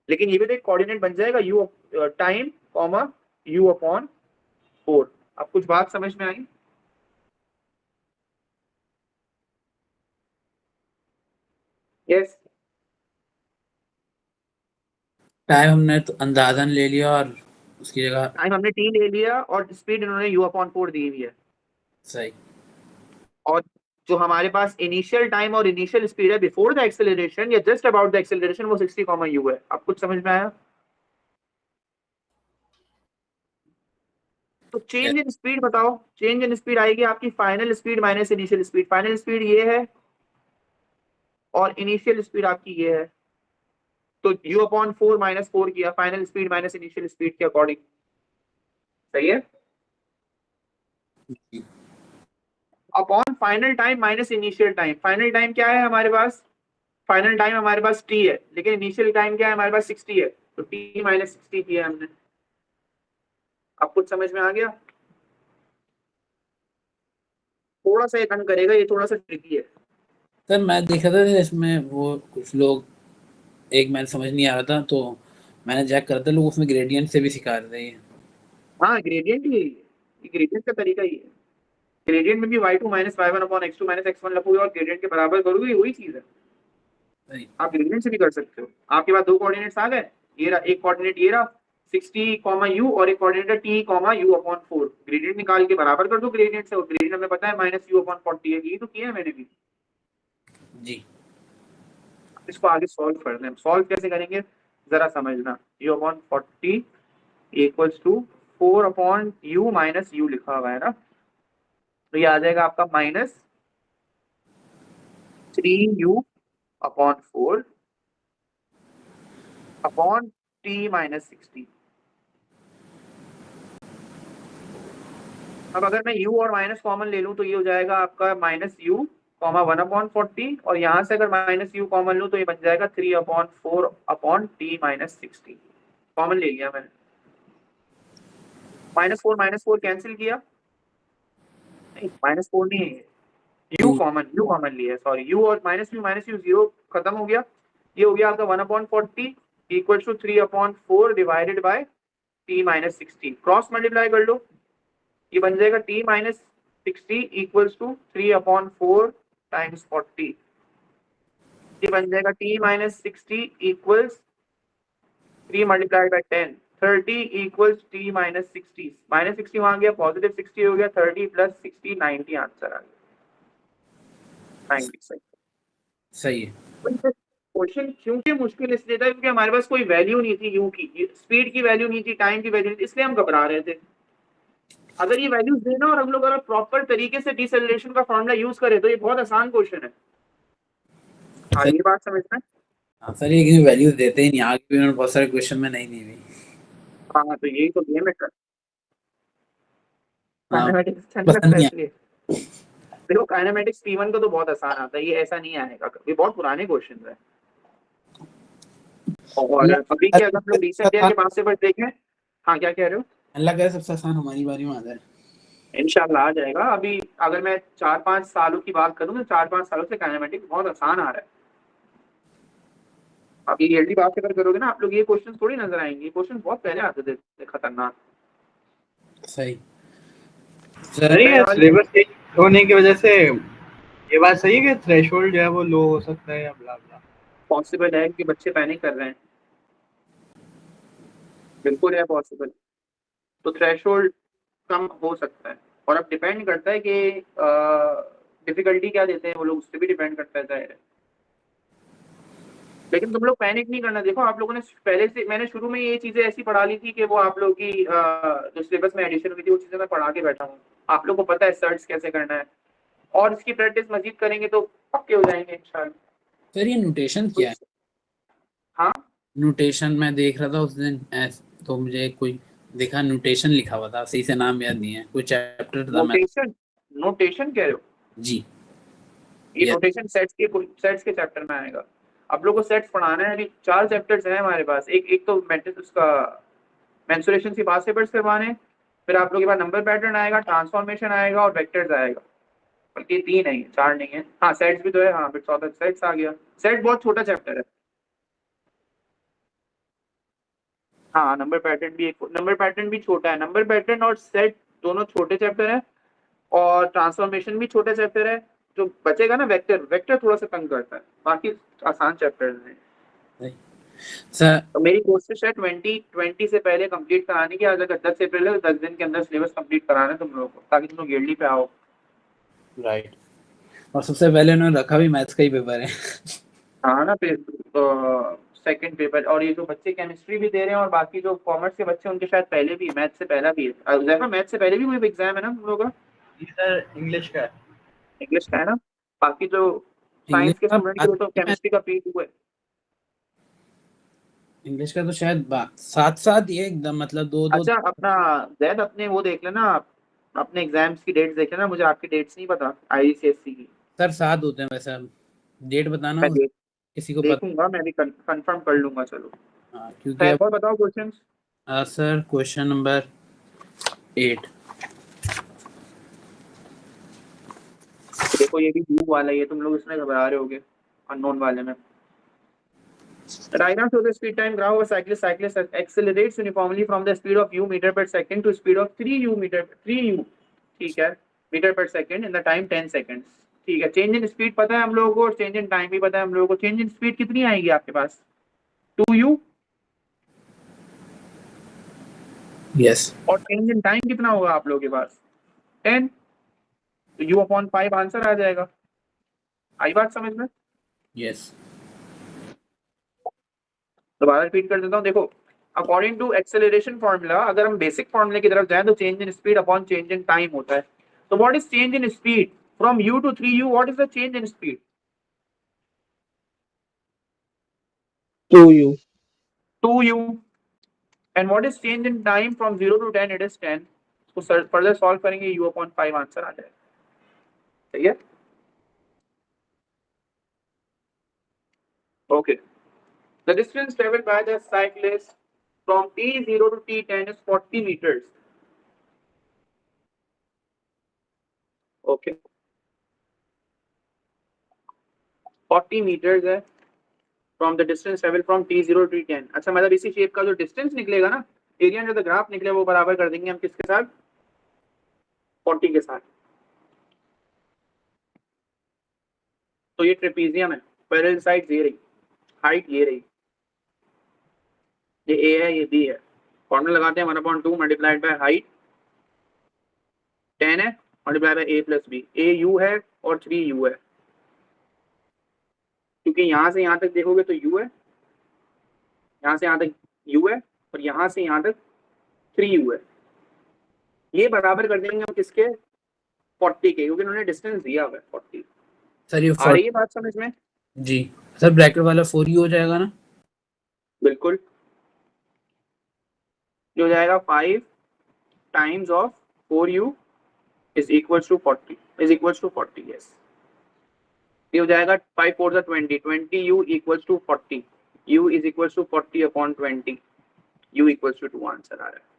लेकिन ये भी तो एक कोऑर्डिनेट बन जाएगा, u time comma u upon 4। अब कुछ बात समझ में आई? यस, टाइम हमने तो अंदाजन ले लिया और उसकी जगह टाइम हमने t ले लिया और स्पीड इन्होंने u अपॉन 4 दी हुई है। सही। और जो हमारे पास इनिशियल टाइम और इनिशियल स्पीड है बिफोर द एक्सेलरेशन या जस्ट अबाउट द एक्सेलरेशन, वो 60 कॉमा u है। अब कुछ समझ में आया? तो चेंज इन स्पीड बताओ, चेंज इन स्पीड आएगी आपकी final speed minus initial speed. Final speed ये है और इनिशियल स्पीड आपकी ये है, तो u अपॉन 4 माइनस 4 किया, final speed minus initial speed के अकॉर्डिंग। सही है? Upon final time minus initial time. Final time क्या है हमारे पास, फाइनल टाइम हमारे पास t है, लेकिन इनिशियल टाइम क्या है हमारे पास 60 है, तो t माइनस 60 किया हमने। अब कुछ समझ में आ गया? थोड़ा सा ये तंग करेगा, ये थोड़ा सा ट्रिकी है। सर मैं देख रहा था इसमें वो कुछ लोग, एक मैंने समझ नहीं आ रहा था तो मैंने चेक करा था, लोग उसमें ग्रेडियंट से भी सिखा रहे हैं। हाँ, ग्रेडियंट ही है ये ग्रेडियंट का तरीका ही है। ग्रेडियंट में भी y2 minus y1 upon x2 minus x1 लिखोगे और ग्रेडियंट के बराबर करोगे, वही चीज है। सही। आप ग्रेडियंट से भी कर सकते हो। आपके पास दो कोऑर्डिनेट्स आ गए, ये रहा एक कोऑर्डिनेट, ये रहा 60 कॉमा u, और एक coordinate t comma u upon 4। Gradient निकाल के बराबर कर दो ग्रेडियंट से, और ग्रेडियंट हमें पता है माइनस u अपॉन 40 है। ये तो किया है मैंने भी। जी। इसको आगे सॉल्व करना है। सॉल्व कैसे करेंगे, जरा समझना, u upon 40 equals to 4 upon u minus u लिखा हुआ है ना, तो ये आ जाएगा आपका minus 3u upon 4 upon t minus 60। अब अगर मैं u और माइनस कॉमन ले लूं तो ये हो जाएगा आपका माइनस u कॉमा 1 अपॉन 40, और यहाँ से अगर माइनस u कॉमन लूं तो ये बन जाएगा 3 upon 4 upon t minus 60। Common ले लिया मैंने, माइनस फोर कैंसिल किया, नहीं माइनस 4 नहीं है, यू कॉमन लिया, सॉरी यू और माइनस यू जीरो खत्म हो गया, ये हो गया आपका 1 upon 40 equal to 3 upon 4 divided by t minus 60। Cross multiply कर लो, ये बन जाएगा t minus 60 equals to 3 upon 4 times 40, ये बन जाएगा t minus 60 equals 3 multiplied by 10 30 equals t minus 60, minus 60 वहां गया, पॉजिटिव 60 हो गया, 30 प्लस 60 90 आंसर आ गया 90। सही है। क्वेश्चन क्योंकि मुश्किल इसलिए था क्योंकि हमारे पास कोई वैल्यू नहीं थी, यू की स्पीड की वैल्यू नहीं थी, टाइम की वैल्यू नहीं थी, इसलिए हम घबरा रहे थे। अगर ये वैल्यूज देना और हम लोग अगर प्रॉपर तरीके से डिसेलेरेशन का फॉर्मूला यूज करें तो ये बहुत आसान क्वेश्चन है। हाँ ये बात समझना है। हाँ सर, ये वैल्यूज देते ही नहीं, आगे भी उन्होंने बहुत सारे क्वेश्चन में नहीं दी हुई। हाँ तो यही तो गेम है सर, हाँ, काइनेमेटिक्स अच्छा नहीं पसंद लगता नहीं इसलिए। देखो काइनेमेटिक्स P1 का तो बहुत आसान आता है, ये ऐसा नहीं आएगा, ये बहुत पुराने क्वेश्चन है। और अभी के अगर हम लोग रिसेंट ईयर के पास से देखें, हाँ क्या कह रहे हो? अल्लाह करे सबसे आसान हमारी बारी में आ जाए। इंशाल्लाह आ जाएगा। अभी अगर मैं 4-5 सालों की बात करूं तो 4-5 सालों से काइनेमेटिक्स बहुत आसान आ रहा है। अभी ईयरली बात अगर करोगे ना आप लोग, ये क्वेश्चन थोड़ी नजर आएंगे, क्वेश्चन बहुत पहले आते थे खतरनाक। सही सर ये सिलेबस चेंज होने की वजह से ये बात सही है कि थ्रेशोल्ड जो है वो लो हो सकता है या ब्ला ब्ला? पॉसिबल है कि बच्चे पैनिक कर रहे हैं, बिल्कुल है पॉसिबल। तो थ्रेशोल्ड कम हो सकता है, और अब डिपेंड करता है कि डिफिकल्टी क्या देते हैं वो लोग, उस पर भी डिपेंड करता है जाहिर है। लेकिन तुम लोग पैनिक नहीं करना। देखो आप लोगों ने पहले से, मैंने शुरू में ये चीजें ऐसी पढ़ा ली थी कि वो आप लोगों की जो सिलेबस में एडिशन हुई थी वो चीजें मैं पढ़ा के बैठा हूँ, आप लोग को पता है सर्च कैसे करना है, और इसकी प्रैक्टिस मजीद करेंगे तो पक्के हो जाएंगे इंशाल्लाह। सर ये नोटेशन क्या है? हाँ नोटेशन मैं देख रहा था उस दिन, तो मुझे कोई देखा नोटेशन लिखा हुआ था, सही से नाम याद नहीं है, कोई चैप्टर था। नोटेशन, नोटेशन कह रहे हो? जी ये नोटेशन सेट्स के चैप्टर में आएगा। आप लोगों को सेट्स पढ़ाना है, अभी 4 चैप्टर्स हैं हमारे पास। एक तो मैट्रिक्स उसका मेंसुरेशन की बात से बर्ड्स करवाने, फिर आप लोगों के पास नंबर पैटर्न आएगा, ट्रांसफॉर्मेशन आएगा और वेक्टर्स आएगा। बल्कि 3 है, 4 नहीं है। हाँ सेट्स भी तो है, हाँ फिर 14 सेट्स आ गया। सेट बहुत छोटा चैप्टर है। हाँ नंबर पैटर्न भी छोटा है। नंबर पैटर्न और सेट दोनों छोटे चैप्टर है, और ट्रांसफॉर्मेशन भी छोटा चैप्टर है। जो बचेगा ना वेक्टर थोड़ा सा तंग करता है, बाकी आसान चैप्टर है। सर तो मेरी कोशिश है 2020 से पहले कंप्लीट कराने की। आज अगर 10 अप्रैल है तो 10 दिन के अंदर सिलेबस कंप्लीट कराना है तुम लोगों को, ताकि तुम लोग ईयरली पे आओ। राइट, और सबसे पहले उन्होंने रखा भी मैथ्स का ही पेपर है। हाँ ना, फिर सेकंड पेपर, और ये जो बच्चे केमिस्ट्री भी दे रहे हैं और बाकी जो कॉमर्स के बच्चे उनके शायद पहले भी, मैथ्स से पहला भी है। मैथ्स से पहले भी कोई एग्जाम है ना तुम लोगों का? जी सर, इंग्लिश का है। इंग्लिश का है ना? बाकी जो साइंस के स्टूडेंट के लिए तो केमिस्ट्री का P2 है। इंग्लिश का तो शायद साथ साथ ही है एकदम, मतलब दो अच्छा अपना जैद, अपने वो देख लेना आप, अपने एग्जाम्स की डेट्स देख लेना, मुझे आपकी डेट्स नहीं पता IGCSE की। सर साथ होते हैं वैसे, डेट बताना मैं किसी को पता। देखूंगा, मैं भी कंफर्म कर लूंगा। चलो हाँ क्योंकि अब और बताओ क्वेश्चंस। सर क्वेश्चन नंबर 8 देखो ये भी ब्लू वाला ही है, तुम लोग इसमें घबरा रहे होगे अननोन वाले में। Diagram shows the speed time graph of a cyclist. Cyclist accelerates uniformly from the speed of u meter per second to speed of 3u ठीक है मीटर पर second in the time 10 seconds. ठीक है, change in speed पता है हम लोगों को, और चेंज इन टाइम भी पता है हम लोगों को। चेंज इन स्पीड कितनी आएगी आपके पास? 2u। यस, और चेंज इन टाइम कितना होगा आप लोगों के पास? 10। तो u/5 आंसर आ जाएगा। आई बात समझ में? यस दोबारा रिपीट कर देता हूँ, देखो अकॉर्डिंग टू एक्सेलरेशन फॉर्मूला अगर हम बेसिक फॉर्मूले की तरफ जाएं तो change in speed upon change in time होता है। तो what is change in speed from u to 3u? What is the change in speed? 2u. 2u. and what is change in time from 0 to 10? it is 10. तो further solve करेंगे u upon 5 answer आ जाएगा। सही है, okay. The distance traveled by the cyclist from t0 to t10 is 40 meters. Okay. 40 meters है from the distance traveled from t0 to t10। अच्छा मतलब इसी शेप का जो डिस्टेंस निकलेगा ना, एरिया जो द ग्राफ निकले वो बराबर कर देंगे हम किसके साथ? 40 के साथ। तो ये ट्रेपीजियम है, पैरेलल साइड ये रही, हाइट ये रही, ये a है ये b है। फॉर्मूला लगाते हैं 1/2 मल्टीप्लाइड बाय हाइट 10 है multiply by a plus b। a u है और 3 u है, क्योंकि यहां से यहां तक देखोगे तो u है, यहां से यहां तक u है और यहां से यहां तक 3 u है। ये बराबर कर देंगे हम किसके? 40 के, क्योंकि उन्होंने डिस्टेंस दिया हुआ है 40। सर ये आ रही है बात समझ में? जी सर, ब्रैकेट वाला 4u हो जाएगा ना? बिल्कुल, जो हो जाएगा 5 times of 4u is equals to 40, is equals to 40। Yes, ये हो जाएगा 5 4 सा 20, 20u equals to 40, u is equals to 40 upon 20, u equals to 2 answer आ रहा है।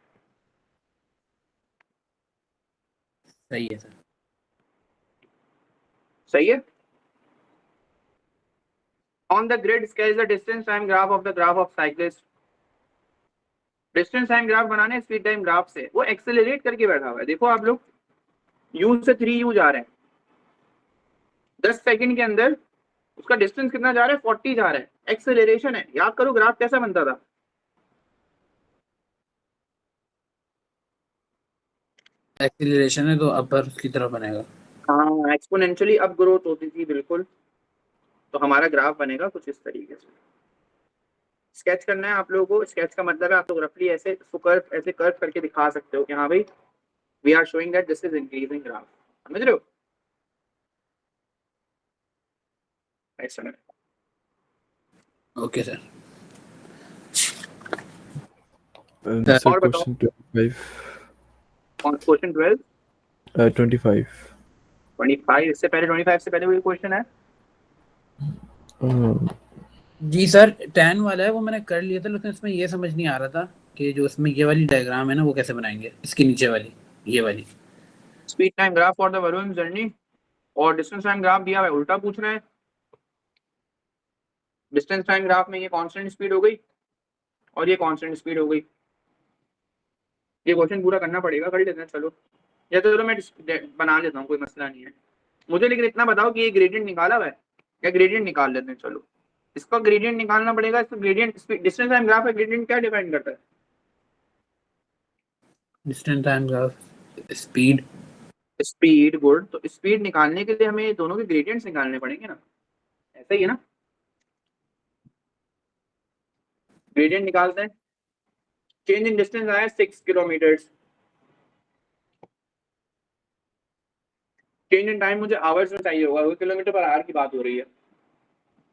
सही है सर। सही है। On the grid sketch the distance time graph of the graph of cyclist। Distance time graph बनाने स्पीड टाइम ग्राफ से, वो एक्सेलरेट करके बैठा हुआ है। देखो आप लोग u से 3u जा रहे हैं, 10 सेकंड के अंदर उसका डिस्टेंस कितना जा रहा है? 40 जा रहा है। एक्सेलरेशन है। याद करो ग्राफ कैसा बनता था? एक्सीलरेशन है तो अपर की तरफ बनेगा। हाँ, एक्सपोनेंशियली अप ग्रोथ होती थी, बिल्कुल। तो हमारा ग्राफ बनेगा कुछ इस तरीके से। स्केच करना है आप लोगों को। स्केच का मतलब है आप लोग रफली ऐसे कर्व, ऐसे कर्व करके दिखा सकते हो कि हाँ भाई we are showing that this is increasing graph. समझ रहे हो? ऐसा है। Okay sir. Sir, और बताओ question 25. क्वेश्चन 12 25. 25 इससे पहले 25 से पहले कोई क्वेश्चन है? जी सर, टैन वाला है वो मैंने कर लिया था, लेकिन इसमें ये समझ नहीं आ रहा था कि जो इसमें ये वाली डायग्राम है ना वो कैसे बनाएंगे, इसके नीचे वाली, ये वाली। Speed time graph for the Varun journey और डिस्टेंस टाइम ग्राफ दिया है, उल्टा पूछ रहे हैं। डिस्टेंस टाइम ग्राफ में ये कांस्टेंट स्पीड हो गई और ये कांस्टेंट स्पीड हो गई। ये क्वेश्चन पूरा करना पड़ेगा, कर लेते हैं चलो, या तो चलो मैं बना लेता हूँ, कोई मसला नहीं है मुझे। लेकिन इतना बताओ कि ये ग्रेडियंट निकाला हुआ है या ग्रेडियंट निकाल लेते हैं। चलो इसका ग्रेडियंट निकालना पड़ेगा। इसका ग्रेडियंट डिस्टेंस टाइम ग्राफ का ग्रेडियंट क्या डिफाइन करता है? Distance time graph speed. Speed, good. तो स्पीड निकालने के लिए हमें दोनों के ग्रेडियंट्स निकालने पड़ेंगे ना, ऐसा ही है ना? ग्रेडियंट निकालते हैं। चेंज इन डिस्टेंस आया 6 किलोमीटर। चेंज इन टाइम मुझे आवर्स में चाहिए होगा, वो किलोमीटर पर आवर की बात हो रही है।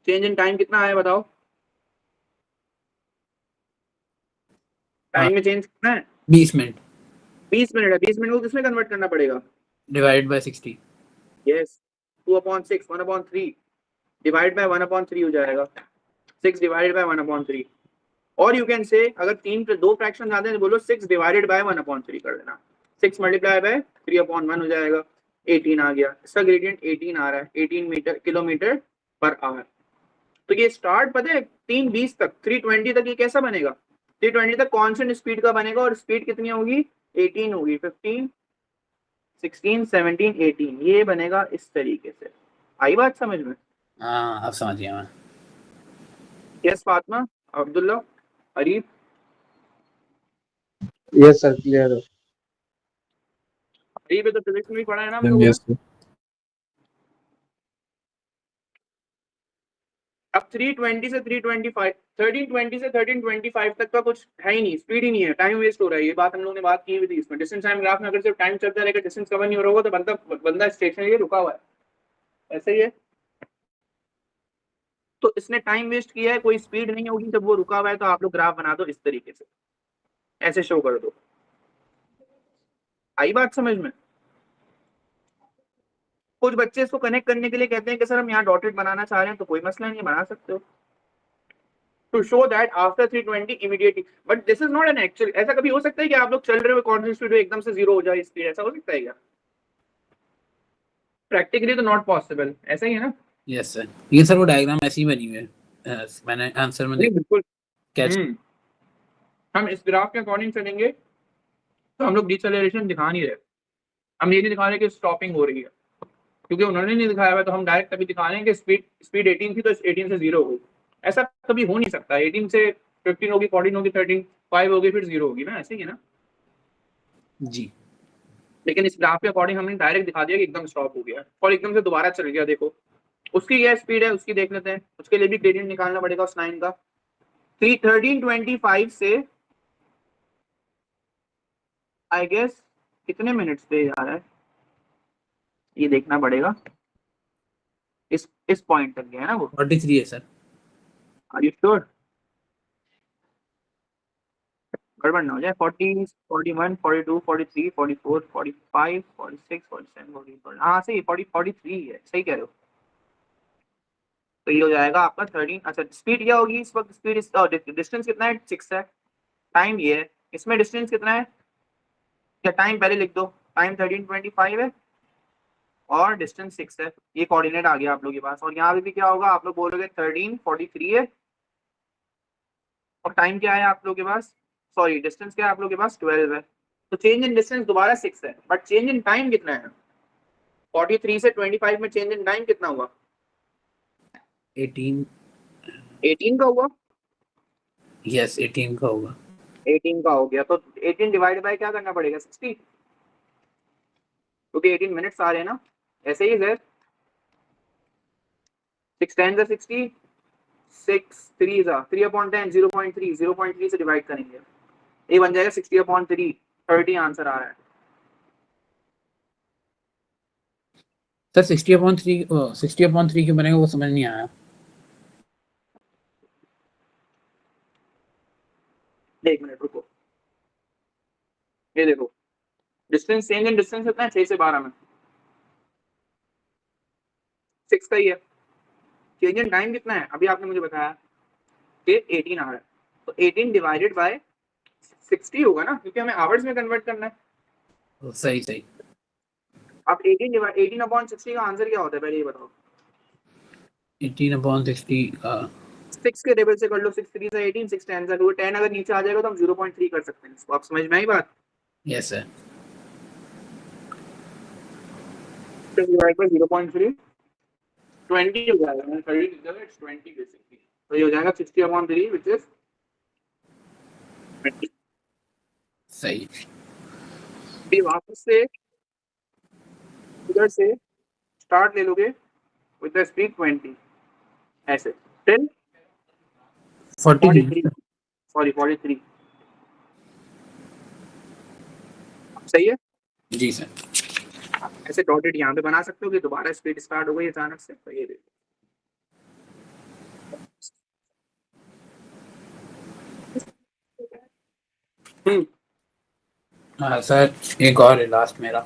चेंज इन टाइम कितना आया बताओ? टाइम में चेंज कितना है? 20 मिनट। 20 मिनट है। 20 मिनट को किसमें कन्वर्ट करना पड़ेगा? Divide by 60। Yes, 2/6 1/3 divide by 1/3 हो जाएगा। 6 डिवाइडेड बाय 1/3। और यू कैन से अगर दो फ्रैक्शन आते हैं तो बोलो 6 डिवाइडेड बाय 1/3 कर देना। 6 मल्टीप्लाई बाय 3/1 हो जाएगा, 18 आ गया। इसका ग्रेडियंट 18 आ रहा है, 18 किलोमीटर पर आवर। तो ये स्टार्ट पता है 3:20 तक, 3:20 तक ये कैसा बनेगा? 3:20 तक कांस्टेंट स्पीड का बनेगा और स्पीड कितनी होगी? 18 होगी। 15 16 17 18 ये बनेगा इस तरीके से। आई बात समझ में? हाँ अब समझ गया मैं। Yes Fatima, Abdullah, Arif. Yes sir, clear है। अरीफ तो फिजिक्स में भी पढ़ा है ना हम लोगों ने? Yes, sir. अब 320 से 325 1320 से 1325 तक का कुछ है ही नहीं, स्पीड ही नहीं है, टाइम वेस्ट हो रहा है। ये बात हम लोगों ने बात की हुई थी इसमें। डिस्टेंस टाइम ग्राफ में अगर सिर्फ टाइम चलता रहेगा, डिस्टेंस कवर नहीं हो रहा होगा, तो बंदा स्टेशनरी रुका हुआ है, ऐसे ही है। तो इसने टाइम वेस्ट किया है, कोई स्पीड नहीं होगी जब वो रुका हुआ है। तो आप लोग ग्राफ बना दो इस तरीके से, ऐसे शो कर दो। आई बात समझ में? कुछ बच्चे इसको कनेक्ट करने के लिए कहते हैं कि सर हम यहाँ डॉटेड बनाना चाह रहे हैं, तो कोई मसला नहीं, बना सकते हो। To show that after 320 immediately, but this is not an actual. ऐसा कभी हो सकता है कि आप लोग चल रहे हो कांस्टेंट स्पीड में एकदम से जीरो हो जाए स्पीड? ऐसा हो सकता है क्या? प्रैक्टिकली तो नॉट पॉसिबल, ऐसा ही है ना? यस सर, ये सर वो डायग्राम ऐसी बनी हुई है, मैंने आंसर में नहीं बिल्कुल। कैच। हम इस ग्राफ के अकॉर्डिंग चलेंगे तो हम लोग डिसेलेरेशन दिखा नहीं रहे, हम ये नहीं दिखा रहे कि स्टॉपिंग हो रही है, क्योंकि उन्होंने नहीं दिखाया हुआ। तो हम डायरेक्ट तभी दिखा रहे हैं कि स्पीड 18 थी तो 18 से 0 हो गई। ऐसा कभी हो नहीं सकता। 18 से 15 होगी, 14 होगी, 13 5 होगी, फिर 0 होगी ना, ऐसे ही है ना? जी। लेकिन इस ग्राफ के अकॉर्डिंग हमने डायरेक्ट दिखा दिया कि एकदम स्टॉप हो गया और एकदम से दोबारा चल गया। देखो उसकी क्या स्पीड है, उसकी देख लेते हैं। उसके लिए भी ग्रेडियंट निकालना पड़ेगा उस लाइन का। 1325 से आई गेस कितने मिनट्स पे जा रहा है ये देखना पड़ेगा। इस पॉइंट तक गया है ना वो? 43 है सर। Are you sure? गड़बड़ ना हो जाए। 40 41 42 43 44 45 46 47 44, हाँ सही, 43 है, सही कह रहे हो। तो ये हो जाएगा आपका 13। अच्छा स्पीड क्या होगी इस वक्त? स्पीड डिस्टेंस कितना है? 6 है। टाइम ये है, इसमें डिस्टेंस कितना है? क्या टाइम पहले लिख दो। टाइम 1325 है और डिस्टेंस 6 है। ये कोऑर्डिनेट आ गया आप लोगों के पास। और यहाँ पे भी क्या होगा, आप लोग बोलोगे 1343 है और टाइम क्या है आप लोगों के पास, सॉरी डिस्टेंस क्या है आप लोगों के पास? 12 है। तो चेंज इन डिस्टेंस दोबारा 6 है, बट चेंज इन टाइम कितना है? 43 से 25 में चेंज इन टाइम कितना हुआ? 18। 18 का हुआ। यस 18 का होगा। 18 का हो गया तो 18 डिवाइड बाय क्या करना पड़ेगा? 60, क्योंकि 18 मिनट्स आ रहे हैं ना, ऐसे ही सर। 6 10 60, 6 3 3/10, 0.3, 0.3 से डिवाइड करेंगे, ये बन जाएगा 60/3। 30 आंसर आ रहा है। सर 60/3 क्यों बनेगा वो समझ नहीं आया। एक मिनट रुको, ये देखो डिस्टेंस, चेंज इन डिस्टेंस कितना है? 6 से 12 में 6 का ही है। चेंज इन टाइम कितना है? अभी आपने मुझे बताया कि 18 आ रहा है, तो 18 डिवाइडेड बाय 60 होगा ना, क्योंकि हमें आवर्स में कन्वर्ट करना है। सही सही। अब 18/60 का आंसर क्या होता है पहले ये बताओ? 18/60 6 के टेबल से कर लो। 6 3 से 18, 6 10 से 2, 10 अगर नीचे आ जाएगा तो हम 0.3 कर सकते हैं इसको। आप समझ में आई बात? Yes sir. 6 डिवाइड बाय 0.3 20 हो जाएगा। मैंने 30 लिखा है, इट्स 20 बेसिकली। तो ये हो जाएगा 60/3 व्हिच इज 20। सही। फिर वापस से इधर से स्टार्ट ले लोगे विद द स्पीड 20 ऐसे टिल 43, 43। सॉरी 43। सही है? जी सर। ऐसे डॉटेड यहाँ पे बना सकते हो कि दोबारा स्पीड स्टार्ट हो गई अचानक से। तो ये देखो हाँ सर, एक और है लास्ट मेरा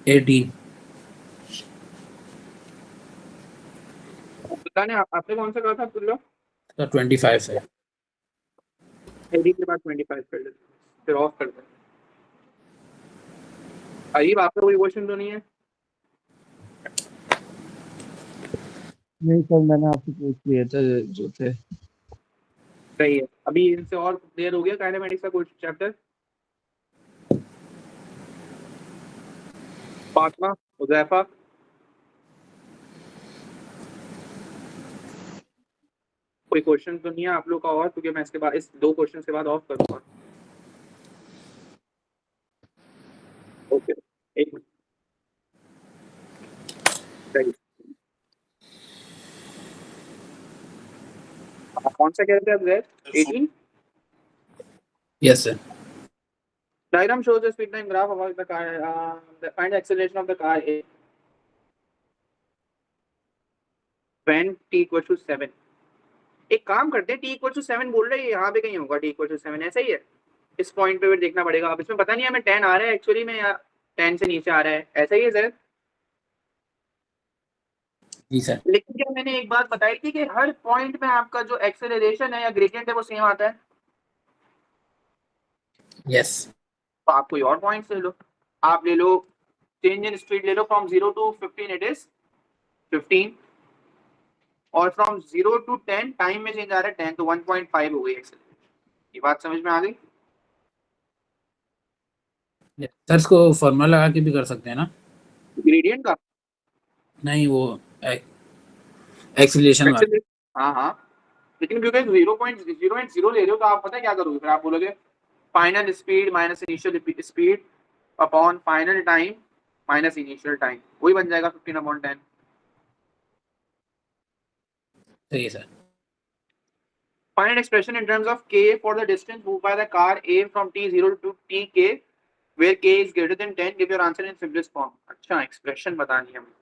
18। बताने आपने कौन सा कहा था अब्दुल्ला? सर 25 है। 80 के बाद 25 कर लेते हैं, फिर ऑफ कर दें। अरीब आपका कोई क्वेश्चन तो नहीं है? नहीं सर, मैंने आपसे पूछ लिए थे जो थे। सही है। अभी इनसे और क्लियर हो गया काइनेमेटिक्स का कोई चैप्टर? फातिमा, हुज़ैफा, कोई क्वेश्चन तो नहीं है आप लोग का और? क्योंकि मैं इसके बाद इस 2 क्वेश्चन के बाद ऑफ करूंगा। ओके एक मिनट। सही। कौन सा कह रहे थे आप Z 18? Yes sir. Diagram shows the speed time graph of the car. Find the acceleration of the car A when t equals to 7. एक काम करते हैं, t equals to 7 बोल रहे हैं, यहाँ पे कहीं होगा t equals to 7, ऐसा ही है। इस पॉइंट पे भी देखना पड़ेगा। अब इसमें पता नहीं हमें 10 आ रहा है एक्चुअली में या 10 से नीचे आ रहा है, ऐसा ही है सर। जी सर। लेकिन क्या मैंने एक बात बताई थी कि हर पॉइंट में आपका जो एक्सेलरेशन है या ग्रेडियंट है वो सेम आता है। यस। तो आप कोई और पॉइंट ले लो, आप ले लो चेंज इन स्पीड ले लो, फ्रॉम 0 to 15 इट इज 15, और फ्रॉम 0 to 10 टाइम में चेंज आ रहा है 10, तो 1.5 हो गई एक्सेलरेशन। ये बात समझ में आ गई सर इसको फॉर्मूला लगा के भी कर सकते हैं ना? ग्रेडियंट का? नहीं, वो एक्सीलरेशन वाला। हाँ हाँ, लेकिन क्योंकि 0.0 ले रहे हो तो आप पता है क्या करोगे फिर? आप बोलोगे final speed minus initial speed upon final time minus initial time, वही बन जाएगा 15/10। सही है sir. Find an expression in terms of k for the distance moved by the car A from t0 to tk where k is greater than 10. Give your answer in simplest form. अच्छा, expression बतानी है हमें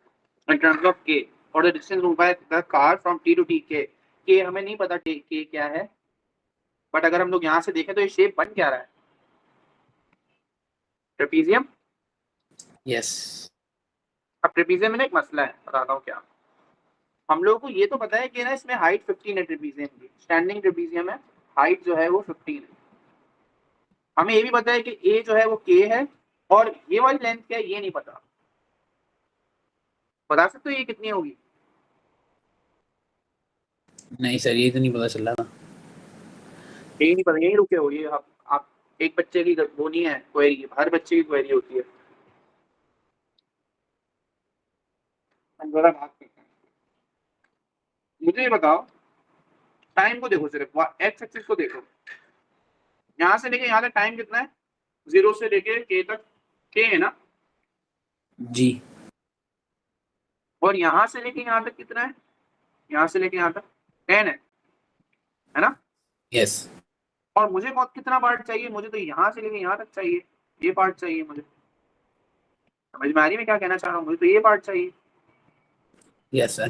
in terms of k for the distance moved by the car from t to tk. k हमें नहीं पता k क्या है, but अगर हम लोग यहाँ से देखें तो ये शेप बन क्या रहा है? ट्रेपीजियम। यस। अब ट्रेपीजियम में ना एक मसला है, बताता हूँ क्या। हम लोगों को ये तो पता है कि ना इसमें हाइट 15 है ट्रेपीजियम की, स्टैंडिंग ट्रेपीजियम है, हाइट जो है वो 15 है। हमें ये भी पता है कि ए जो है वो के है, और ये वाली लेंथ क्या है ये नहीं पता। बता सकते हो ये कितनी होगी? नहीं सर, ये तो नहीं पता चल रहा था। यही नहीं पता, यही रुके हो ये। आप एक बच्चे की वो नहीं है क्वेरी, हर बच्चे की क्वेरी होती है। हम जरा बात करते हैं। मुझे ये बताओ, टाइम को देखो, सिर्फ एक्स एक्सिस को देखो, यहाँ से लेके यहाँ तक टाइम कितना है? 0 से लेके के तक के है ना? जी। और यहाँ से लेके यहाँ तक कितना है? यहाँ से लेके यहाँ तक 10 है ना? यस। और मुझे बहुत कितना पार्ट चाहिए? मुझे तो यहाँ से लेके यहाँ तक चाहिए, ये पार्ट चाहिए मुझे। समझ में आ रही है मैं क्या कहना चाह रहा हूँ? मुझे तो ये पार्ट चाहिए। Yes sir.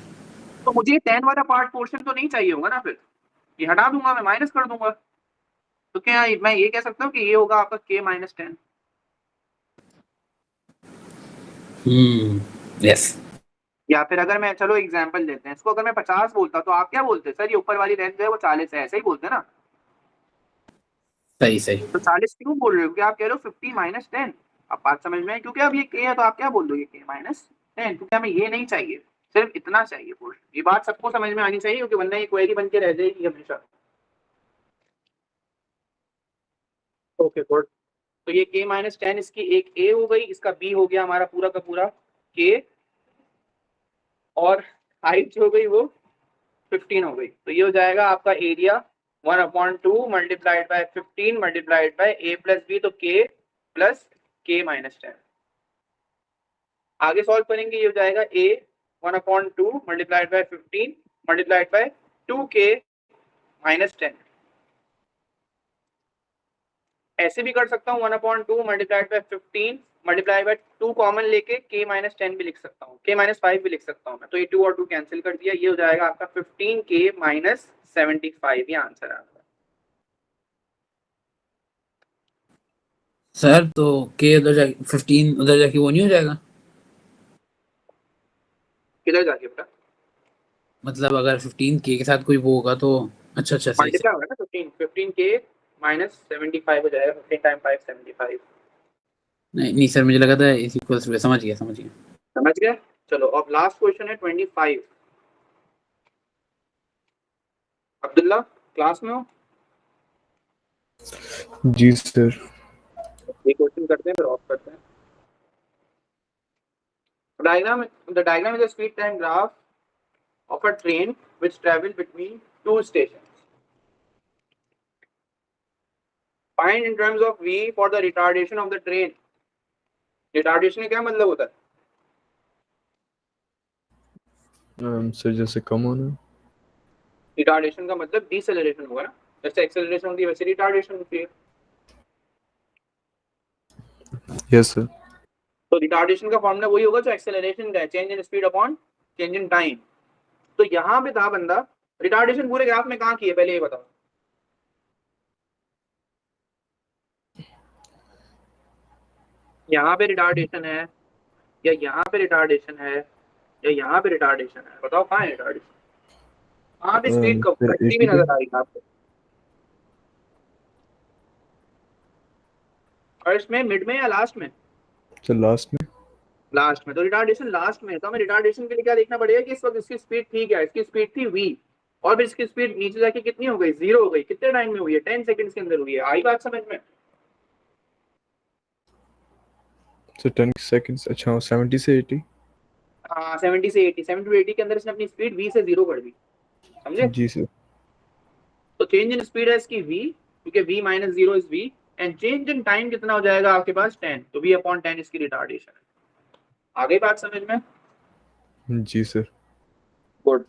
तो मुझे 10 वाला पार्ट पोर्शन तो नहीं चाहिए होगा ना, फिर ये हटा दूंगा मैं, माइनस कर दूंगा। तो क्या मैं ये कह सकता हूँ कि ये होगा आपका k माइनस 10? यस। या फिर अगर मैं, चलो एग्जांपल लेते हैं इसको, अगर मैं 50 बोलता तो आप क्या बोलते? सर ये ऊपर वाली लेंथ जो है वो 40 है, ऐसा ही बोलते ना? सही सही। तो 40 क्यों बोल रहे हो? क्योंकि आप कह रहे हो 50 माइनस 10। अब बात समझ में है, क्योंकि अब ये k है तो आप क्या बोल दोगे? k माइनस 10, क्योंकि हमें ये नहीं चाहिए, सिर्फ इतना चाहिए पोर्शन। ये बात सबको समझ में आनी चाहिए, क्योंकि वरना ये क्वेरी बन के रह जाएगी हमेशा। Okay good. तो ये k माइनस 10 इसकी एक a हो गई, इसका b हो गया हमारा पूरा का पूरा k, और हाइट जो हो गई वो 15 हो गई। तो ये हो जाएगा आपका area 1/2 multiplied bye 15 multiplied by a plus b, तो k प्लस k माइनस 10। आगे सॉल्व करेंगे, ये हो जाएगा a 1/2 multiplied bye 15 multiplied by 2k minus 10। ऐसे भी कर सकता हूँ, 1/2 multiplied bye 15 multiplied by 2 common लेके k माइनस 10 भी लिख सकता हूँ, k माइनस 5 भी लिख सकता हूँ मैं। तो ये 2 और 2 कैंसिल कर दिया, ये हो जाएगा आपका 15k माइनस 75। ये आंसर है आपका। सर तो के उधर जाके 15 उधर जाके वो नहीं हो जाएगा? किधर जाके बेटा? मतलब अगर 15 के साथ कोई वो होगा तो अच्छा सही सही। मल्टीप्लाई होगा ना, 15k माइनस 75 हो जाएगा, 15 टाइम 5 75। नहीं सर, मुझे लगा था इस इक्वल्स टू, समझ गया। समझ गया? चलो अब लास्ट क्वेश्चन है 25। अब्दुल्ला क्लास में हो? जी सर। ये क्वेश्चन करते हैं फिर ऑफ करते हैं। The diagram is a speed time graph of a train which travel between two stations. Find in terms of v for the retardation of the train. Retardation का क्या मतलब होता है? सर जैसे कम होना। रिटार्डेशन का मतलब डिसेलरेशन होगा ना, जैसे एक्सेलरेशन होती है वैसे रिटार्डेशन होती है। Yes, sir. तो रिटार्डेशन का फॉर्मूला वही होगा जो एक्सेलरेशन का है, change in speed upon change in time. तो यहाँ पे था बंदा, रिटार्डेशन पूरे ग्राफ में कहाँ की है पहले ये बताओ। यहाँ पे रिटार्डेशन है, या यहाँ पे रिटार्डेशन है, या यहाँ पे रिटार्डेशन है, बताओ कहाँ है रिटार्डेशन। कहाँ पे स्पीड Sir, घटती भी 80 नजर पे? आ रही है आपको, फर्स्ट में, मिड में, या लास्ट में। Sir, last में? लास्ट में, तो रिटार्डेशन लास्ट में है। तो हमें रिटार्डेशन के लिए क्या देखना पड़ेगा कि इस वक्त इसकी स्पीड थी क्या, इसकी स्पीड थी v, और फिर इसकी स्पीड नीचे जाके कितनी हो गई, 0 हो गई। कितने टाइम में हुई है, 10 सेकंड्स के अंदर हुई है। आई बात समझ में। Sir, 10 seconds. अच्छा, 70 से 80? हाँ 70 से 80, 70 to 80 के अंदर इसने अपनी स्पीड v से 0 कर दी, समझे। जी सर। तो चेंज इन स्पीड है इसकी v, क्योंकि v minus 0 is v, and change in time कितना हो जाएगा आपके पास 10, तो v अपॉन 10 इसकी रिटार्डेशन है। आ गई बात समझ में। जी सर। गुड।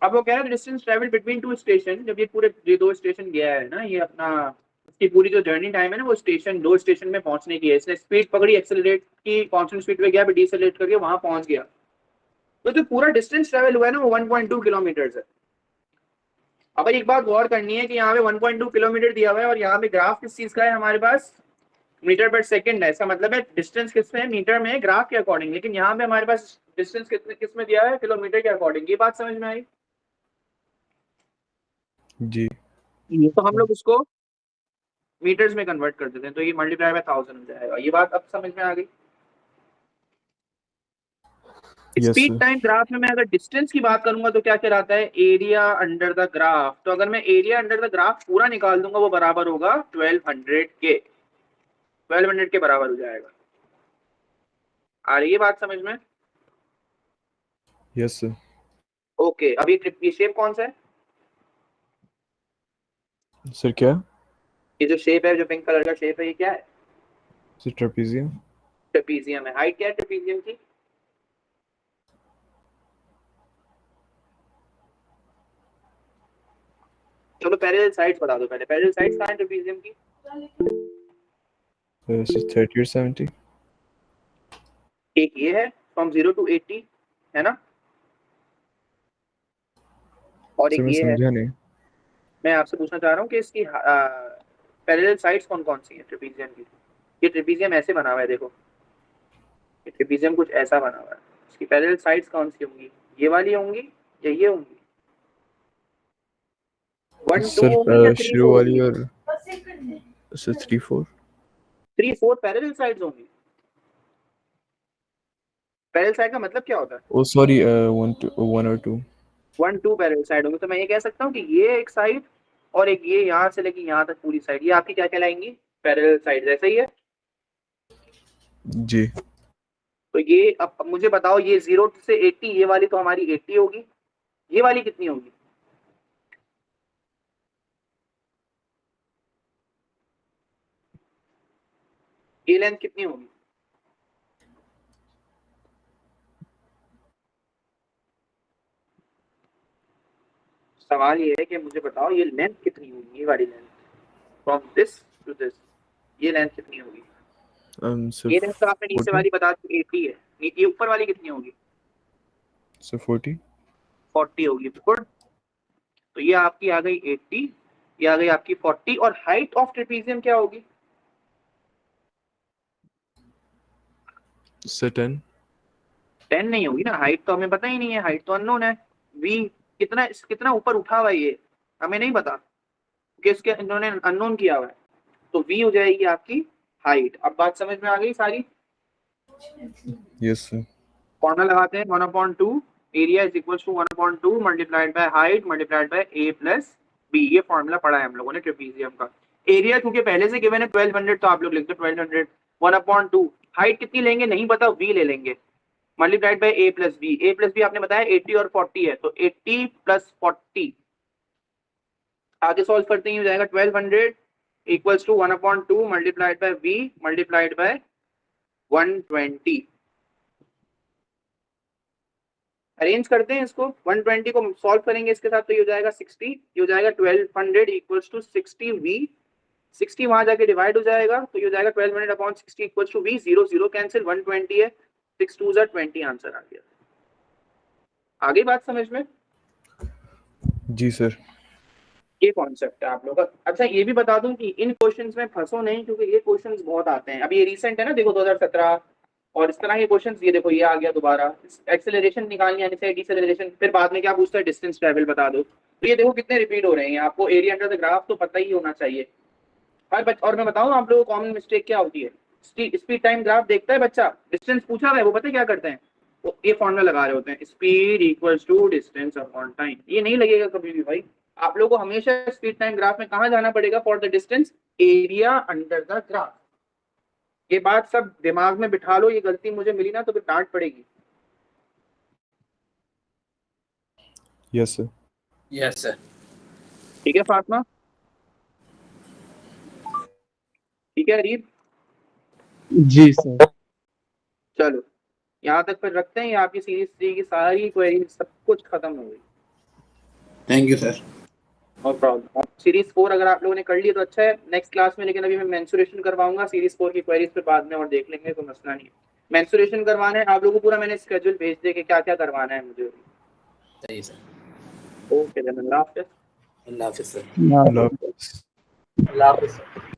अब वो कह रहा है distance travel between two station, जब ये दो स्टेशन गया है ना, ये अपना इसकी पूरी जो जर्नी टाइम है ना वो स्टेशन, दो स्टेशन में पहुंचने की है। इसने स्पीड पकड़ी, एक्सेलरेट की, कांस्टेंट स्पीड पे गया, फिर डिसेलरेट करके वहां पहुंच गया। तो जो पूरा डिस्टेंस ट्रेवल हुआ है ना वो 1.2 किलोमीटर है। अब एक बात गौर करनी है कि यहाँ पे 1.2 किलोमीटर दिया हुआ है, और यहाँ पे ग्राफ किस चीज का है हमारे पास, मीटर पर सेकंड है। इसका मतलब है डिस्टेंस किस में है, मीटर में, ग्राफ के अकॉर्डिंग। लेकिन यहाँ पे हमारे पास डिस्टेंस किस में दिया है, किलोमीटर के अकॉर्डिंग। ये बात समझ में आई। जी। तो हम लोग उसको मीटर्स में कन्वर्ट कर देते हैं, तो ये मल्टीप्लाई बाय 1000 हो जाएगा। ये बात अब समझ में आ गई। Yes speed sir. Time graph में मैं अगर डिस्टेंस की बात करूंगा तो क्या कहलाता है, एरिया अंडर द ग्राफ। तो अगर मैं एरिया अंडर द ग्राफ पूरा निकाल दूंगा वो बराबर होगा 1200 के, 1200 के बराबर हो जाएगा। आ रही है बात समझ में। Yes sir. ओके, अब ये शेप कौन सा है, सर क्या? ये जो शेप है, जो पिंक कलर का शेप है, ये क्या है, सर ट्रेपेजियम। ट्रेपीजियम है। हाइट क्या है ट्रेपीजियम की, चलो पैरेलल साइड्स बता दो पहले। पैरेलल साइड्स कहाँ है ट्रेपीजियम की, सर 30 और 70। एक ये है फ्रॉम 0 to 80, है ना, और सर एक मैं ये है। समझा नहीं। मैं आपसे पूछना चाह रहा हूँ कि इसकी पैरेलल साइड्स कौन कौन सी है ट्रेपीजियम की। ये ट्रेपीजियम ऐसे बना हुआ है, देखो ये ट्रेपीजियम कुछ ऐसा बना हुआ है। इसकी पैरेलल साइड्स कौन सी होंगी, ये वाली होंगी या ये होंगी, 1 2 सर होगी या 3 शुरू 4 वाली होगी, और सर 3 4। 3 4 पैरेलल साइड्स होंगी। पैरेलल साइड का मतलब क्या होता है, ओ सॉरी 1 और 2। 1 2 पैरेलल साइड होंगी। तो मैं ये कह सकता हूँ कि ये एक साइड और एक ये यहाँ से लेके यहाँ तक पूरी साइड, ये आपकी क्या कहलाएंगी, पैरेलल साइड। ऐसा ही है। जी। तो ये अब मुझे बताओ, ये 0 से 80, ये वाली तो हमारी 80 होगी, ये वाली कितनी होगी, ये लेंथ कितनी होगी। सवाल ये है कि मुझे बताओ ये लेंथ कितनी होगी, ये वाली length from this to this, ये लेंथ कितनी होगी। सर ये लेंथ तो आपने नीचे 40। वाली बता दी 80 है, ये ऊपर वाली कितनी होगी, सर 40। 40 होगी। गुड। तो ये आपकी आ गई 80, ये आ गई आपकी 40, और हाइट ऑफ ट्रेपीजियम क्या होगी, सर 10। 10 नहीं होगी ना, हाइट तो हमें पता ही नहीं है, हाइट तो अननोन है। वी कितना कितना ऊपर उठा हुआ है ये हमें नहीं पता, क्योंकि इसके इन्होंने अननोन किया हुआ है। तो वी हो जाएगी आपकी हाइट। अब बात समझ में आ गई सारी। Yes sir. फॉर्मूला लगाते हैं, 1/2 area is equal to 1/2 multiplied by height multiplied by a plus B. ये फॉर्मूला पढ़ा है हम लोगों ने ट्रेपीजियम का। एरिया क्योंकि पहले से गिवन है 1200, तो आप लोग लिख दो 1200। 1/2 हाइट कितनी लेंगे नहीं पता, v ले लेंगे, multiplied by a plus B. a plus B आपने बताया 80 और 40 है, तो 80 प्लस 40 आगे सॉल्व करते ही हो जाएगा 1200 equals to 1/2 multiplied by v multiplied by 120। Arrange करते हैं इसको, 120 को सॉल्व करेंगे इसके साथ, तो ये हो जाएगा 60, ये हो जाएगा 1200 इक्वल्स टू 60v, 60 वहां जाके डिवाइड हो जाएगा, तो ये हो जाएगा 1200 upon 60 equals to v, 0 0 cancel, 120 है, 6 2 जा 20 आंसर आ गया। आगे बात समझ में? जी सर। ये कॉन्सेप्ट है आप लोग का। अच्छा ये भी बता दूं कि इन क्वेश्चंस में फंसो नहीं, क्योंकि ये क्वेश्चंस बहुत आते हैं। अभी ये रिसेंट है ना, देखो 2017 और इस तरह के क्वेश्चंस, ये देखो ये आ गया दोबारा, एक्सेलरेशन निकालनी आने से डिसेलरेशन, फिर बाद में क्या पूछता है, डिस्टेंस ट्रैवल बता दो। तो ये देखो कितने रिपीट हो रहे हैं। आपको एरिया अंडर द ग्राफ तो पता ही होना चाहिए। और मैं बताऊं आप लोगों को कॉमन मिस्टेक क्या होती है, स्पीड टाइम ग्राफ देखता है बच्चा, डिस्टेंस पूछा हुआ है, वो पता है क्या करते हैं, तो ये फॉर्मूला लगा रहे होते हैं, speed equals to distance upon time. ये नहीं लगेगा कभी भी भाई। आप लोगों को हमेशा स्पीड टाइम ग्राफ में कहाँ जाना पड़ेगा, for the distance area under the graph. ये बात सब दिमाग में बिठा लो, ये गलती मुझे मिली ना तो फिर डांट पड़ेगी। Yes sir. Yes sir. ठीक है फातिमा, ठीक है अरीब, जी सर। चलो यहाँ तक फिर रखते हैं। ये आपकी सीरीज 3 की सारी क्वेरीज सब कुछ खत्म हो गई। Thank you sir. No problem. Series 4 अगर आप लोगों ने कर ली तो अच्छा है, नेक्स्ट क्लास में, लेकिन अभी मैं मेंसुरेशन करवाऊंगा सीरीज 4 की क्वेरीज पे बाद में, और देख लेंगे, कोई मसला नहीं है। मेंसुरेशन करवाना है आप लोगों को पूरा, मैंने स्केड्यूल भेज दे कि क्या क्या करवाना है मुझे। सही सर। ओके देन, अल्लाह हाफिज़। अल्लाह हाफिज़ सर। अल्लाह हाफ़िज़। अल्लाह हाफ़िज़।